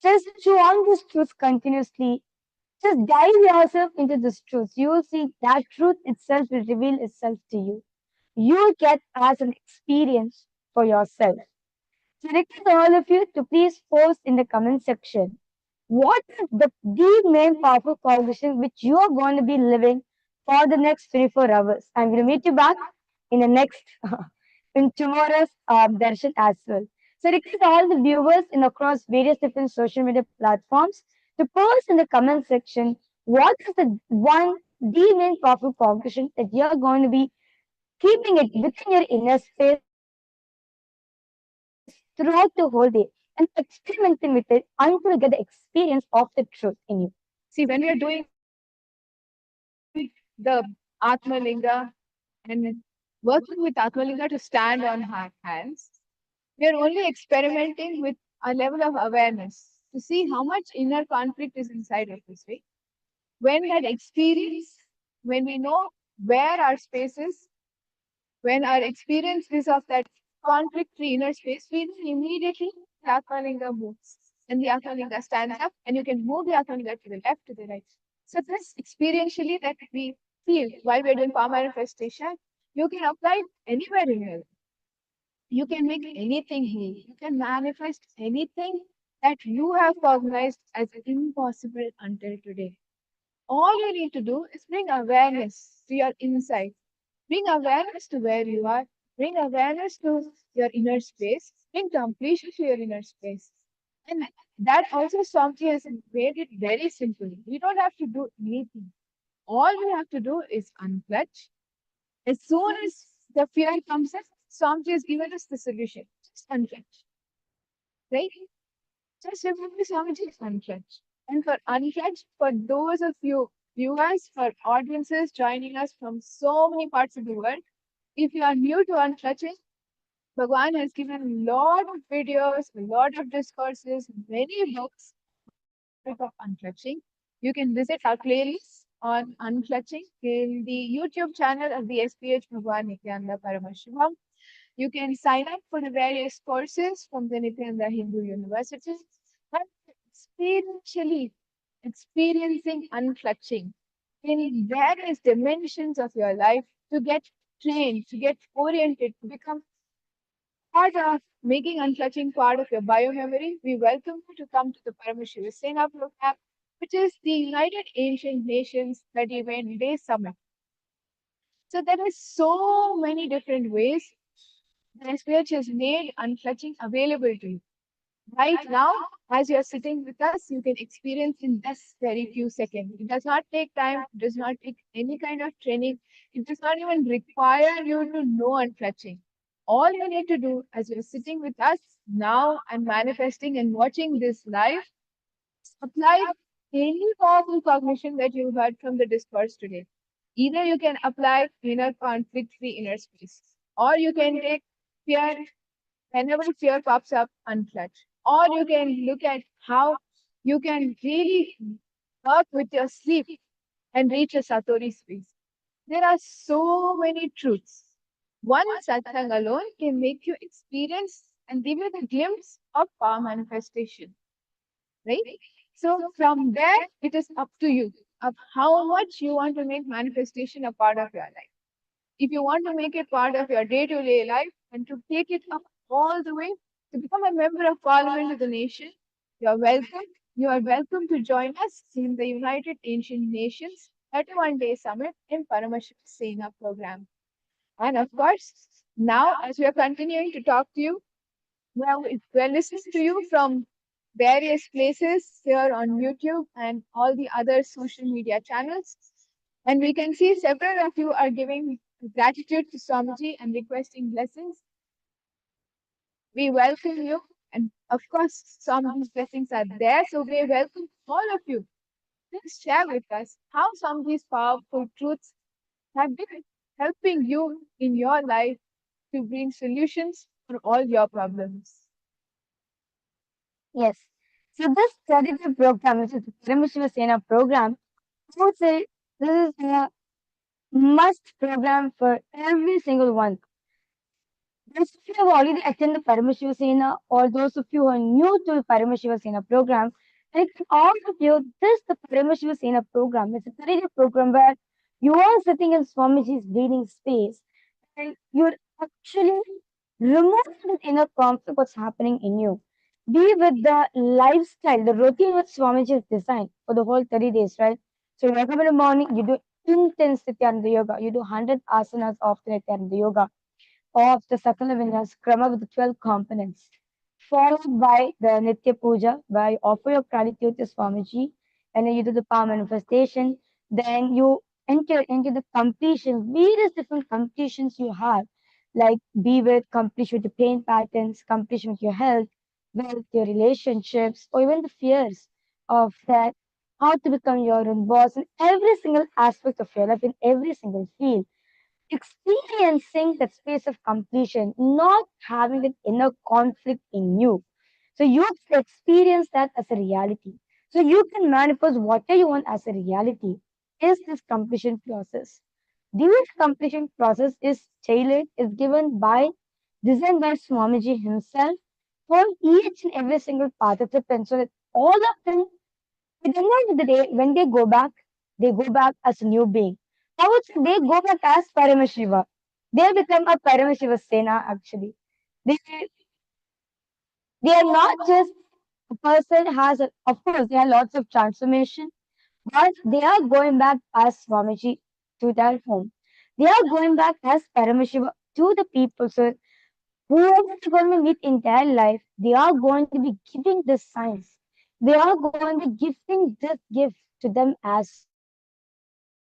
Just chew on these truths continuously. Just dive yourself into this truth. You will see that truth itself will reveal itself to you. You will get as an experience for yourself. So request all of you to please post in the comment section. What is the main powerful cognition which you are going to be living for the next 24 hours? I'm going to meet you back in the next, in tomorrow's darshan as well. So request all the viewers in across various different social media platforms to post in the comment section what is the main powerful cognition that you're going to be keeping it within your inner space throughout the whole day and experimenting with it until you get the experience of the truth in you. See, when we are doing the Atmalinga and working with Atmalinga to stand on hands, we are only experimenting with a level of awareness to see how much inner conflict is inside of us, right? When that experience, when we know where our space is, when our experience is of that conflict-free inner space, we then immediately the Atmalinga moves. And the Atmalinga stands up, and you can move the Atmalinga to the left, to the right. So this experientially that we feel while we're doing power manifestation, you can apply it anywhere in your life. You can make anything heal. You can manifest anything that you have cognized as impossible until today. All you need to do is bring awareness to your inside. Bring awareness to where you are. Bring awareness to your inner space. Bring completion to your inner space. And that also Swamiji has made it very simple. We don't have to do anything. All we have to do is unclutch. As soon as the fear comes in, Swamiji has given us the solution. Just unclench. Right? Just remember Swamiji is unclench. And for unclench, for those of you viewers, for audiences joining us from so many parts of the world, if you are new to unclenching, Bhagwan has given a lot of videos, a lot of discourses, many books of unclutching. You can visit our playlist on unclutching in the YouTube channel of the SPH Bhagavan Nithyananda Paramashivam. You can sign up for the various courses from the Nithyananda Hindu University and experientially experiencing unclutching in various dimensions of your life to get trained, to get oriented, to become part of making unclutching part of your biomemory. We welcome you to come to the Paramashiva Sena program, which is the United Ancient Nations 31 Day Summit. So there are so many different ways the SPH has made unclutching available to you. Right now, as you're sitting with us, you can experience in this very few seconds. It does not take time, it does not take any kind of training, it does not even require you to know unclutching. All you need to do as you're sitting with us now and manifesting and watching this live, apply any powerful cognition that you heard from the discourse today. Either you can apply inner conflict free inner space, or you can take fear, whenever fear pops up, unclutch. Or you can look at how you can really work with your sleep and reach a Satori space. There are so many truths. One satsang alone can make you experience and give you the glimpse of power manifestation. Right? So from there, it is up to you of how much you want to make manifestation a part of your life. If you want to make it part of your day-to-day life and to take it up all the way to become a member of Parliament of the nation, you're welcome. You are welcome to join us in the United Ancient Nations 31-day Summit in Paramashiva Sena program. And of course, now as we are continuing to talk to you, we're listening to you from various places here on YouTube and all the other social media channels. And we can see several of you are giving gratitude to Swamiji and requesting blessings. We welcome you. And of course, Swamiji's blessings are there. So we welcome all of you. Please share with us how Swamiji's powerful truths have been helping you in your life to bring solutions for all your problems. Yes. So this 30-day program, which is the Paramashiva Sena program, I would say this is a must program for every single one. Those of you who have already attended the Paramashiva Sena or those of you who are new to the Paramashiva Sena program, and all of you, this the Paramashiva Sena program. It's a 30-day program where you are sitting in Swamiji's breathing space and you're actually removing the inner conflict what's happening in you. Be with the lifestyle, the routine which Swamiji has designed for the whole 30 days, right? So you wake up in the morning, you do intense Nithyananda yoga, you do 100 asanas of the Nithyananda yoga, of the Sakala Vinyas Krama with the 12 components, followed by the Nitya Puja, where you offer your gratitude to Swamiji, and then you do the power manifestation, then you enter into the completion, various different completions you have, like be with completion with the pain patterns, completion with your health, with your relationships, or even the fears of that, how to become your own boss in every single aspect of your life, in every single field, experiencing that space of completion, not having an inner conflict in you. So you experience that as a reality. So you can manifest whatever you want as a reality. Is this completion process? This completion process is tailored, is given by, designed by Swamiji himself for each and every single participant, so that all of them, at the end of the day, when they go back as a new being. I would say they go back as Paramashiva. They become a Paramashiva Sena actually. They they are not just a person has a, of course there are lots of transformation, but they are going back as Swamiji to their home. They are going back as Paramashiva to the people. So whoever they're going to meet in their life, they are going to be giving this signs. They are going to be gifting this gift to them as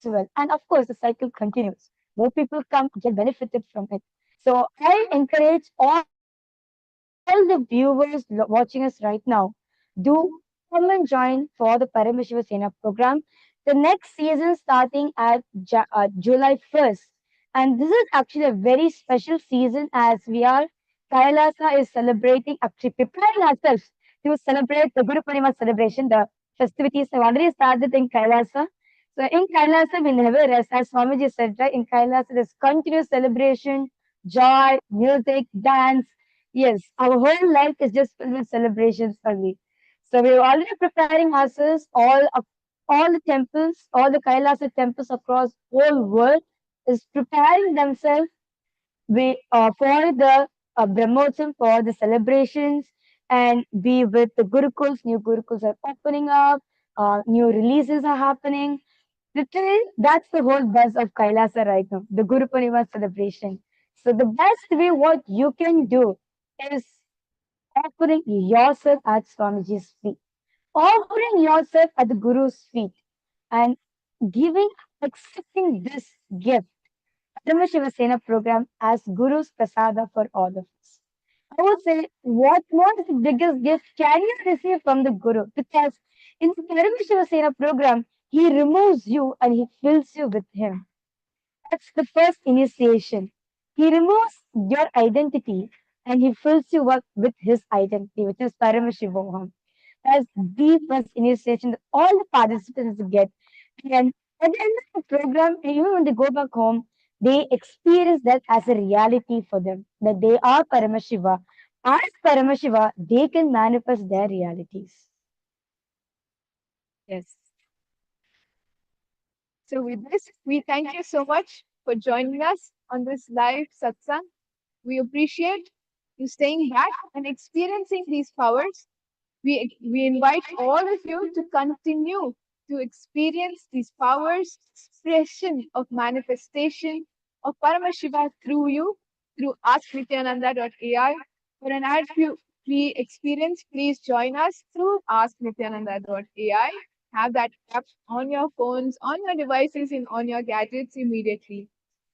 well. And of course, the cycle continues. More people come, get benefited from it. So I encourage all the viewers watching us right now, do come and join for the Paramashiva Sena program. The next season starting at July 1st. And this is actually a very special season as we are, Kailasa is celebrating, actually preparing ourselves to celebrate the Guru Purnima celebration. The festivities have already started in Kailasa. So in Kailasa, we never rest. As Swamiji said, right? In Kailasa, there's continuous celebration, joy, music, dance. Yes, our whole life is just filled with celebrations only. So we're already preparing ourselves. All the temples, all the Kailasa temples across whole world is preparing themselves for the Brahmotsavam, for the celebrations, and be with the Gurukuls. New Gurukuls are opening up. New releases are happening. Literally, that's the whole buzz of Kailasa right now, the Guru Purnima celebration. So the best way what you can do is offering yourself at Swamiji's feet, offering yourself at the Guru's feet, and giving, accepting this gift, Dharma Shiva Sena program as Guru's Prasada for all of us. I would say, what more is the biggest gift can you receive from the Guru? Because in the Dharma Shiva Sena program, he removes you and he fills you with him. That's the first initiation. He removes your identity and he fills you up with his identity, which is Paramashivoham. That's the first initiation that all the participants get. And at the end of the program, even when they go back home, they experience that as a reality for them, that they are Paramashiva. As Paramashiva, they can manifest their realities. Yes. So with this, we thank you so much for joining us on this live satsang. We appreciate you staying back and experiencing these powers. We invite all of you to continue to experience these powers, expression of manifestation of Paramashiva through you, through AskNithyananda.ai. For an ad-free experience, please join us through AskNithyananda.ai. Have that app on your phones, on your devices, and on your gadgets immediately.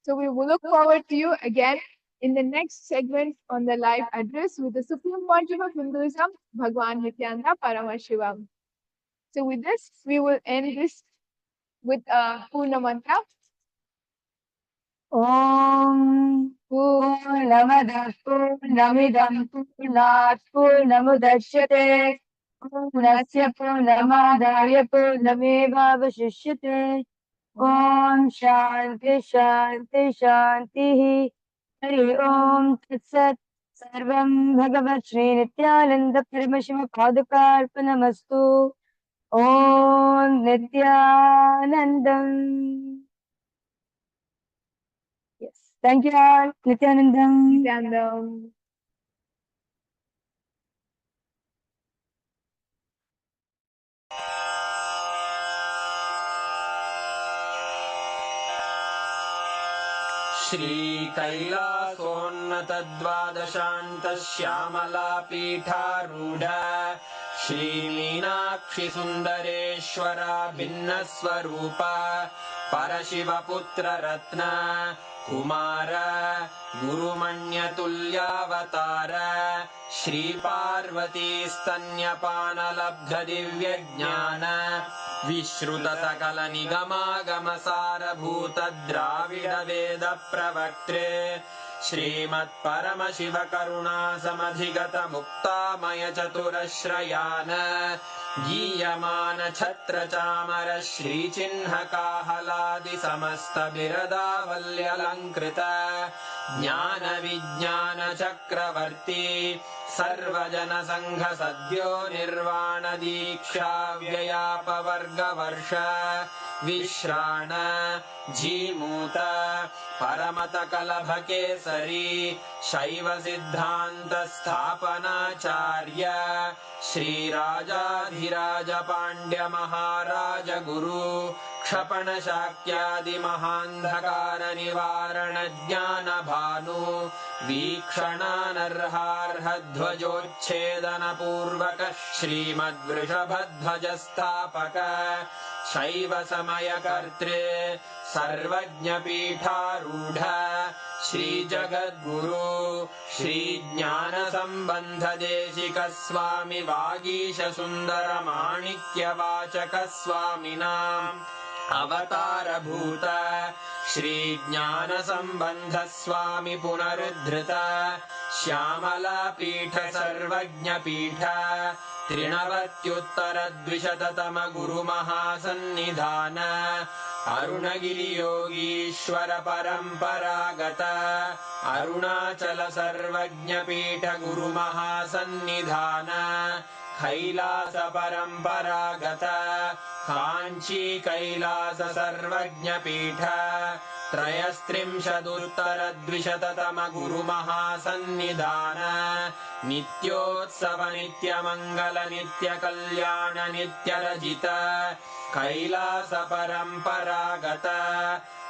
So we will look forward to you again in the next segment on the live address with the Supreme Pontiff of Hinduism, Bhagavan Nityananda Paramashivam. So with this, we will end this with a Purna Mantra. Om Purnamada Purnamidam Purnat Purnamudachyate Purnasya Purnamadaya Purnamevavashishyate Om Shanti Shanti Shanti Hari Om Tat Sat Sarvam Bhagavan Sri Nithyananda Paramashivam Padukarpanamastu Om Nithyanandam. Yes. Thank you all. Nithyanandam. Nithyanandam. श्रीकैलासोन्नतद्वादशान्तश्यामला पीठारूढ श्रीमीनाक्षि सुन्दरेश्वरा भिन्नस्वरूप परशिवपुत्ररत्न Kumar गुरुमण्यतुल्यावतार श्रीपार्वतीस्तन्यपानलब्धदिव्यज्ञान विश्रुतसकलनिगमागमसारभूत Dravid वेद प्रवक्त्रे श्रीमत्परमशिवकरुणासमधिगत मुक्तामय चतुरश्रयान गीयमान छत्रचामर श्रीचिह्नकाहलादि समस्त बिरदावल्यलङ्कृत ज्ञान विज्ञान चक्रवर्ती सर्वजन संघ सद्यो निर्वाण दीक्षा व्ययापवर्गवर्ष विश्राण जीमूत परमत कलभ केसरी शैव सिद्धांत स्थापनाचार्य श्रीराजाधिराज पांड्य महाराज गुरु क्षपण शाक्यादि महांधकार निवारण ज्ञान भानु वीक्षणानर्हार्ह ध्वजोच्छेदन पूर्वक श्रीमद्वृषभध्वज स्थापक शैव समय कर्त्रे सर्वज्ञपीठारूढ श्रीजगद्गुरु श्रीज्ञानसम्बन्धदेशिकस्वामि वागीशसुन्दरमाणिक्यवाचकस्वामिनाम् अवतारभूत श्रीज्ञानसम्बन्धस्वामि पुनरुद्धृत श्यामलापीठ सर्वज्ञपीठ त्रिनवत्युत्तरद्विशततम गुरुमहासन्निधान अरुणगिरियोगीश्वर परम्परागत अरुणाचल सर्वज्ञपीठ गुरुमहासन्निधान कैलास परम्परागत काञ्ची कैलास सर्वज्ञपीठ त्रयस्त्रिंशदुत्तरद्विशततम गुरुमहासन्निधान नित्योत्सव नित्यमङ्गल नित्यकल्याण नित्यरजित कैलास परम्परागत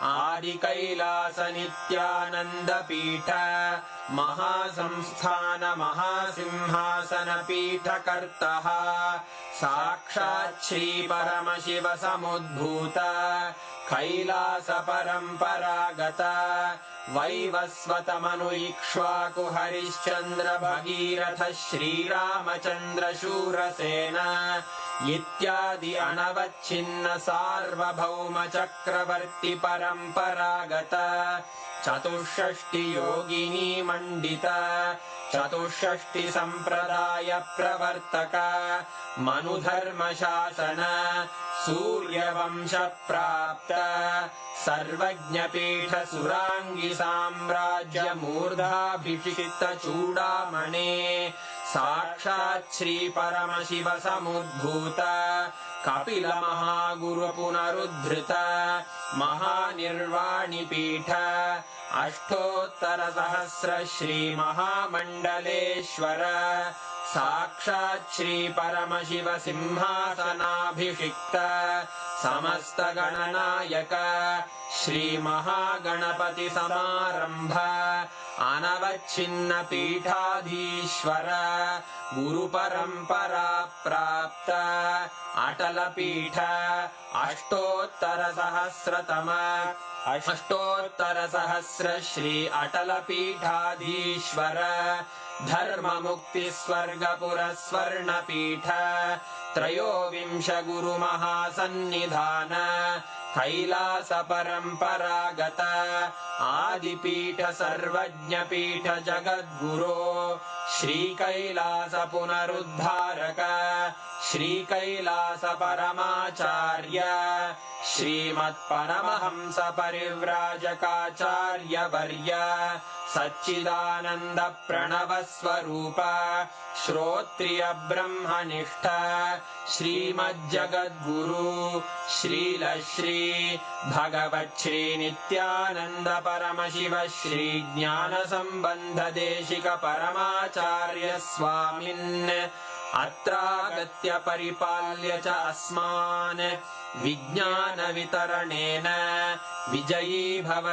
आदिकैलास नित्यानन्दपीठ महासंस्थान महासिंहासन पीठकर्तः साक्षात् श्री परमशिव समुद्भूत कैलास परम्परागत वैवस्वतमनु इक्ष्वाकु हरिश्चन्द्र भगीरथ श्रीरामचन्द्र शूरसेन इत्यादि अनवच्छिन्न सार्वभौम चक्रवर्ति परम्परागत चतुष्षष्टि योगिनी मण्डित चतुष्षष्टि सम्प्रदाय प्रवर्तक मनुधर्म शासन सूर्यवंश प्राप्त सर्वज्ञपीठ सुराङ्गी साम्राज्य मूर्धाभिषिक्त चूडामणे साक्षात् श्री परमशिव समुद्भूत कपिल महागुरु पुनरुद्धृत महानिर्वाणिपीठ अष्टोत्तर सहस्र श्री महामण्डलेश्वर साक्षात् श्री परमशिव सिंहासनाभिषिक्त समस्त गणनायक श्री महागणपति समारंभ अनवच्छिन्न पीठाधीश्वर गुरु परंपरा प्राप्त अटल पीठ अष्टोत्तर सहस्र श्री अटल पीठाधीश्वर धर्म मुक्ति स्वर्गपुर स्वर्ण पीठ त्रयोविंश गुरु महासन्निधान कैलास परम्परागत आदिपीठ सर्वज्ञपीठ जगद्गुरो श्री कैलास पुनरुद्धारक श्री कैलास परमाचार्य श्रीमत्परमहंस परिव्राजकाचार्य वर्य सच्चिदानंद प्रणव स्वरूप श्रोत्रिय ब्रह्मनिष्ठ श्रीमज्जगद्गुरु श्रील श्री भगवत् श्री नित्यानंद परमशिव श्री ज्ञान संबंध देशिक परमाचार्य स्वामिन् अत्रागत्य परिपाल्य च अस्मान् विज्ञान वितरणेन विजयी भव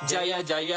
जय जय।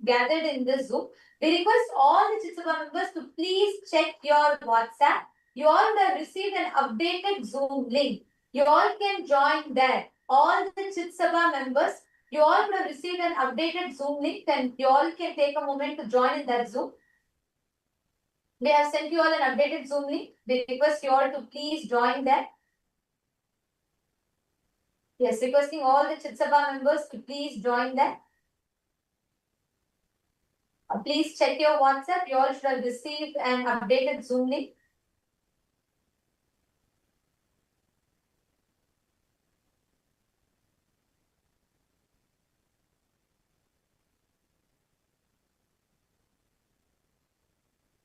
gathered in this Zoom. We request all the Chitsaba members to please check your WhatsApp. You all would have received an updated Zoom link. You all can join there. All the Chitsaba members, you all would have received an updated Zoom link and you all can take a moment to join in that Zoom. We have sent you all an updated Zoom link. We request you all to please join that. Yes, requesting all the Chitsaba members to please join that. Please check your WhatsApp. You all should have received an updated Zoom link.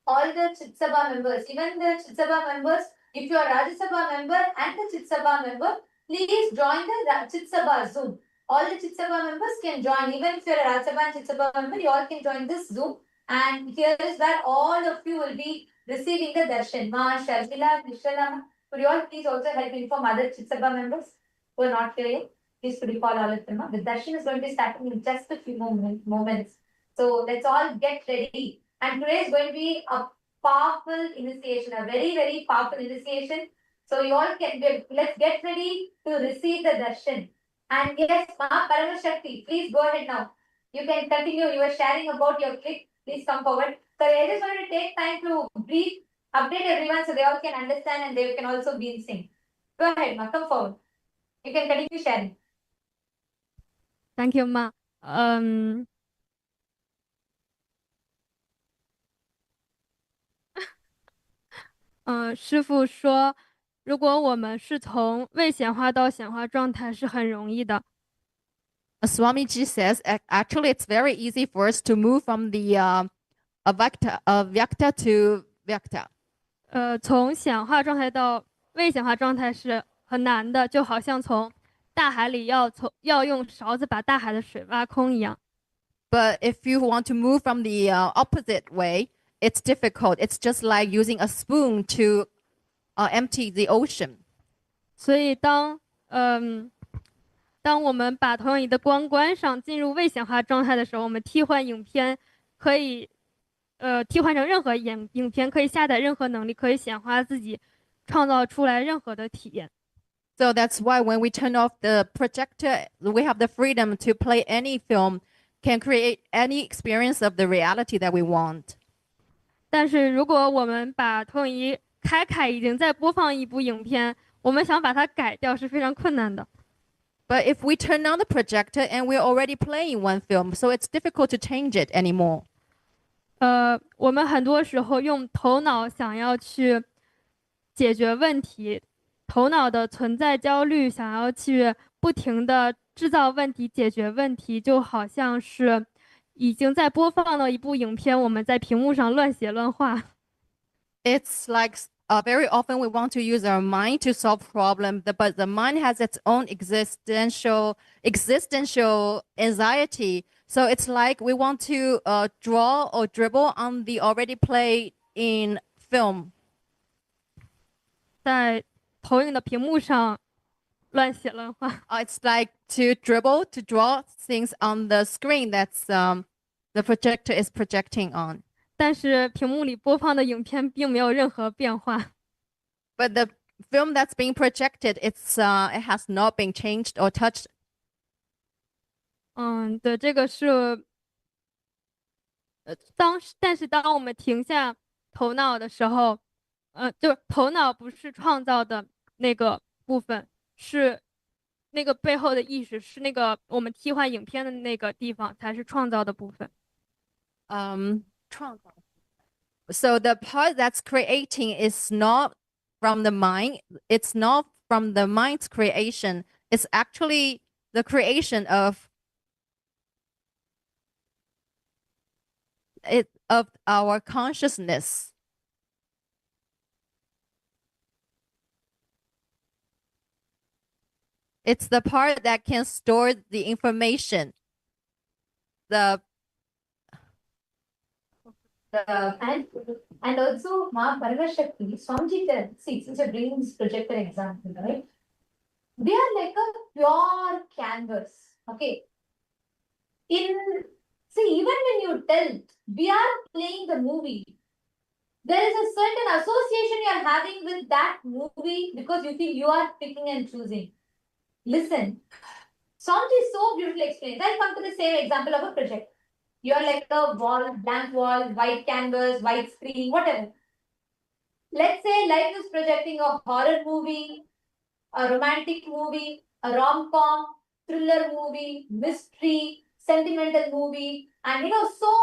All the Chitsaba members, even the Chitsaba members, if you are Rajya Sabha member and the Chitsaba member, please join the Chitsaba Zoom. All the Chitsaba members can join. Even if you are a Rajya Sabha and Chitsaba member, you all can join this Zoom. And here is where all of you will be receiving the darshan. Ma, Sharmila, Nishalama, could you all please also help inform other Chitsaba members who are not here? Please could you call all of them? The darshan is going to be starting in just a few moments. So let's all get ready. And today is going to be a powerful initiation, a very, very powerful initiation. So you all can, let's get ready to receive the darshan. And yes, Ma Paramashakti, please go ahead now. You can continue. You are sharing about your clip. Please come forward. So I just want to take time to brief, update everyone so they all can understand and they can also be in sync. Go ahead, Ma, come forward. You can continue sharing. Thank you, Ma. 师父说，如果我们是从未显化到显化状态是很容易的。Swamiji says actually it's very easy for us to move from the Vyakta to Vyakta. 从显化状态到未显化状态是很难的，就好像从大海里要用勺子把大海的水挖空一样。But if you want to move from the opposite way, it's difficult. It's just like using a spoon to empty the ocean. 所以当我们把投影仪的光关上，进入未显化状态的时候，我们替换影片可以替换成任何影片，可以下载任何能力，可以显化自己，创造出来任何的体验。So that's why when we turn off the projector, we have the freedom to play any film, can create any experience of the reality that we want. 但是如果我们把投影仪开已经在播放一部影片，我们想把它改掉是非常困难的。But if we turn on the projector and we're already playing one film, so it's difficult to change it anymore. 我们很多时候用头脑想要去解决问题，头脑的存在焦虑，想要去不停的制造问题、解决问题，就好像是已经在播放的一部影片，我们在屏幕上乱写乱画。It's like very often we want to use our mind to solve problems, but the mind has its own existential anxiety. So it's like we want to draw or dribble on the already played in film. 在投影的屏幕上乱写乱画。It's like to dribble, to draw things on the screen that's the projector is projecting on. 但是屏幕里播放的影片并没有任何变化。But the film that's being projected, it has not been changed or touched. 对，这个是但是当我们停下头脑的时候，就头脑不是创造的那个部分，是那个背后的意识，是那个我们替换影片的那个地方才是创造的部分。So the part that's creating is not from the mind. It's not from the mind's creation. It's actually the creation of our consciousness. It's the part that can store the information. And also, Ma Paramashakti, Swamiji said, see, since you're bringing this projector example, right? They are like a pure canvas, okay? In See, even when you tell, we are playing the movie, there is a certain association you are having with that movie because you feel you are picking and choosing. Listen, Somti is so beautifully explained. I'll come to the same example of a project. You're like a wall, blank wall, white canvas, white screen, whatever. Let's say life is projecting a horror movie, a romantic movie, a rom-com, thriller movie, mystery, sentimental movie, and so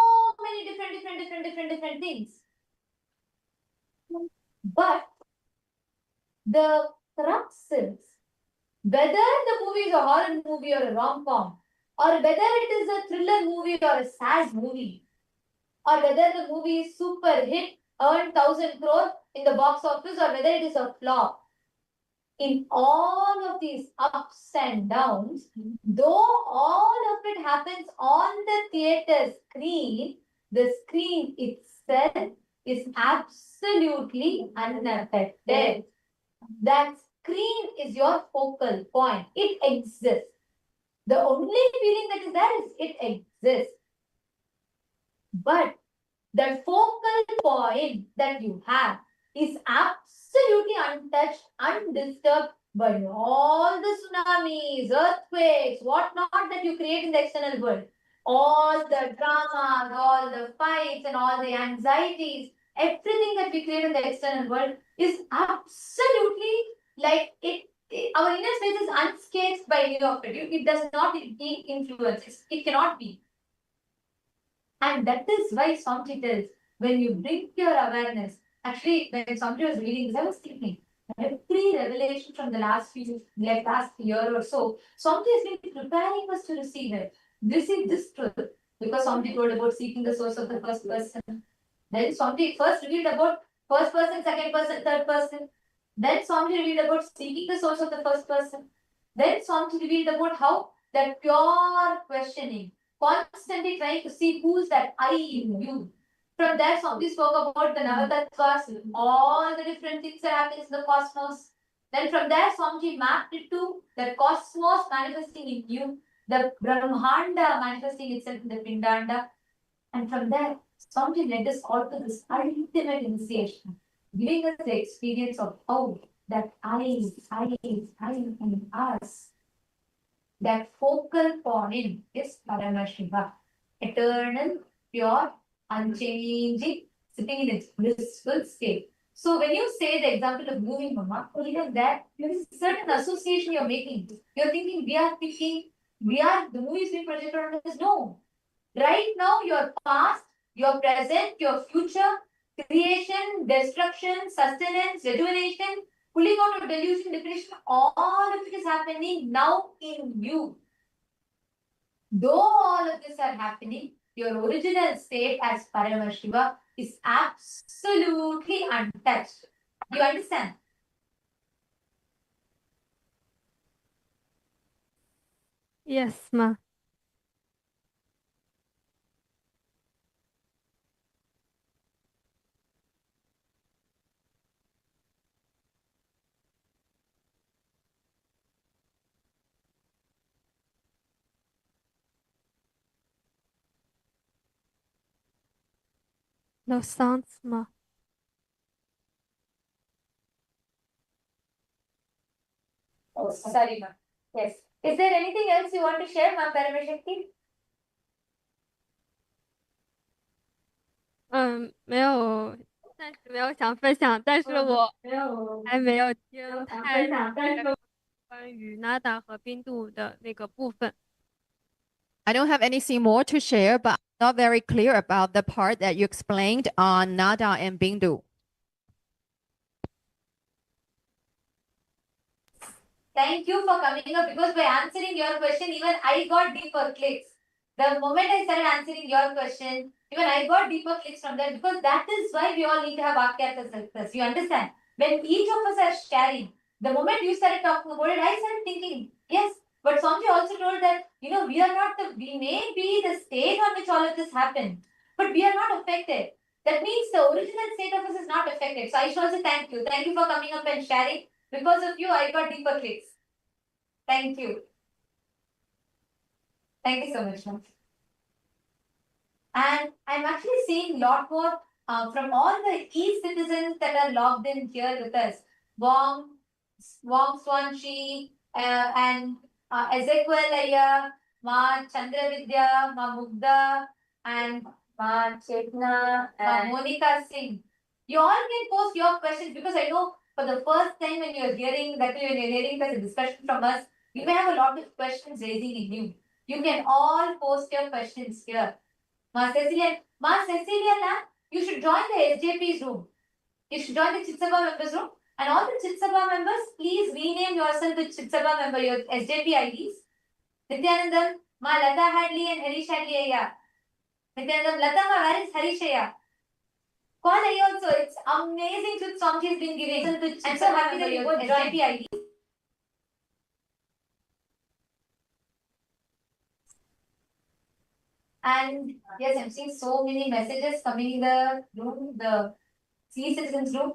many different things. But the crux is whether the movie is a horror movie or a rom-com, or whether it is a thriller movie or a sad movie, or whether the movie is super hit, earned 1,000 crore in the box office, or whether it is a flop. In all of these ups and downs, though all of it happens on the theater screen, the screen itself is absolutely unaffected. That screen is your focal point. It exists. The only feeling that is there is it exists. But the focal point that you have is absolutely untouched, undisturbed by all the tsunamis, earthquakes, whatnot that you create in the external world. All the dramas, all the fights, and all the anxieties, everything that we create in the external world is absolutely like our inner space is unscathed by any of it. It does not influence. It cannot be. And that is why Swamiji tells, when you bring your awareness, actually, when Swamiji was reading this, I was thinking, every revelation from the last year or so, Swamiji has been preparing us to receive it. Receive this truth. Because Swamiji told about seeking the source of the first person. Then Swamiji first revealed about first person, second person, third person. Then Swamiji revealed about seeking the source of the first person. Then Swamiji revealed about how that pure questioning, constantly trying to see who's that I in you. From there, Swamiji spoke about the Navatattvas, all the different things that happen in the cosmos. Then from there, Swamiji mapped it to the cosmos manifesting in you, the Brahmanda manifesting itself in the Pindanda. And from there, Swamiji led us all to this ultimate initiation, giving us the experience of how that I in us. That focal point is Paramashiva, eternal, pure, unchanging, sitting in its blissful state. So when you say the example of moving, Mama, even that, there is a certain association you're making. You're thinking, the movie is being projected on us. No. Right now, your past, your present, your future, creation, destruction, sustenance, rejuvenation, pulling out of delusion, depression, all of it is happening now in you. Though all of this are happening, your original state as Paramashiva is absolutely untouched. Do you understand? Yes, ma. No sounds, ma. Oh, sorry, ma. Yes. Is there anything else you want to share, ma, Paramashakti? 没有，暂时没有想分享，但是我还没有听太关于 Nada 和冰度的那个部分。 I don't have anything more to share, but I'm not very clear about the part that you explained on Nada and Bindu. Thank you for coming up, because by answering your question, even I got deeper clicks. The moment I started answering your question, even I got deeper clicks from that, because that is why we all need to have Vakyartha success. You understand? When each of us are sharing, the moment you started talking about it, I started thinking, yes, but Swamiji also told that, we may be the state on which all of this happened, but we are not affected. That means the original state of us is not affected. So I should also thank you. Thank you for coming up and sharing. Because of you, I got deeper clicks. Thank you. Thank you so much, ma'am. And I'm actually seeing a lot more from all the e-citizens that are logged in here with us. Wong Swanchi, and Ezekiel Aya, Ma Chandravidya, Ma Mugda, and Ma Chetna, Ma Monica Singh. You all can post your questions because I know for the first time when you're hearing this discussion from us, you may have a lot of questions raising in you. You can all post your questions here. Ma Cecilia, you should join the SJP's room. You should join the Chitsabha members room. And all the Chitsabha members, please rename yourself with Chitsabha member, your SJP IDs. Nithyanandam, Ma Lata Hadley and Harish Hadley Aya. Nithyanandam, Lata Ma, where is Harish Aya? Call Aya also. It's amazing truth Swamiji has been giving. I'm so happy that you both joined SJP IDs. And yes, I'm seeing so many messages coming in the room, the citizens room.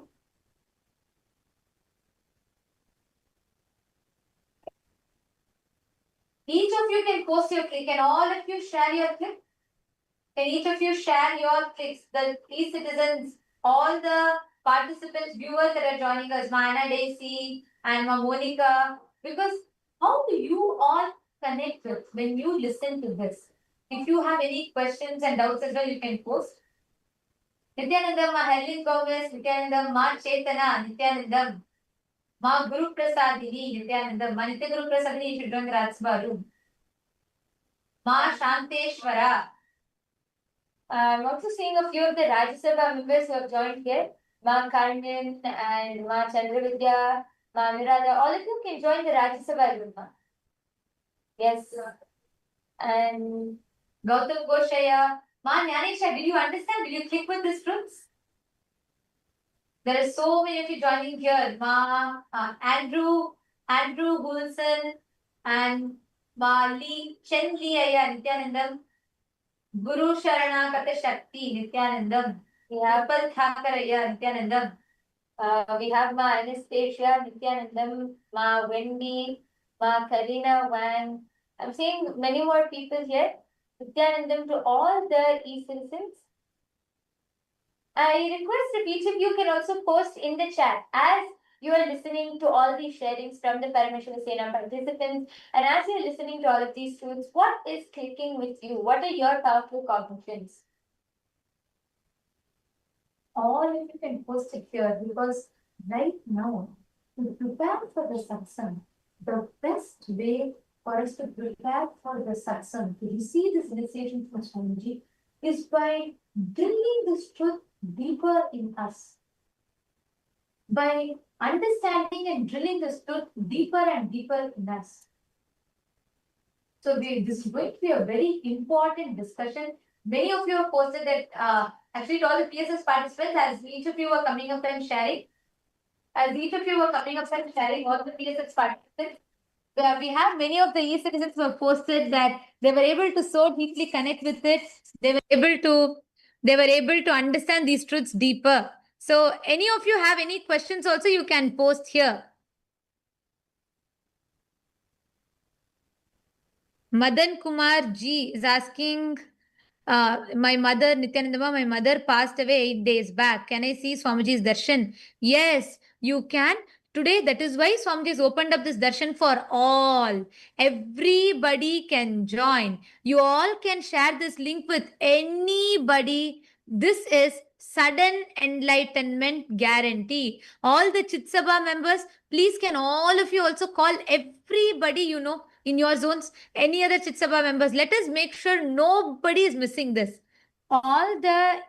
Each of you can post your click. Can all of you share your click? Can each of you share your clicks? The citizens, all the participants, viewers that are joining us, Mana Daisy and Monica, because how do you all connect with when you listen to this? If you have any questions and doubts as well, you can post. Nithyanandam, Ma Helen Gomez, Nithyanandam, Ma Chetana, Nithyanandam, Ma Guru Prasadini, Nithyanandam, Ma Nitya Guru Prasadini, you should join the Rajsabha room. Ma Shanteshwara. I'm also seeing a few of the Rajya Sabha members who have joined here. Ma Karnan and Ma Chandravidya, Ma Mirada. All of you can join the Rajya Sabha room. Yes. And Gautam Goshaya. Ma Nyanisha, did you understand? Did you click with these fruits? There are so many of you joining here. Ma Andrew Wilson and Ma Lee Chen Lee Aya Nithyanandam. Guru Sharana Kata Shakti Nithyanandam. We have Pal Thakaraya Nithyanandam. We have Ma Anastasia Nithyanandam, Ma Wendy, Ma Karina Wang. I'm seeing many more people here. Nithyanandam to all the e-citizens. I request if each of you can also post in the chat as you are listening to all these sharings from the Paramashivam Sena participants, and as you are listening to all of these truths, what is clicking with you? What are your powerful cognitions? All of you can post it here because right now, to prepare for the satsang, the best way for us to prepare for the satsang, to receive this initiation from Swamiji, is by drilling this truth deeper in us. By understanding and drilling this truth deeper and deeper in us. So this is going to be a very important discussion. Many of you have posted that, actually to all the PSS participants, as each of you were coming up and sharing, all the PSS participants, we have many of the e-citizens who have posted that they were able to so deeply connect with it. They were able to understand these truths deeper. So any of you have any questions also, you can post here. Madan Kumar G is asking, my mother, Nithyanandama, my mother passed away 8 days back. Can I see Swamiji's darshan? Yes, you can. Today, that is why Swamiji has opened up this darshan for all. Everybody can join. You all can share this link with anybody. This is sudden enlightenment guarantee. All the Chitsabha members, please can all of you also call everybody you know in your zones, any other Chitsabha members. Let us make sure nobody is missing this. All the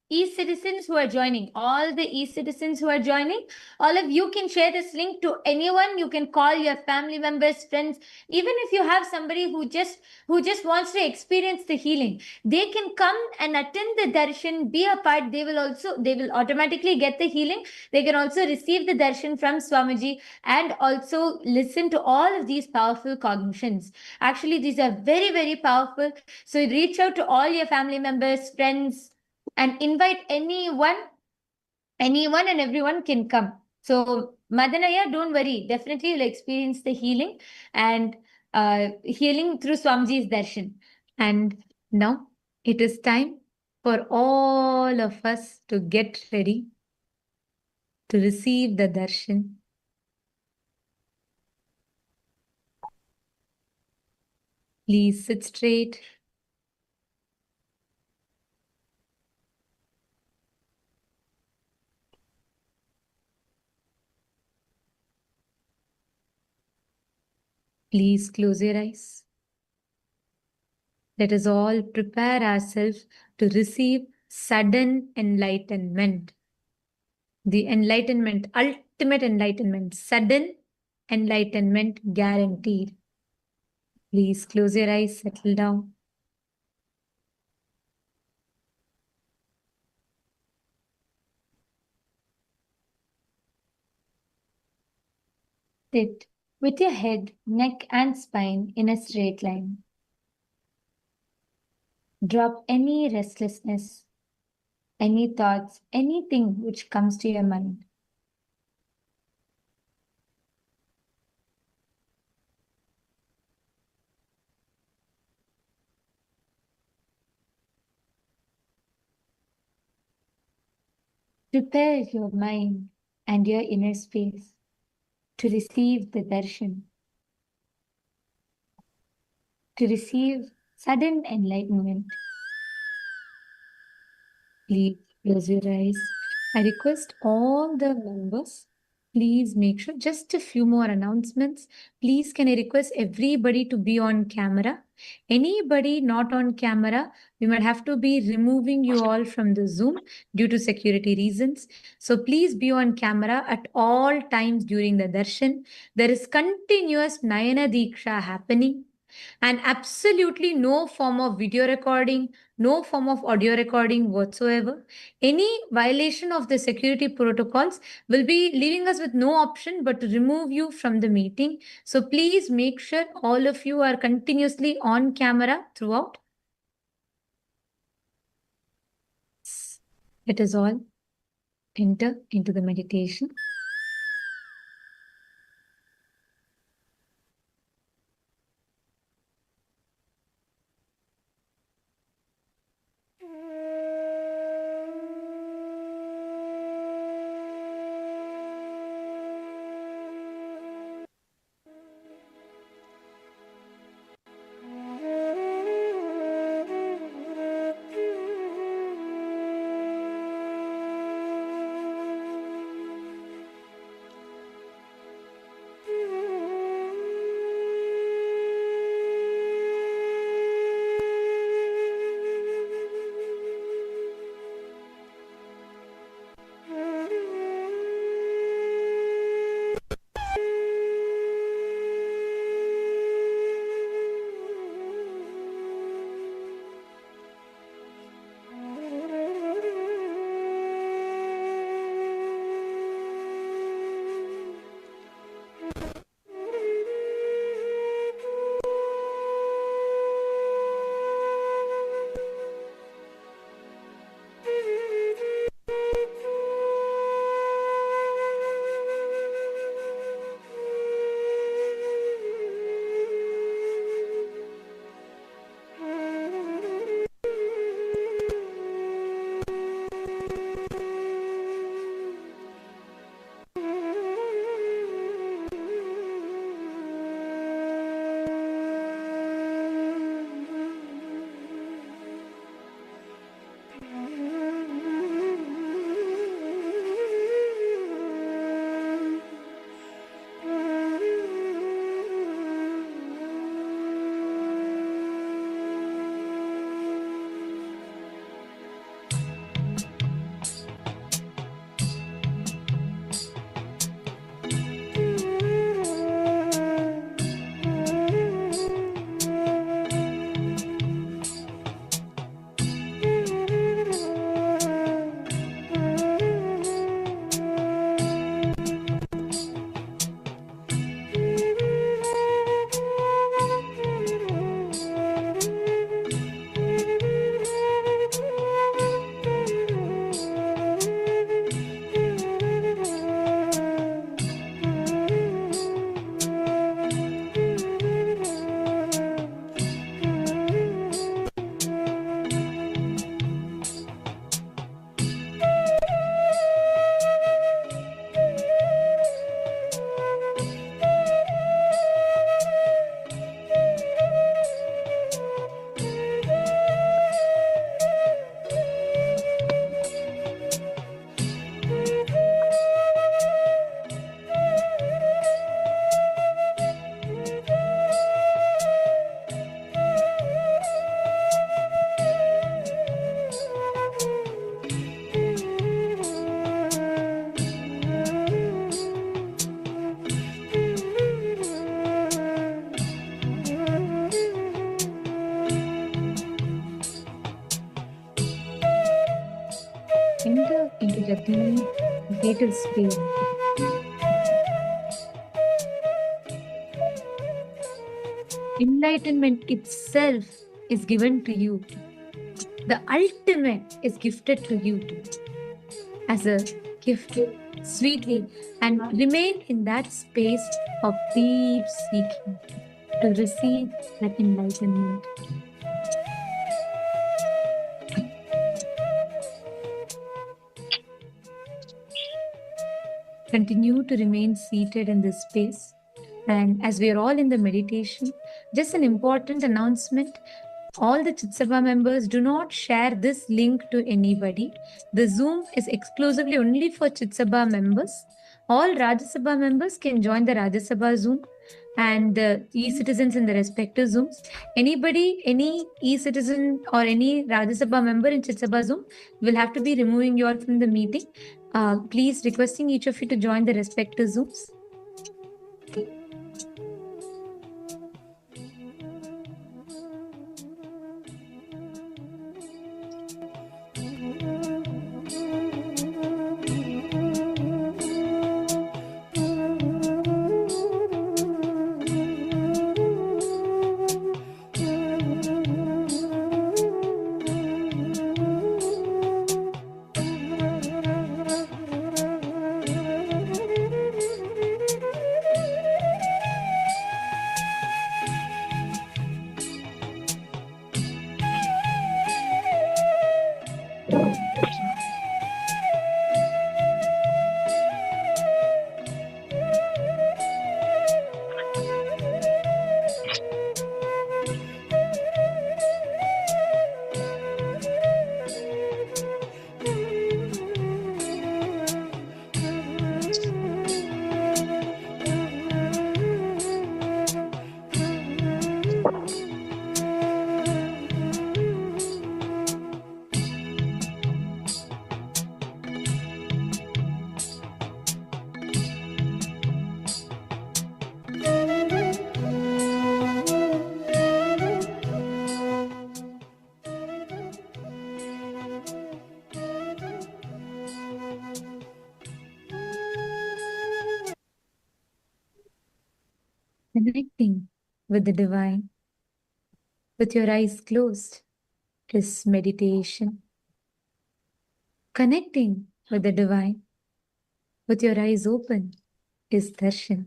e-citizens who are joining, all of you can share this link to anyone. You can call your family members, friends. Even if you have somebody who just wants to experience the healing, they can come and attend the darshan, be a part. They will automatically get the healing. They can also receive the darshan from Swamiji and also listen to all of these powerful cognitions. Actually, these are very, very powerful. So reach out to all your family members, friends, and invite anyone and everyone can come. So Madanaya, don't worry. Definitely you'll experience the healing and healing through Swamiji's darshan. And now It is time for all of us to get ready to receive the darshan. Please sit straight. Please close your eyes. Let us all prepare ourselves to receive sudden enlightenment. The enlightenment, ultimate enlightenment, sudden enlightenment guaranteed. Please close your eyes, settle down. Sit with your head, neck, and spine in a straight line. Drop any restlessness, any thoughts, anything which comes to your mind. Prepare your mind and your inner space to receive the darshan, to receive sudden enlightenment. Please close your eyes. I request all the members, please make sure, just a few more announcements. Please, can I request everybody to be on camera? Anybody not on camera, we might have to be removing you all from the Zoom due to security reasons. So please be on camera at all times during the darshan. There is continuous Nayana Diksha happening, and absolutely no form of video recording, no form of audio recording whatsoever. Any violation of the security protocols will be leaving us with no option but to remove you from the meeting. So please make sure all of you are continuously on camera throughout. Let us all enter into the meditation. deep meditative space. Enlightenment itself is given to you. The ultimate is gifted to you as a gift, sweetly, and remain in that space of deep seeking to receive that enlightenment. Continue to remain seated in this space. And as we are all in the meditation, just an important announcement. All the Chitsabha members, do not share this link to anybody. The Zoom is exclusively only for Chitsabha members. All Rajya Sabha members can join the Rajya Sabha Zoom and the e-citizens in the respective Zooms. Anybody, any e-citizen or any Rajya Sabha member in Chitsabha Zoom will have to be removing you all from the meeting. Please requesting each of you to join the respective Zooms. Connecting with the divine, with your eyes closed, is meditation. Connecting with the divine, with your eyes open, is darshan.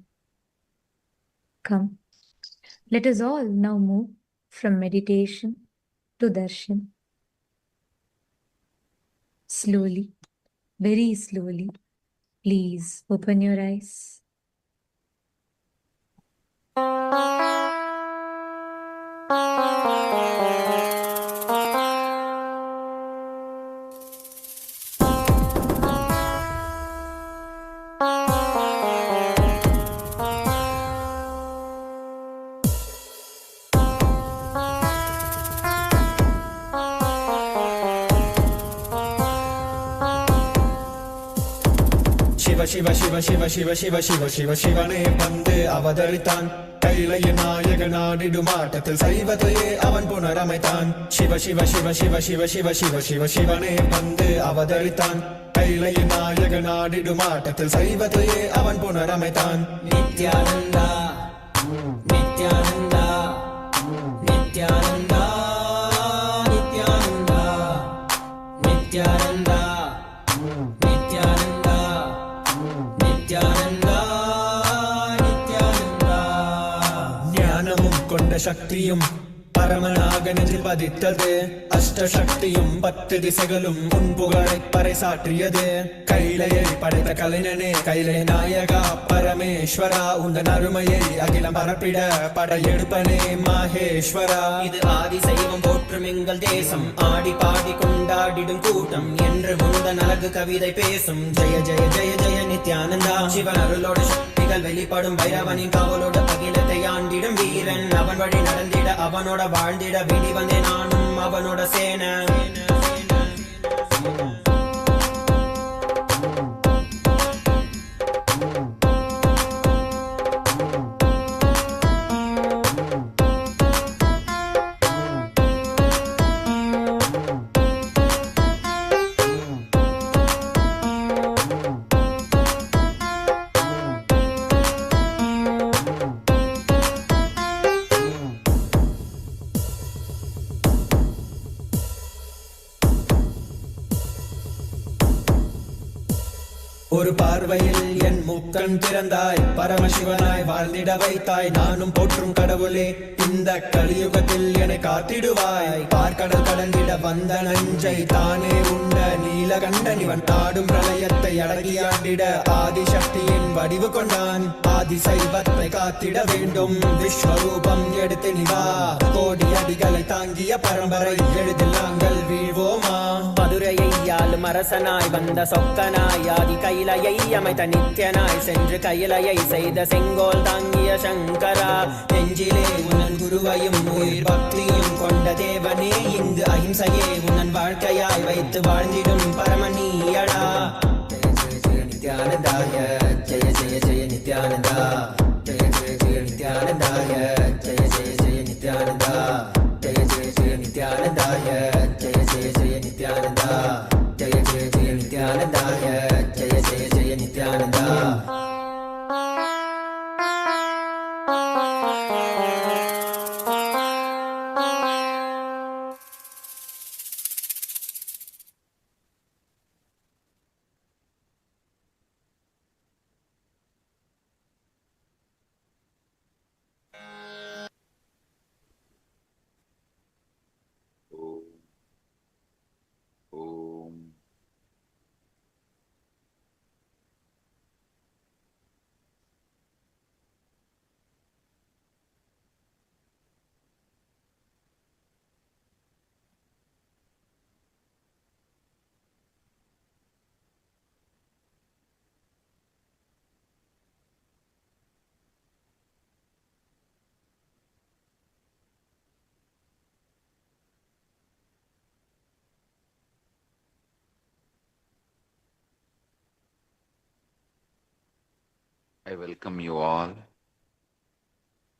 Come, let us all now move from meditation to darshan. Slowly, very slowly, please open your eyes. Shiv Shiv Shiv Shiv Shiv Shiv Shiv शिवने वन्दे अवतरितान् कैलय नायक नाडिडुमाटतिल सैवतये oven पुनरमैतान् Shiv Shiv Shiv Shiv Shiv Shiv Shiv Shiv शिवने वन्दे अवतरितान् कैलय नायक नाडिडुमाटतिल सैवतये oven पुनरमैतान् Nityananda Nityananda Nityananda Nityananda Nityananda ശക്തിയും பரமனாகனில் பதித்தது அஷ்டசக்தியும் 10 திசைகளும் உன்புகழை பறைசாற்றியது கைலையை படைத்த கலைஞனே கைலை நாயகா பரமேஸ்வரா உந்தன் அருமையை அகிலம் பரப்பிட படையெடுப்பனே மாஹேஸ்வரா இது ஆதி சைவம் போற்றும் எங்கள் தேசம் ஆடி பாடி கொண்டாடிடும் கூட்டம் என்று முந்தன் அழகு கவிதை பேசும் ஜெய ஜெய ஜெய ஜெய நித்யானந்தா சிவன் அருளோட சக்திகள் வெளிப்படும் பைரவனின் காவலோட அகிலத்தை ஆண்டிடும் வீரன் அவன் வழி நடந்திட அவனோட வாழ்ந்திட விடி வந்தே நானும் அவனோட சேனை பார்வையில் என் மூக்கன் திறந்தாய் பரமசிவனாய் வாழ்ந்திட வைத்தாய் நானும் போற்றும் கடவுளே இந்த கலியுகத்தில் என்னை காத்திடுவாய் பார்க்கடல் கடந்திட வந்த நஞ்சை தானே உண்ட நீலகண்டன் இவன் தாடும் பிரளயத்தை அடங்கியாண்டிட ஆதிசக்தியின் வடிவு கொண்டான் ஆதி சைவத்தை காத்திட வேண்டும் விஸ்வரூபம் எடுத்து நிவா கோடி அடிகளை தாங்கிய பரம்பரை எழுதில் நாங்கள் வீழ்வோமா மதுரையை ஆளும் அரசனாய் வந்த சொக்கனாய் ஆதி கைலையை அமைத்த நித்யனாய் சென்று கைலையை செய்த செங்கோல் தாங்கிய சங்கரா நெஞ்சிலே உனன் குருவையும் உயிர் பக்தியும் கொண்ட தேவனே இங்கு அஹிம்சையே உனன் வாழ்க்கையாய் வைத்து வாழ்ந்திடும் பரமநீயடா நித்யானந்தாய Jaya Jaya Jaya Nithyananda Jaya Jaya Jaya நித்யானந்தாய Jaya Jaya Jaya Nithyananda Jaya Jaya Jaya நித்யானந்தாய Jaya Jaya Jaya Nithyananda Jaya Jaya Jaya நித்யானந்தாய Jaya Jaya Jaya Nithyananda Om. I welcome you all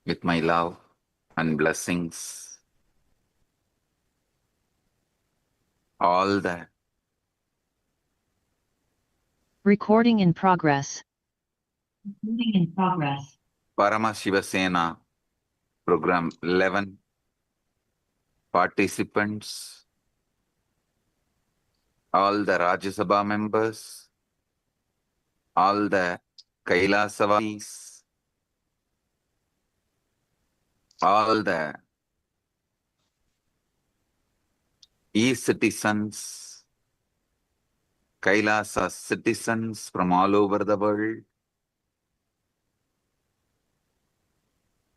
with my love and blessings. All the Recording in progress. Recording in progress. Paramashivasena Program 11 participants, all the Rajya Sabha members, all the Kailasavasis, all the e-citizens, Kailasa citizens from all over the world.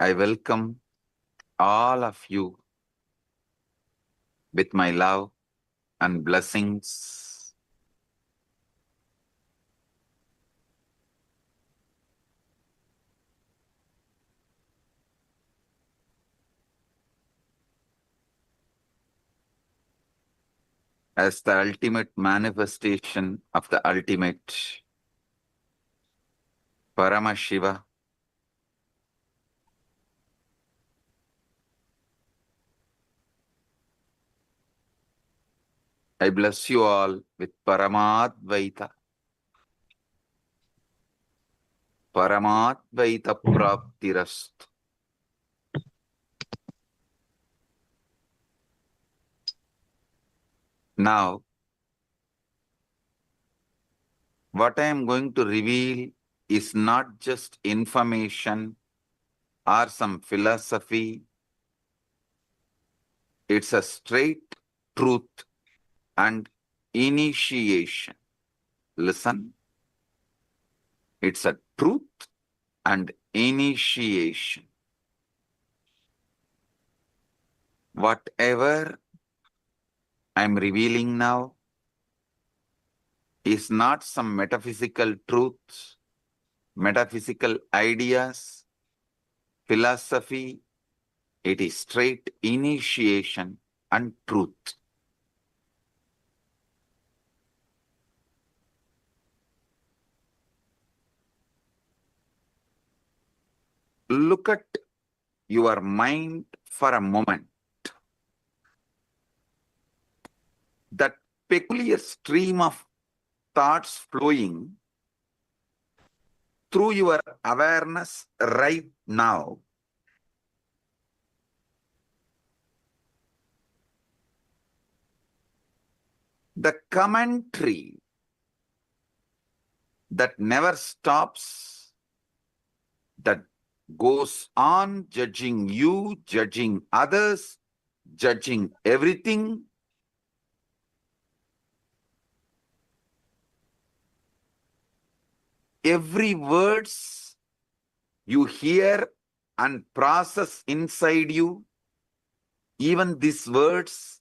I welcome all of you with my love and blessings. As the ultimate manifestation of the ultimate, Paramashiva, I bless you all with Paramadvaita. Paramadvaita Praptirastu. Now, what I am going to reveal is not just information or some philosophy. It's a straight truth and initiation. Listen. It's a truth and initiation. Whatever I'm revealing now is not some metaphysical truths, metaphysical ideas, philosophy. It is straight initiation and truth. Look at your mind for a moment. That peculiar stream of thoughts flowing through your awareness right now. The commentary that never stops, that goes on judging you, judging others, judging everything. Every words you hear and process inside you, even these words,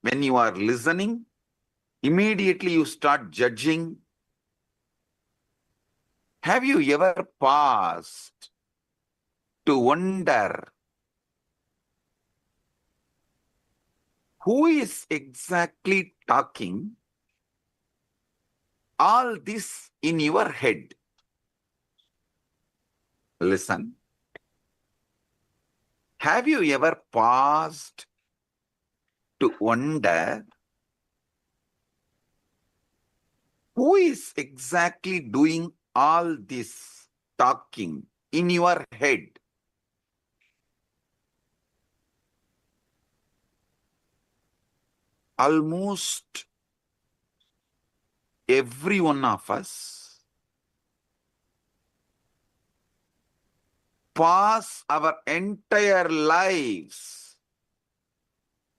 when you are listening, immediately you start judging. Have you ever paused to wonder who is exactly talking all this in your head? Listen. Have you ever paused to wonder who is exactly doing all this talking in your head? Almost every one of us pass our entire lives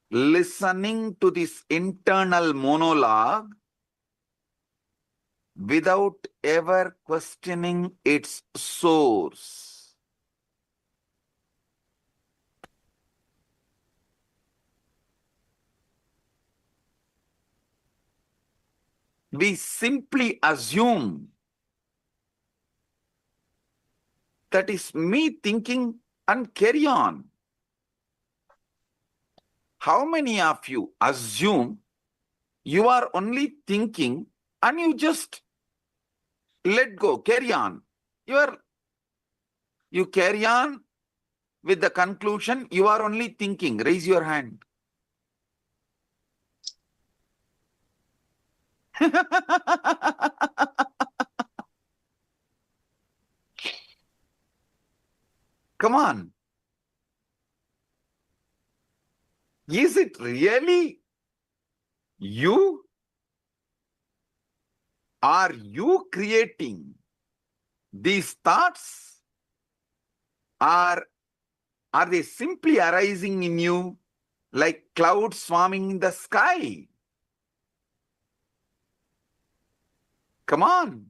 listening to this internal monologue without ever questioning its source. We simply assume that is me thinking and carry on. How many of you assume you are only thinking and you just let go, carry on? You carry on with the conclusion you are only thinking. Raise your hand. Come on. Is it really you? Are you creating these thoughts? Or are they simply arising in you like clouds swarming in the sky? Come on.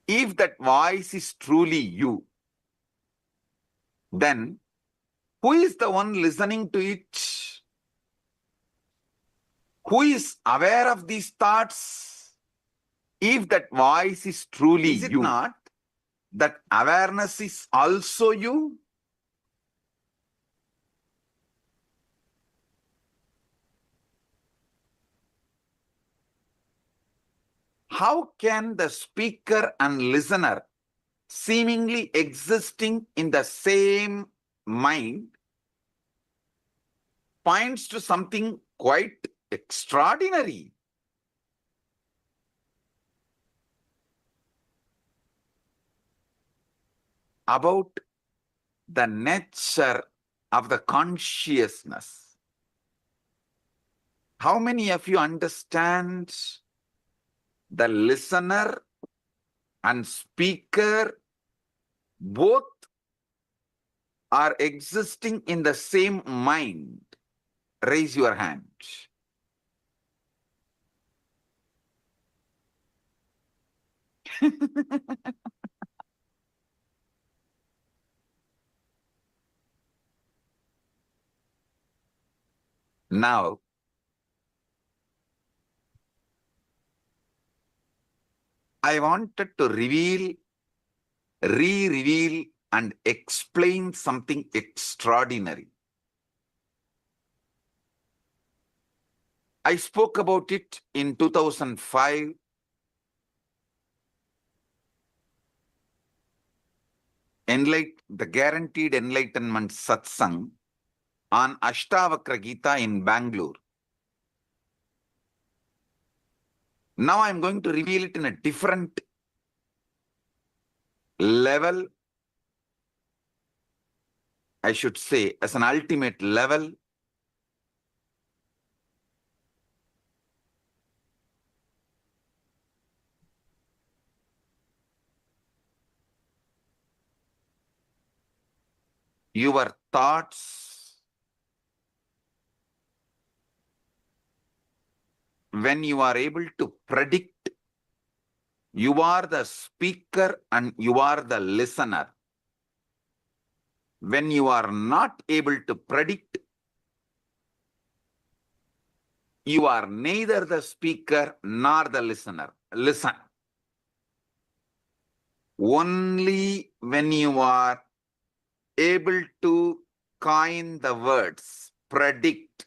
If that voice is truly you, then who is the one listening to it? Who is aware of these thoughts? If that voice is truly you, is it not that awareness is also you? How can the speaker and listener seemingly existing in the same mind points to something quite extraordinary? About the nature of the consciousness. How many of you understand the listener and speaker both are existing in the same mind? Raise your hand. Now, I wanted to reveal, re-reveal and explain something extraordinary. I spoke about it in 2005. The Guaranteed Enlightenment Satsang on Ashtavakra Gita in Bangalore. Now I'm going to reveal it in a different level, I should say, as an ultimate level. your thoughts, when you are able to predict, you are the speaker and you are the listener. When you are not able to predict, you are neither the speaker nor the listener. Listen. Only when you are able to coin the words, predict,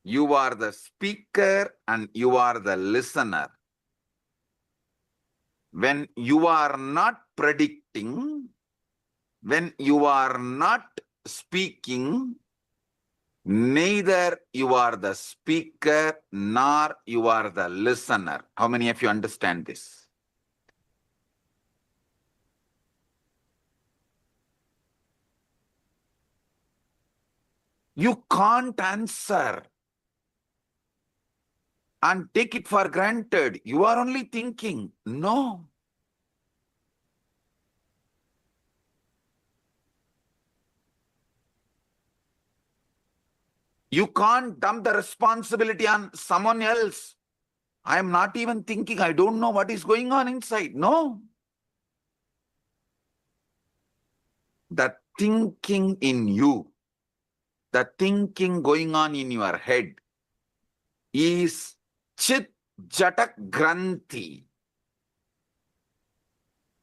you are the speaker and you are the listener. When you are not predicting, when you are not speaking, neither you are the speaker nor you are the listener. How many of you understand this? You can't answer and take it for granted. You are only thinking. No. You can't dump the responsibility on someone else. I am not even thinking. I don't know what is going on inside. No. The thinking in you, the thinking going on in your head is Chit Jatak Granthi.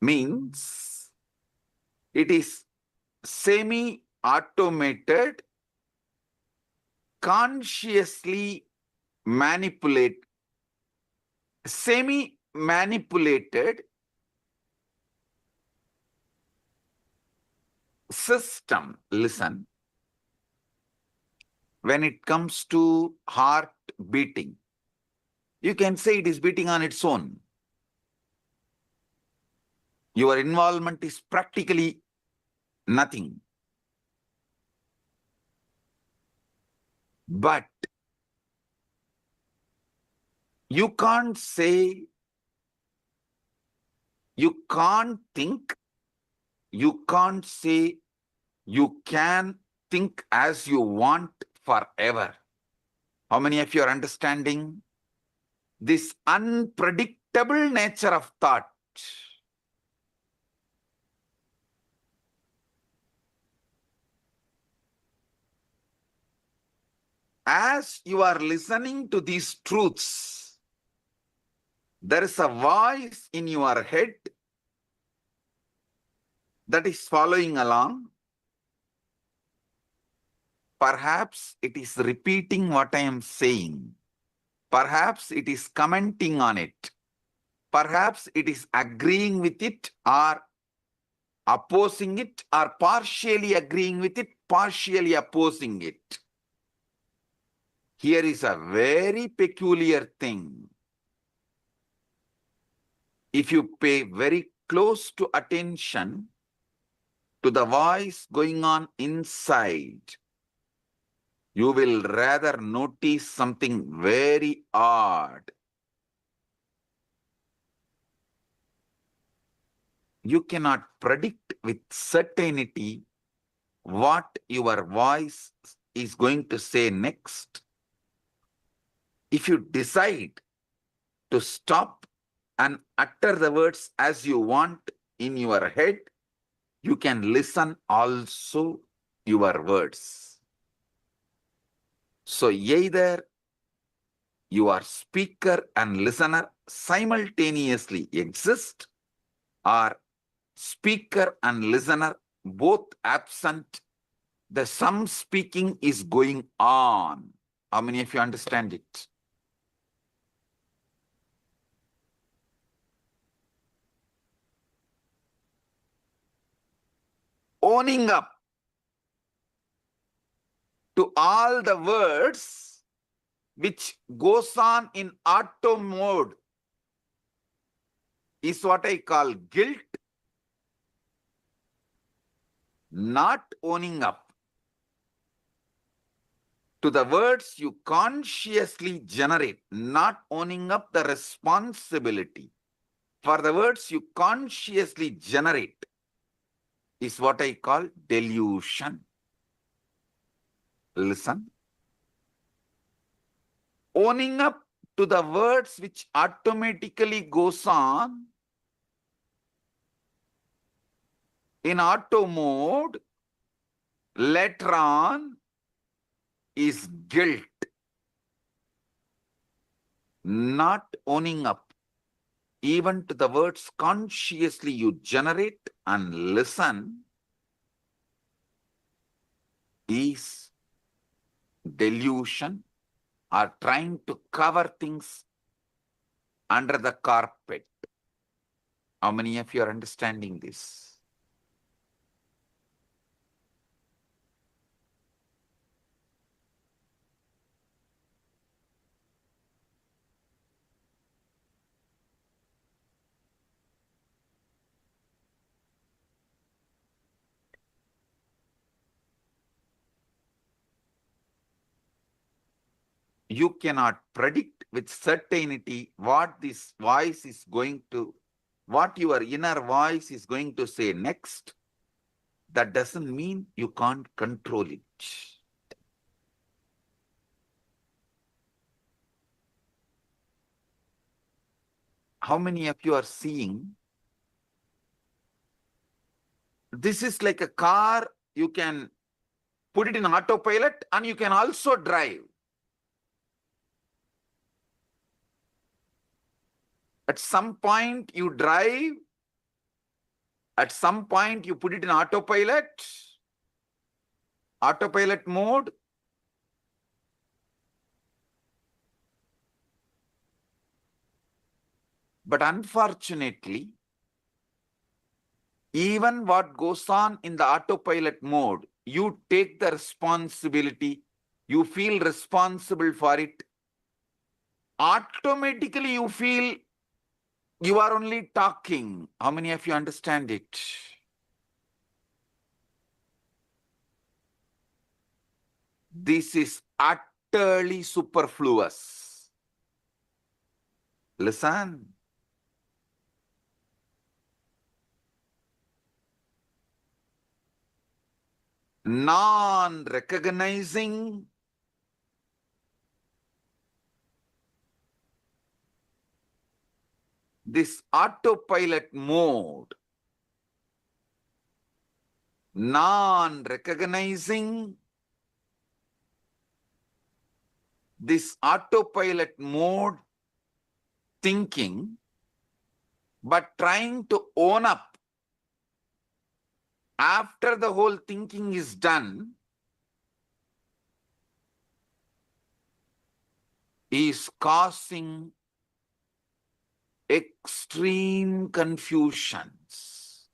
Means it is semi-automated, consciously semi-manipulated system. Listen. When it comes to heart beating, you can say it is beating on its own. Your involvement is practically nothing. But you can't say, you can't think, you can't say you can think as you want forever. How many of you are understanding this unpredictable nature of thought? As you are listening to these truths, there is a voice in your head that is following along. Perhaps it is repeating what I am saying. Perhaps it is commenting on it. Perhaps it is agreeing with it or opposing it, or partially agreeing with it, partially opposing it. Here is a very peculiar thing. If you pay very close to attention to the voice going on inside, you will rather notice something very odd. You cannot predict with certainty what your voice is going to say next. If you decide to stop and utter the words as you want in your head, you can listen also your words. So either your speaker and listener simultaneously exist, or speaker and listener both absent, the some speaking is going on. How many of you understand it? Owning up to all the words which goes on in auto mode is what I call guilt. Not owning up to the words you consciously generate, not owning up the responsibility for the words you consciously generate, is what I call delusion. Listen. Owning up to the words which automatically goes on in auto mode later on is guilt. Not owning up even to the words consciously you generate and listen is delusion, or trying to cover things under the carpet. How many of you are understanding this? You cannot predict with certainty what this voice is going to, what your inner voice is going to say next. That doesn't mean you can't control it. How many of you are seeing? This is like a car, you can put it in autopilot and you can also drive. At some point you drive, at some point you put it in autopilot mode. But unfortunately, even what goes on in the autopilot mode, you take the responsibility, you feel responsible for it. Automatically you feel you are only talking. How many of you understand it? This is utterly superfluous. Listen. Non-recognizing this autopilot mode, non-recognizing this autopilot mode thinking, but trying to own up after the whole thinking is done, is causing extreme confusions.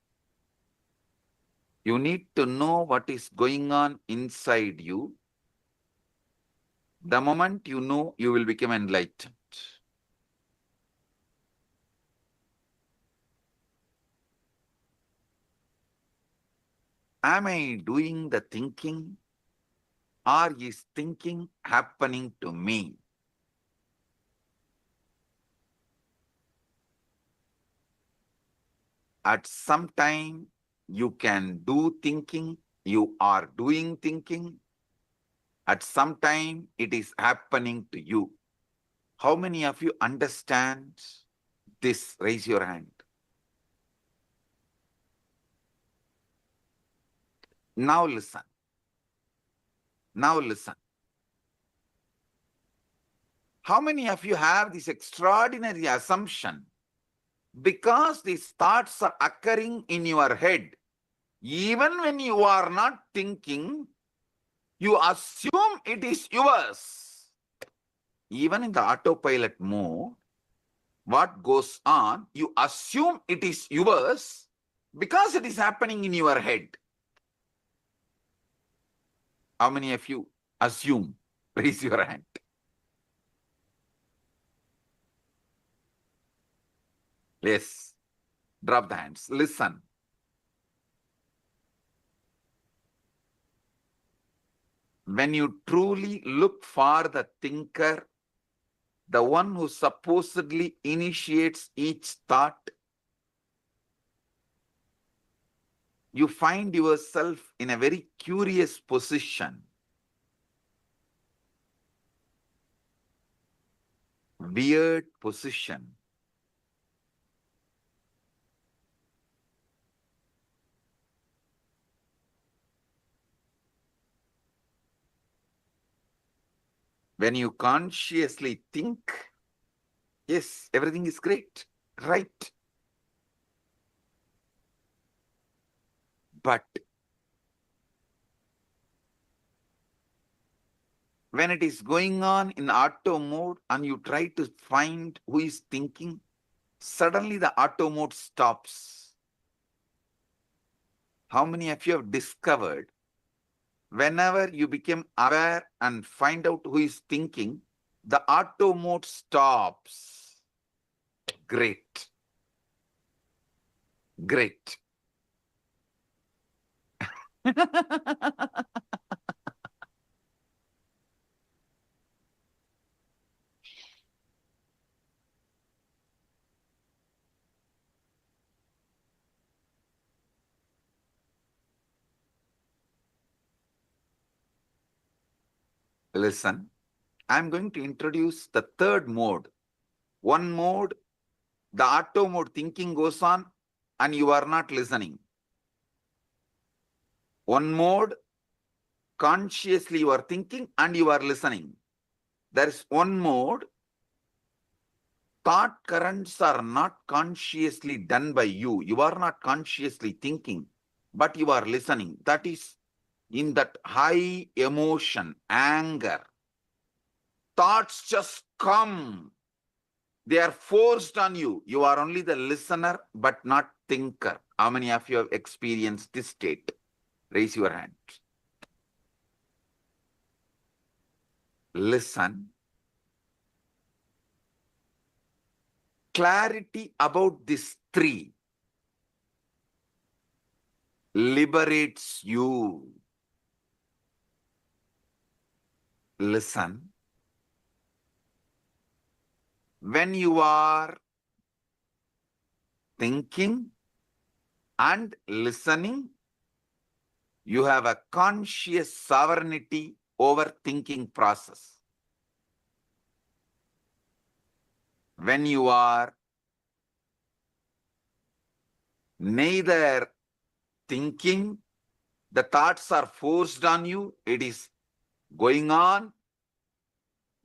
You need to know what is going on inside you. The moment you know, you will become enlightened. Am I doing the thinking, or is thinking happening to me? At some time, you can do thinking, you are doing thinking. At some time, it is happening to you. How many of you understand this? Raise your hand. Now listen. Now listen. How many of you have this extraordinary assumption? Because these thoughts are occurring in your head, even when you are not thinking, you assume it is yours. Even in the autopilot mode, what goes on, you assume it is yours because it is happening in your head. How many of you assume? Raise your hand. Yes. Drop the hands. Listen. When you truly look for the thinker, the one who supposedly initiates each thought, you find yourself in a very curious position. Weird position. When you consciously think, yes, everything is great, right. But when it is going on in auto mode and you try to find who is thinking, suddenly the auto mode stops. How many of you have discovered whenever you become aware and find out who is thinking, the auto mode stops? Great. Great. Listen, I'm going to introduce the third mode. One mode, the auto mode thinking goes on and you are not listening. One mode, consciously you are thinking and you are listening. There is one mode, thought currents are not consciously done by you. You are not consciously thinking, but you are listening. That is in that high emotion, anger. Thoughts just come. They are forced on you. You are only the listener, but not thinker. How many of you have experienced this state? Raise your hand. Listen. Clarity about these three liberates you. Listen. When you are thinking and listening, you have a conscious sovereignty over thinking process. When you are neither thinking, the thoughts are forced on you, it is going on,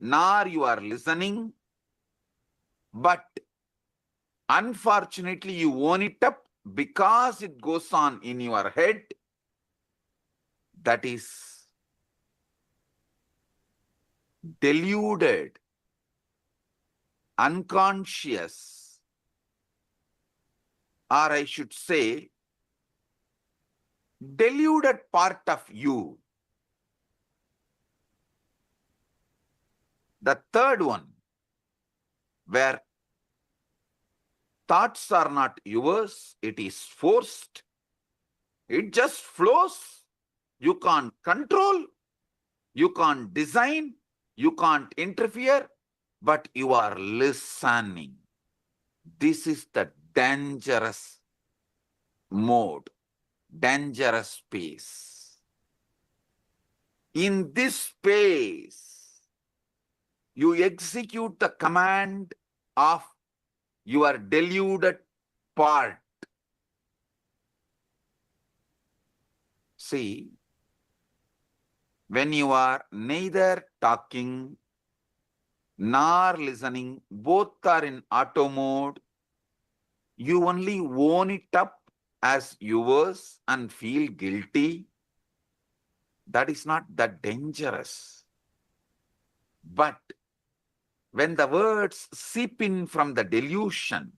nor you are listening, but unfortunately you own it up because it goes on in your head. That is deluded, unconscious, or I should say, deluded part of you. The third one, where thoughts are not yours, it is forced. It just flows. You can't control, you can't design, you can't interfere, but you are listening. This is the dangerous mode, dangerous space. In this space, you execute the command of your deluded part. See, when you are neither talking nor listening, both are in auto mode, you only own it up as yours and feel guilty. That is not that dangerous. But when the words seep in from the delusion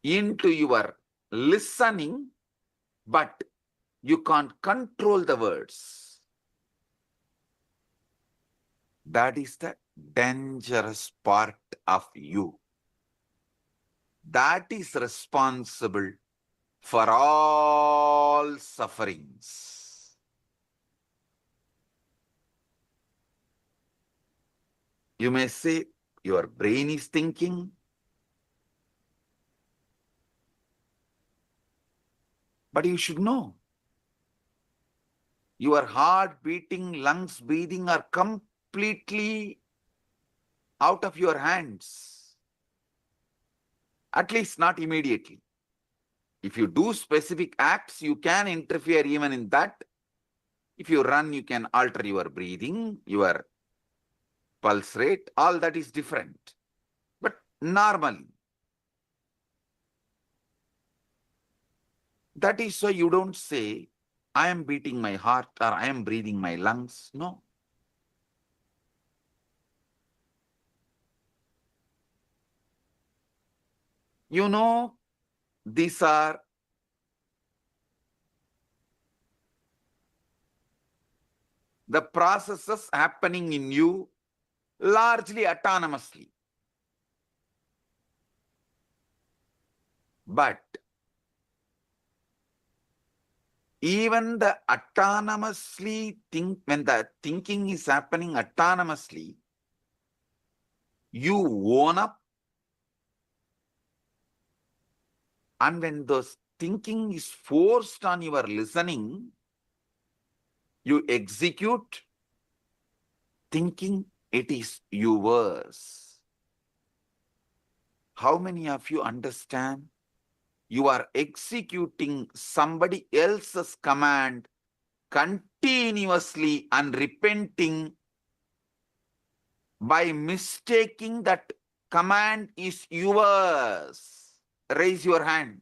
into your listening, but you can't control the words, that is the dangerous part of you. That is responsible for all sufferings. You may say, your brain is thinking. But you should know, your heart beating, lungs breathing are completely out of your hands. At least not immediately. If you do specific acts, you can interfere even in that. If you run, you can alter your breathing, your pulse rate, all that is different. But normally, that is why you don't say, I am beating my heart or I am breathing my lungs. No. You know, these are the processes happening in you largely autonomously. But even the autonomously when the thinking is happening autonomously, you own up, and when those thinking is forced on your listening, you execute, thinking it is yours. How many of you understand? You are executing somebody else's command continuously and repenting by mistaking that command is yours. Raise your hand.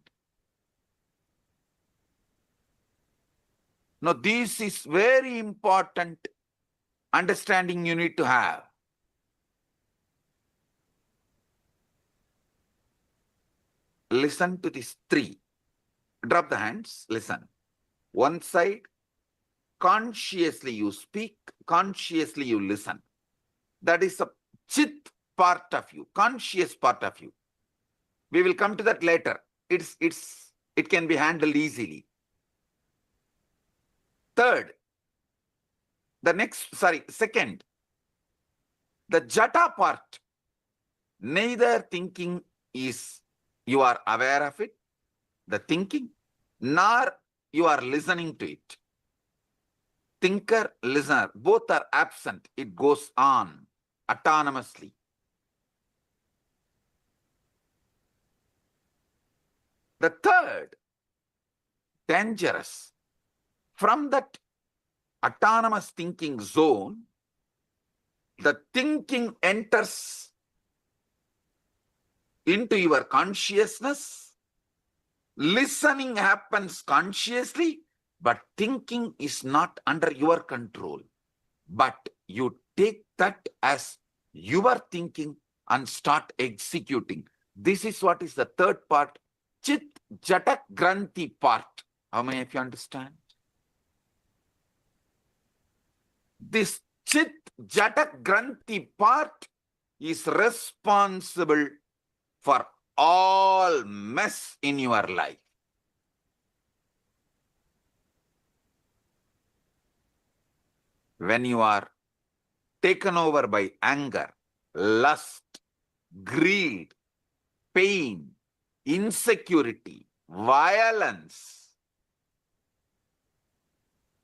Now, this is very important understanding you need to have. Listen to these three. Drop the hands, listen. One side, consciously you speak, consciously you listen. That is a chit part of you, conscious part of you. We will come to that later. It can be handled easily. Second, the jata part. Neither thinking is, you are aware of it, the thinking, nor you are listening to it. Thinker, listener, both are absent. It goes on autonomously. The third, dangerous. From that autonomous thinking zone, the thinking enters into your consciousness. Listening happens consciously, but thinking is not under your control. But you take that as your thinking and start executing. This is what is the third part, Chit Jatak Granthi part. How many of you understand? This Chit Jatak Granthi part is responsible for all mess in your life. When you are taken over by anger, lust, greed, pain, insecurity, violence,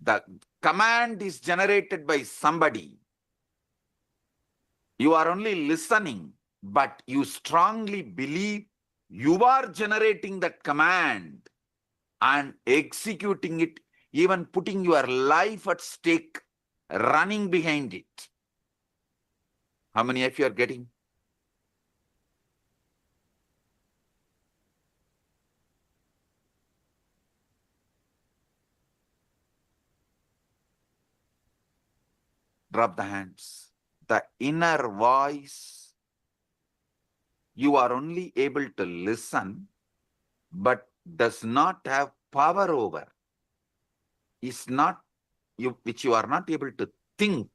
the command is generated by somebody. You are only listening, but you strongly believe you are generating that command and executing it, even putting your life at stake, running behind it. How many of you are getting? Drop the hands. The inner voice, you are only able to listen, but does not have power over. Is not you, which you are not able to think.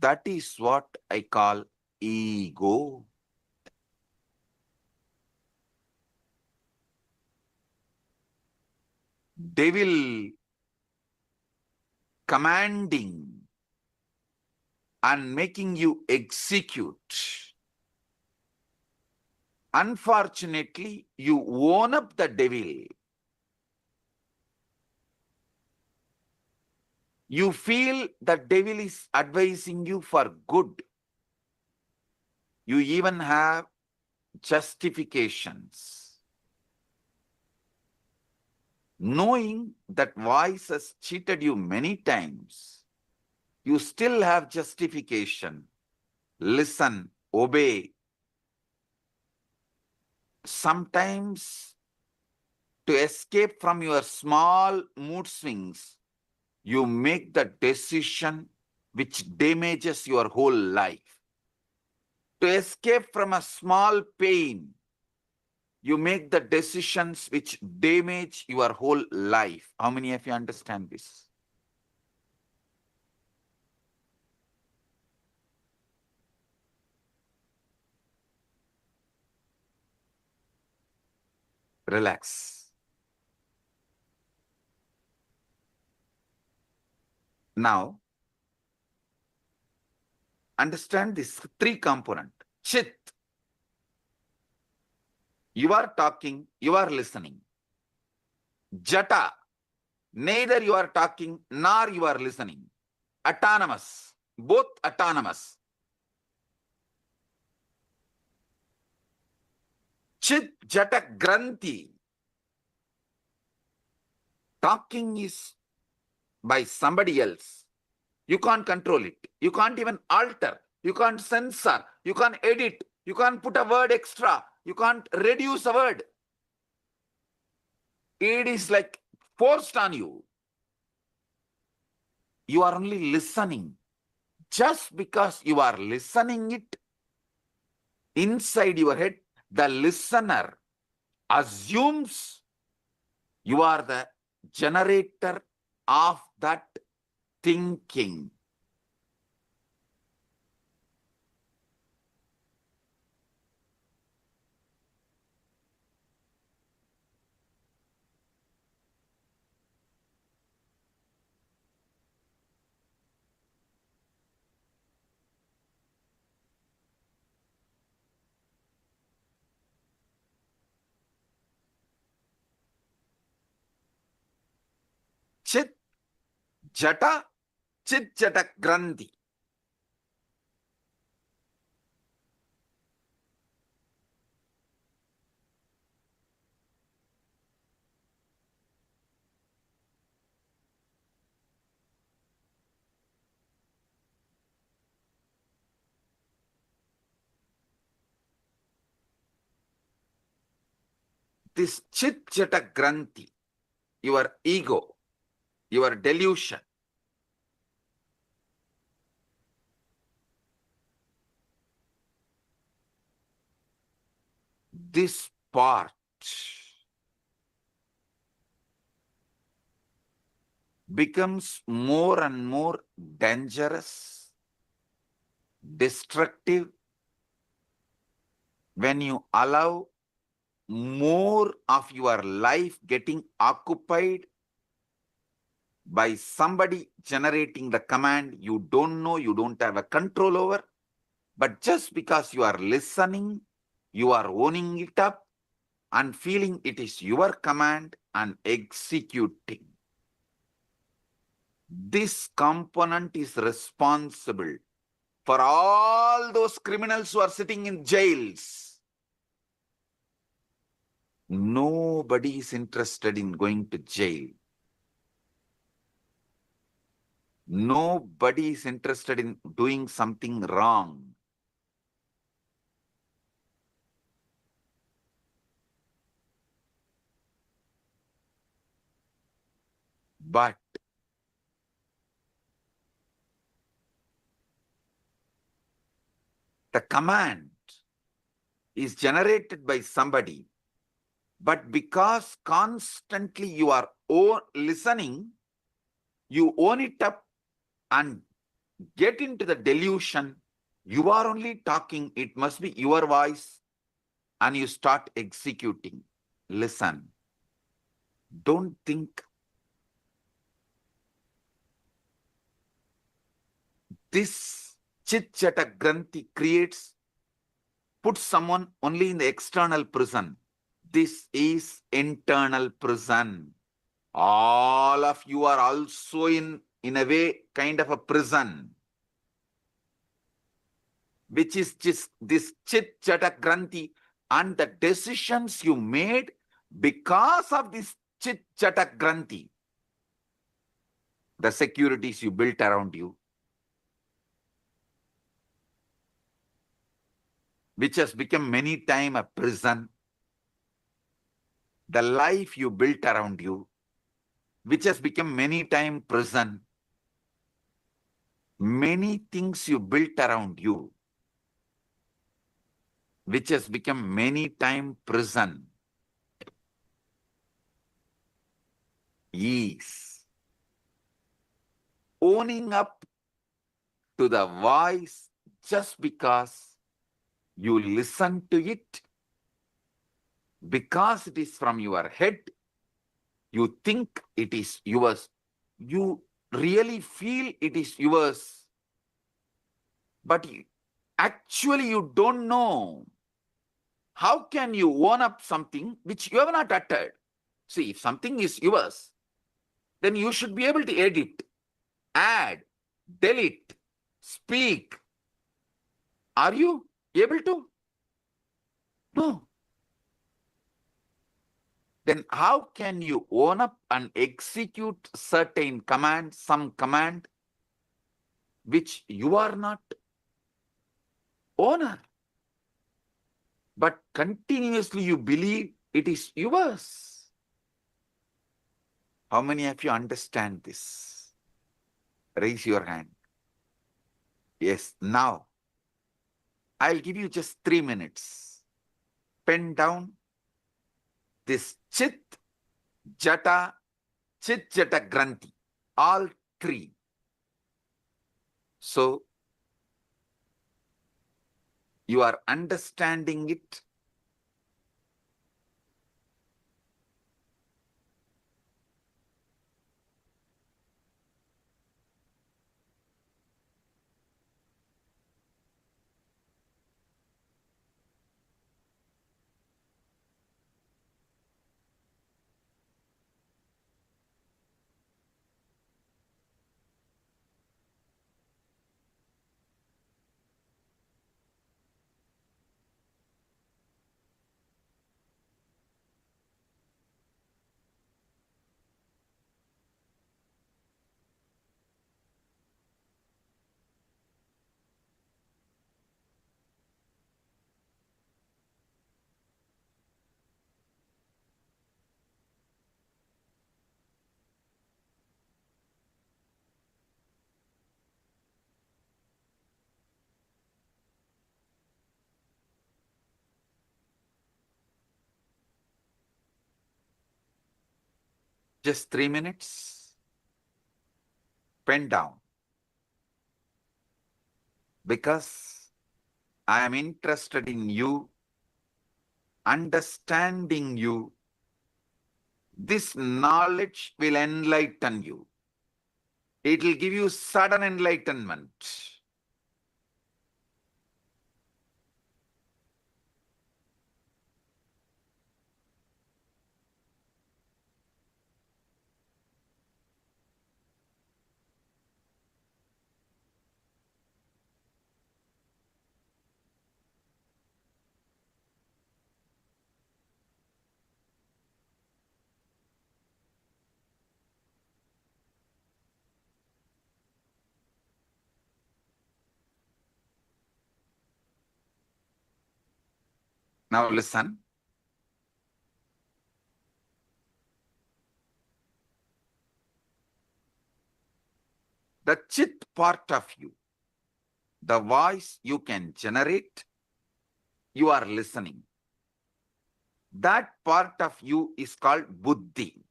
That is what I call ego. Devil commanding and making you execute unfortunately, you own up the devil. You feel the devil is advising you for good. You even have justifications. Knowing that voice has cheated you many times, you still have justification. Listen, obey. Sometimes, to escape from your small mood swings, you make the decision which damages your whole life. To escape from a small pain, you make the decisions which damage your whole life. How many of you understand this? Relax. Now, understand this three component. Chit. You are talking, you are listening. Jata. Neither you are talking nor you are listening. Autonomous. Both autonomous. Chit Jata Granthi. Talking is by somebody else. You can't control it. You can't even alter. You can't censor. You can't edit. You can't put a word extra. You can't reduce a word. It is like forced on you. You are only listening. Just because you are listening it, inside your head, the listener assumes you are the generator of that thinking. Chit Jata, Chit Jata Granthi. This Chit Jata Granthi, your ego, your delusion, this part becomes more and more dangerous, destructive, when you allow more of your life getting occupied by somebody generating the command you don't know, you don't have a control over, but just because you are listening, you are owning it up and feeling it is your command and executing. This component is responsible for all those criminals who are sitting in jails. Nobody is interested in going to jail. Nobody is interested in doing something wrong. But the command is generated by somebody, but because constantly you are listening, you own it up and get into the delusion. You are only talking, it must be your voice, and you start executing. Listen. Don't think. This Chit Jata Granthi creates put someone only in the external prison. This is internal prison. All of you are also in a way, kind of a prison, which is just this chit jata granthi, and the decisions you made because of this chit jata granthi, the securities you built around you, which has become many times a prison, the life you built around you, which has become many times prison, many things you built around you, which has become many times prison, is owning up to the voice just because you listen to it, because it is from your head, you think it is yours, you really feel it is yours, but actually you don't know. How can you own up something which you have not uttered? See, if something is yours, then you should be able to edit, add, delete, speak. Are you able to? No. Then how can you own up and execute certain command, some command, which you are not owner, but continuously you believe it is yours? How many of you understand this? Raise your hand. Yes, now I'll give you just 3 minutes. Pen down this chit, jata, granthi, all three. So you are understanding it. Just 3 minutes. Pen down. Because I am interested in you, understanding you. This knowledge will enlighten you. It will give you sudden enlightenment. Now listen. The chit part of you, the voice you can generate, you are listening. That part of you is called buddhi.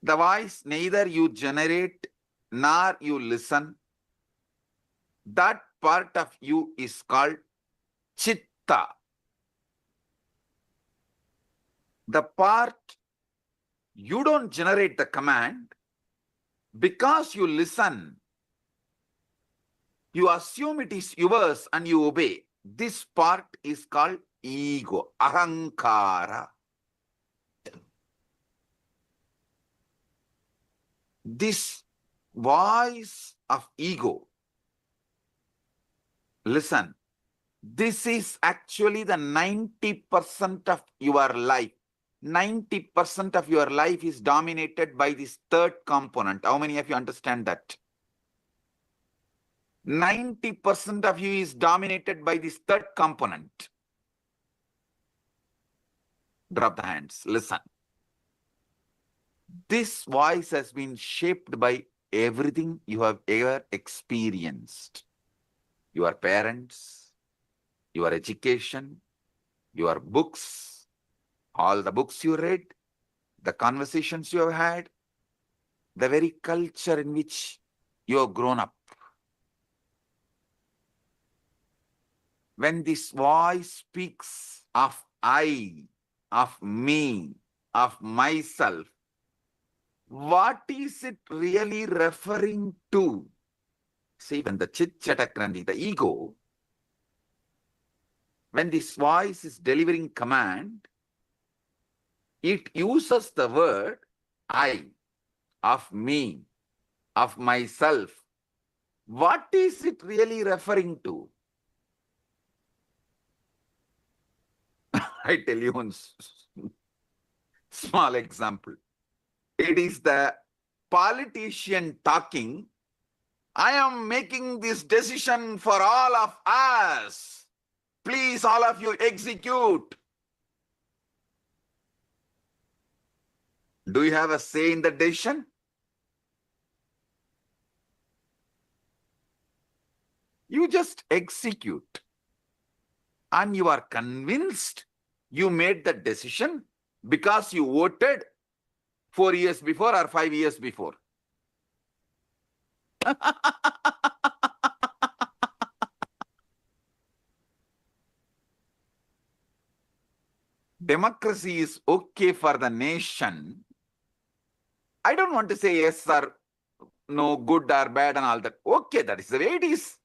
The voice neither you generate nor you listen. That part of you is called chitta. The part you don't generate the command because you listen You assume it is yours and you obey. This part is called ego, ahankara. This voice of ego, listen, this is actually the 90% of your life. 90% of your life is dominated by this third component. How many of you understand that? 90% of you is dominated by this third component. Drop the hands. Listen. This voice has been shaped by everything you have ever experienced. Your parents, your education, your books, all the books you read, the conversations you have had, the very culture in which you have grown up. When this voice speaks of I, of me, of myself, what is it really referring to? See, when the chit-chatakrandi, the ego, when this voice is delivering command, it uses the word I, of me, of myself. What is it really referring to? I tell you one small example. It is the politician talking, I am making this decision for all of us. Please, all of you, execute. Do you have a say in the decision? You just execute. And you are convinced you made the decision because you voted 4 years before or 5 years before. Democracy is okay for the nation. I don't want to say yes or no, good or bad and all that. Okay, that is the way it is.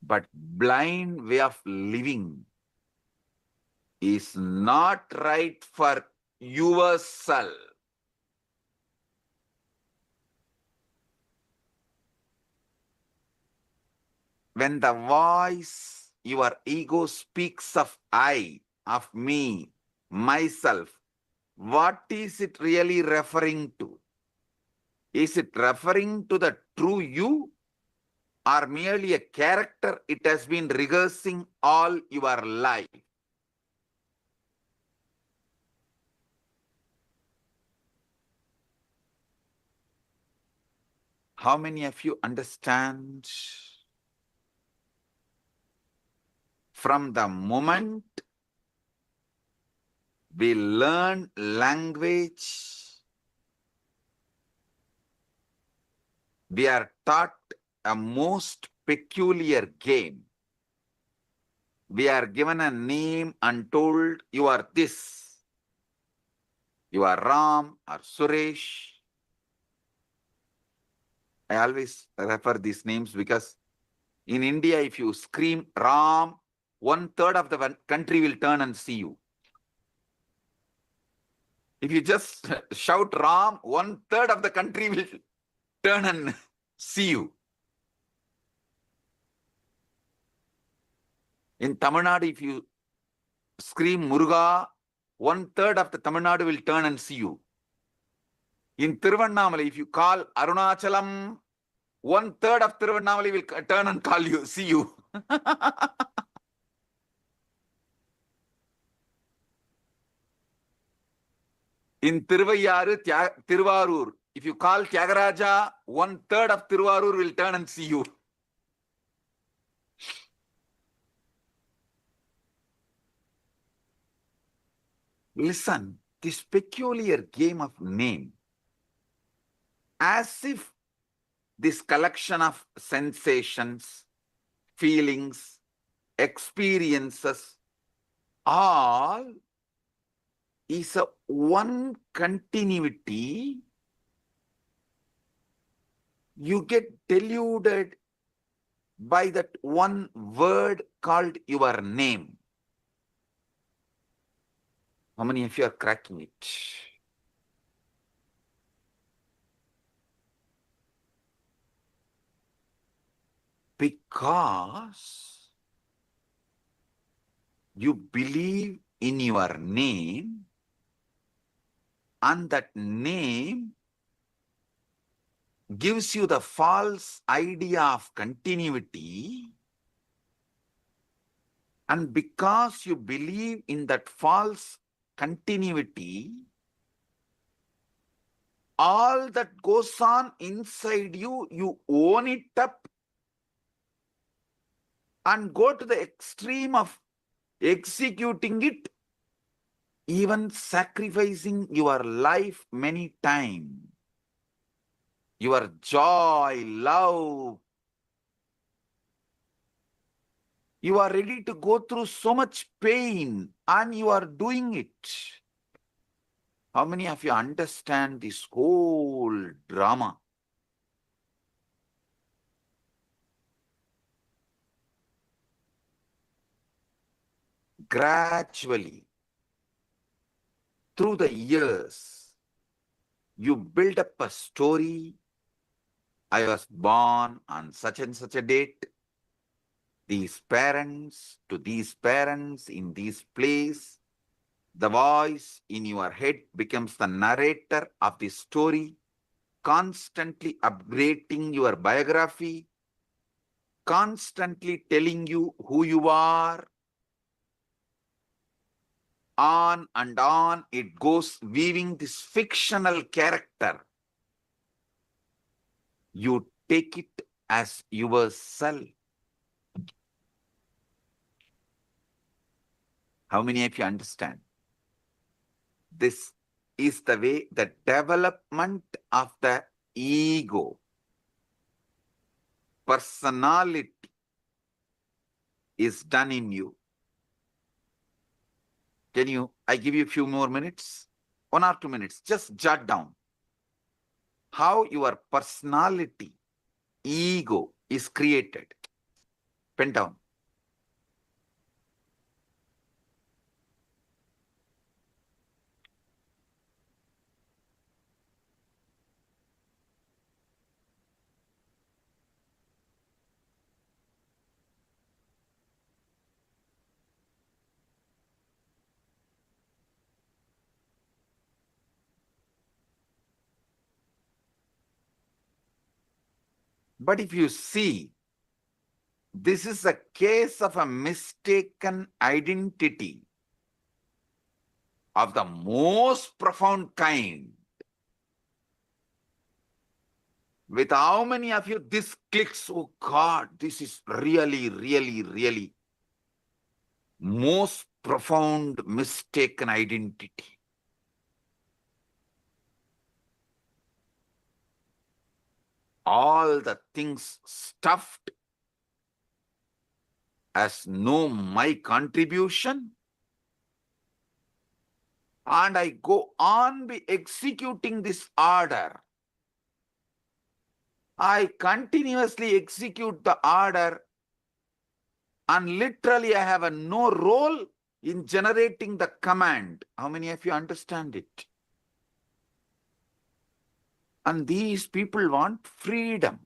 But blind way of living is not right for yourself. When the voice, your ego speaks of I, of me, myself, what is it really referring to? Is it referring to the true you or merely a character it has been rehearsing all your life? How many of you understand? From the moment we learn language, we are taught a most peculiar game. We are given a name and told, you are this. You are Ram or Suresh. I always refer these names because in India, if you scream Ram, 1/3 of the country will turn and see you. If you just shout Ram, 1/3 of the country will turn and see you. In Tamil Nadu, if you scream Muruga, 1/3 of the Tamil Nadu will turn and see you. In Tiruvannamalai, if you call Arunachalam, 1/3 of Tiruvannamalai will turn and call you, see you. In Tiruvayyaru, Tiruvarur, if you call Tyagaraja, 1/3 of Tiruvarur will turn and see you. Listen, this peculiar game of name, as if this collection of sensations, feelings, experiences, all is a one continuity you get deluded by that one word called your name. How many of you are cracking it? Because you believe in your name, and that name gives you the false idea of continuity, and because you believe in that false continuity, all that goes on inside you, you own it up and go to the extreme of executing it, even sacrificing your life many times. Your joy, love, you are ready to go through so much pain and you are doing it. How many of you understand this whole drama? Gradually, through the years, you build up a story. I was born on such and such a date. These parents to these parents in this place. The voice in your head becomes the narrator of the story, constantly upgrading your biography, constantly telling you who you are. On and on it goes, weaving this fictional character. You take it as yourself. How many of you understand? This is the way the development of the ego, personality is done in you. I give you a few more minutes, 1 or 2 minutes, just jot down how your personality, ego is created. Pen down. But if you see, this is a case of a mistaken identity of the most profound kind. With how many of you this clicks? Oh God, this is really, really, really most profound mistaken identity. All the things stuffed as no my contribution, and I go on be executing this order. I continuously execute the order, and literally I have a no role in generating the command. How many of you understand it? And these people want freedom.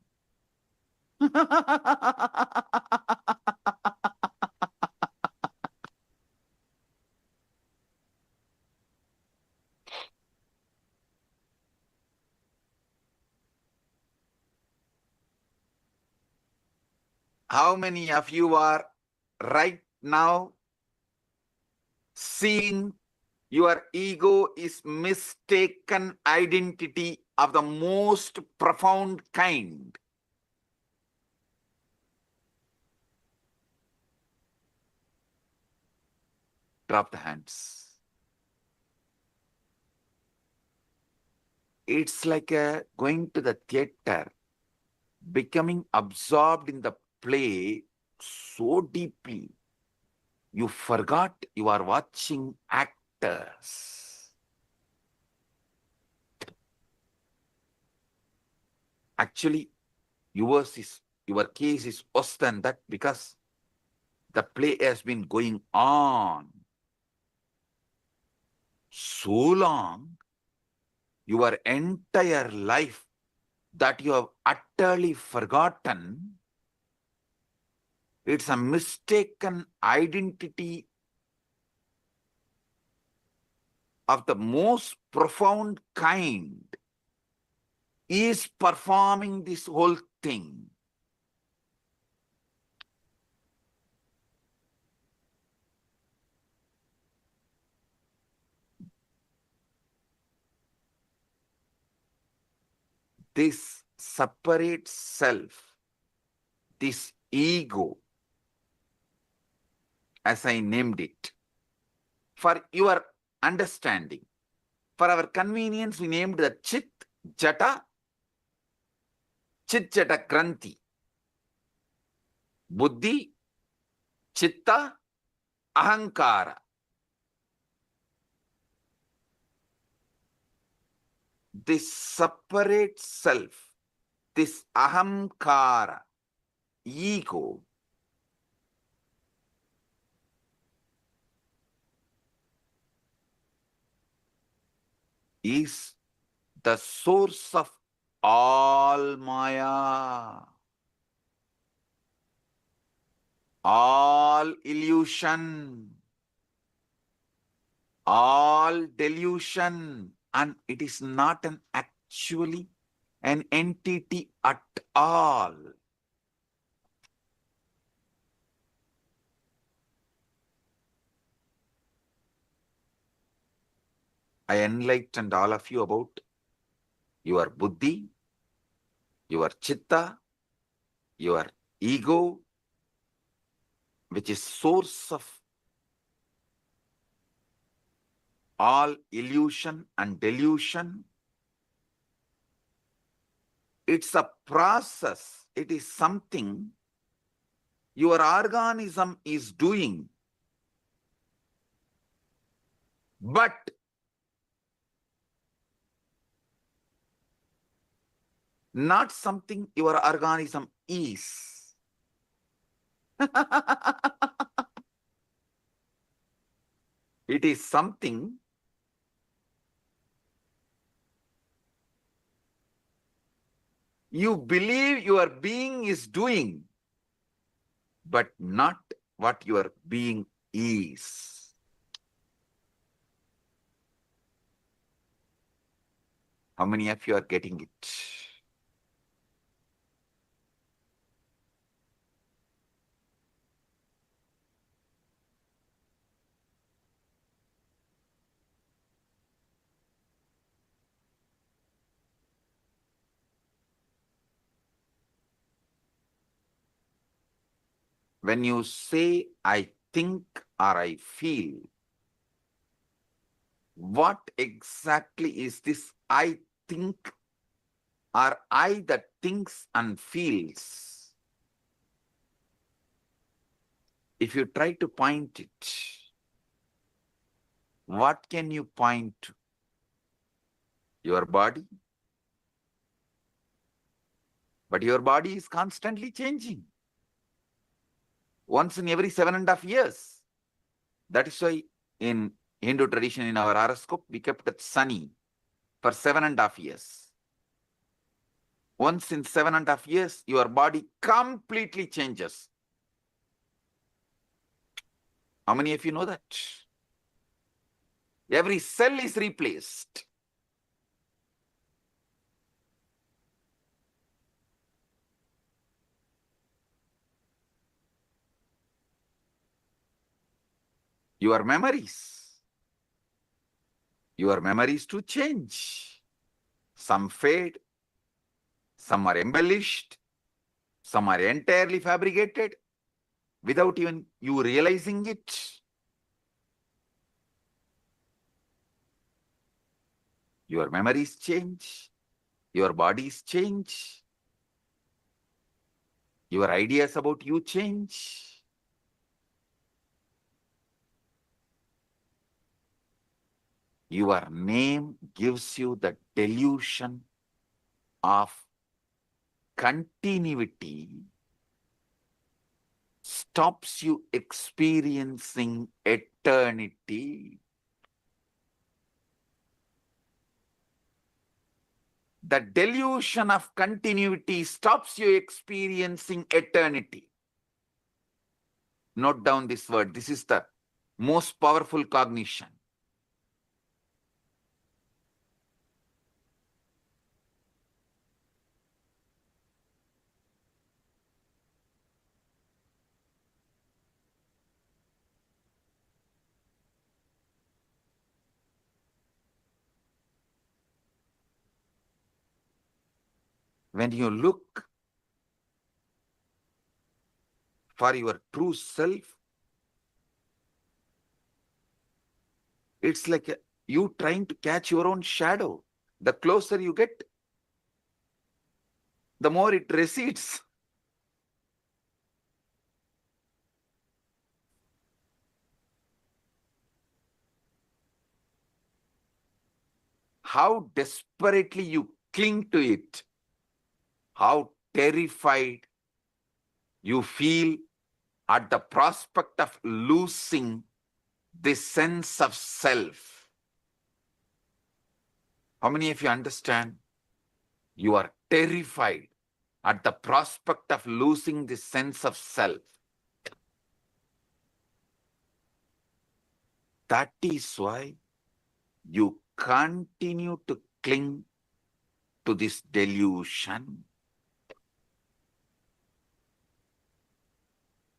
How many of you are right now seeing your ego is mistaken identity of the most profound kind? Drop the hands. It's like going to the theater, becoming absorbed in the play so deeply, you forgot you are watching actors. Actually, your case is worse than that because the play has been going on so long, your entire life, that you have utterly forgotten. It's a mistaken identity of the most profound kind is performing this whole thing. This separate self, this ego, as I named it, for your understanding, for our convenience, we named the Chit Jata Granthi. Buddhi, Chitta, Ahankara. This separate self, this Ahamkara, ego, is the source of all Maya, all illusion, all delusion, and it is not actually an entity at all. I enlightened all of you about your buddhi, your chitta, your ego, which is source of all illusion and delusion. It's a process. It is something your organism is doing. But not something your organism is. It is something you believe your being is doing, but not what your being is. How many of you are getting it? When you say, I think or I feel, what exactly is this I think or I that thinks and feels? If you try to point it, what can you point to? Your body? But your body is constantly changing. Once in every 7.5 years. That is why in Hindu tradition, in our horoscope, we kept it sunny for 7.5 years. Once in 7.5 years, your body completely changes. How many of you know that? Every cell is replaced. Your memories to change. Some fade, some are embellished, some are entirely fabricated without even you realizing it. Your memories change, your bodies change, your ideas about you change. Your name gives you the delusion of continuity stops you experiencing eternity. The delusion of continuity stops you experiencing eternity. Note down this word. This is the most powerful cognition. When you look for your true self, it's like you trying to catch your own shadow. The closer you get, the more it recedes. How desperately you cling to it, how terrified you feel at the prospect of losing this sense of self. How many of you understand? You are terrified at the prospect of losing this sense of self. That is why you continue to cling to this delusion.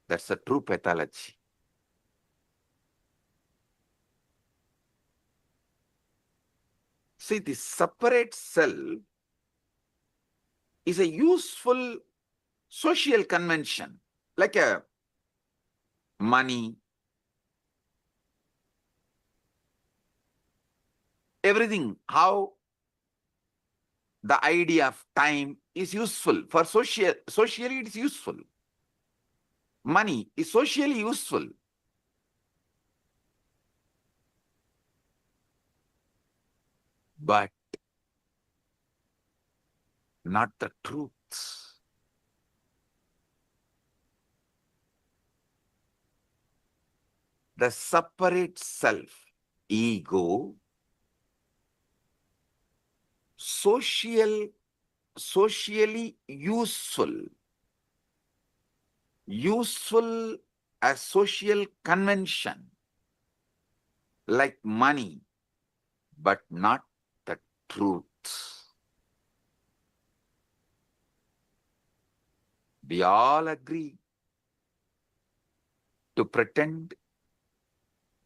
That's a true pathology. See, the separate self is a useful social convention, like a money, everything, how the idea of time is useful. For socially it is useful. Money is socially useful. But not the truth. The separate self, ego, socially useful as social convention, like money, but not the truth. We all agree to pretend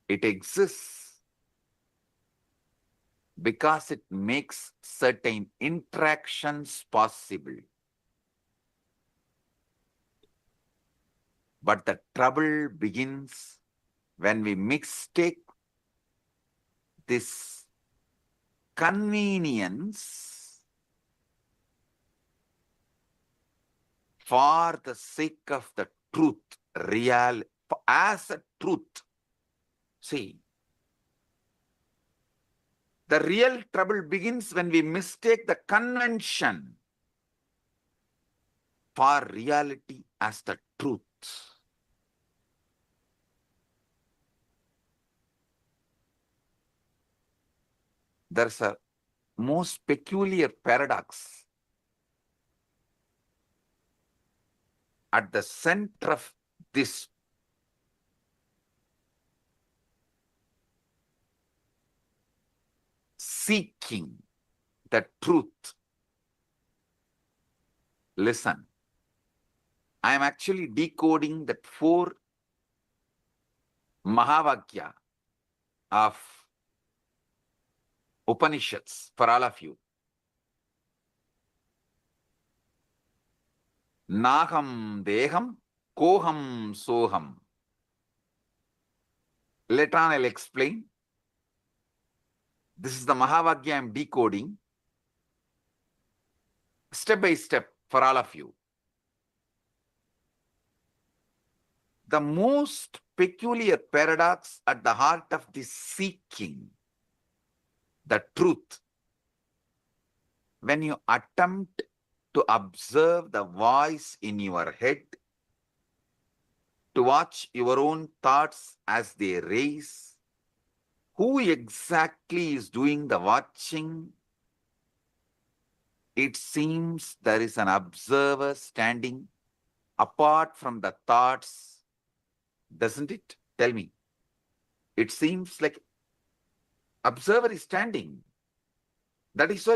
it exists because it makes certain interactions possible. But the trouble begins when we mistake this convenience for the sake of the truth, as a truth. See, the real trouble begins when we mistake the convention for reality as the truth. There's a most peculiar paradox at the center of this seeking the truth. Listen, I am actually decoding that 4 Mahavakya of Upanishads for all of you. Naham deham, koham soham. Later on I'll explain. This is the Mahavakya I am decoding step by step for all of you. The most peculiar paradox at the heart of this seeking the truth, when you attempt to observe the voice in your head, to watch your own thoughts as they raise. Who exactly is doing the watching? It seems there is an observer standing apart from the thoughts, doesn't it? Tell me. It seems like observer is standing. That is why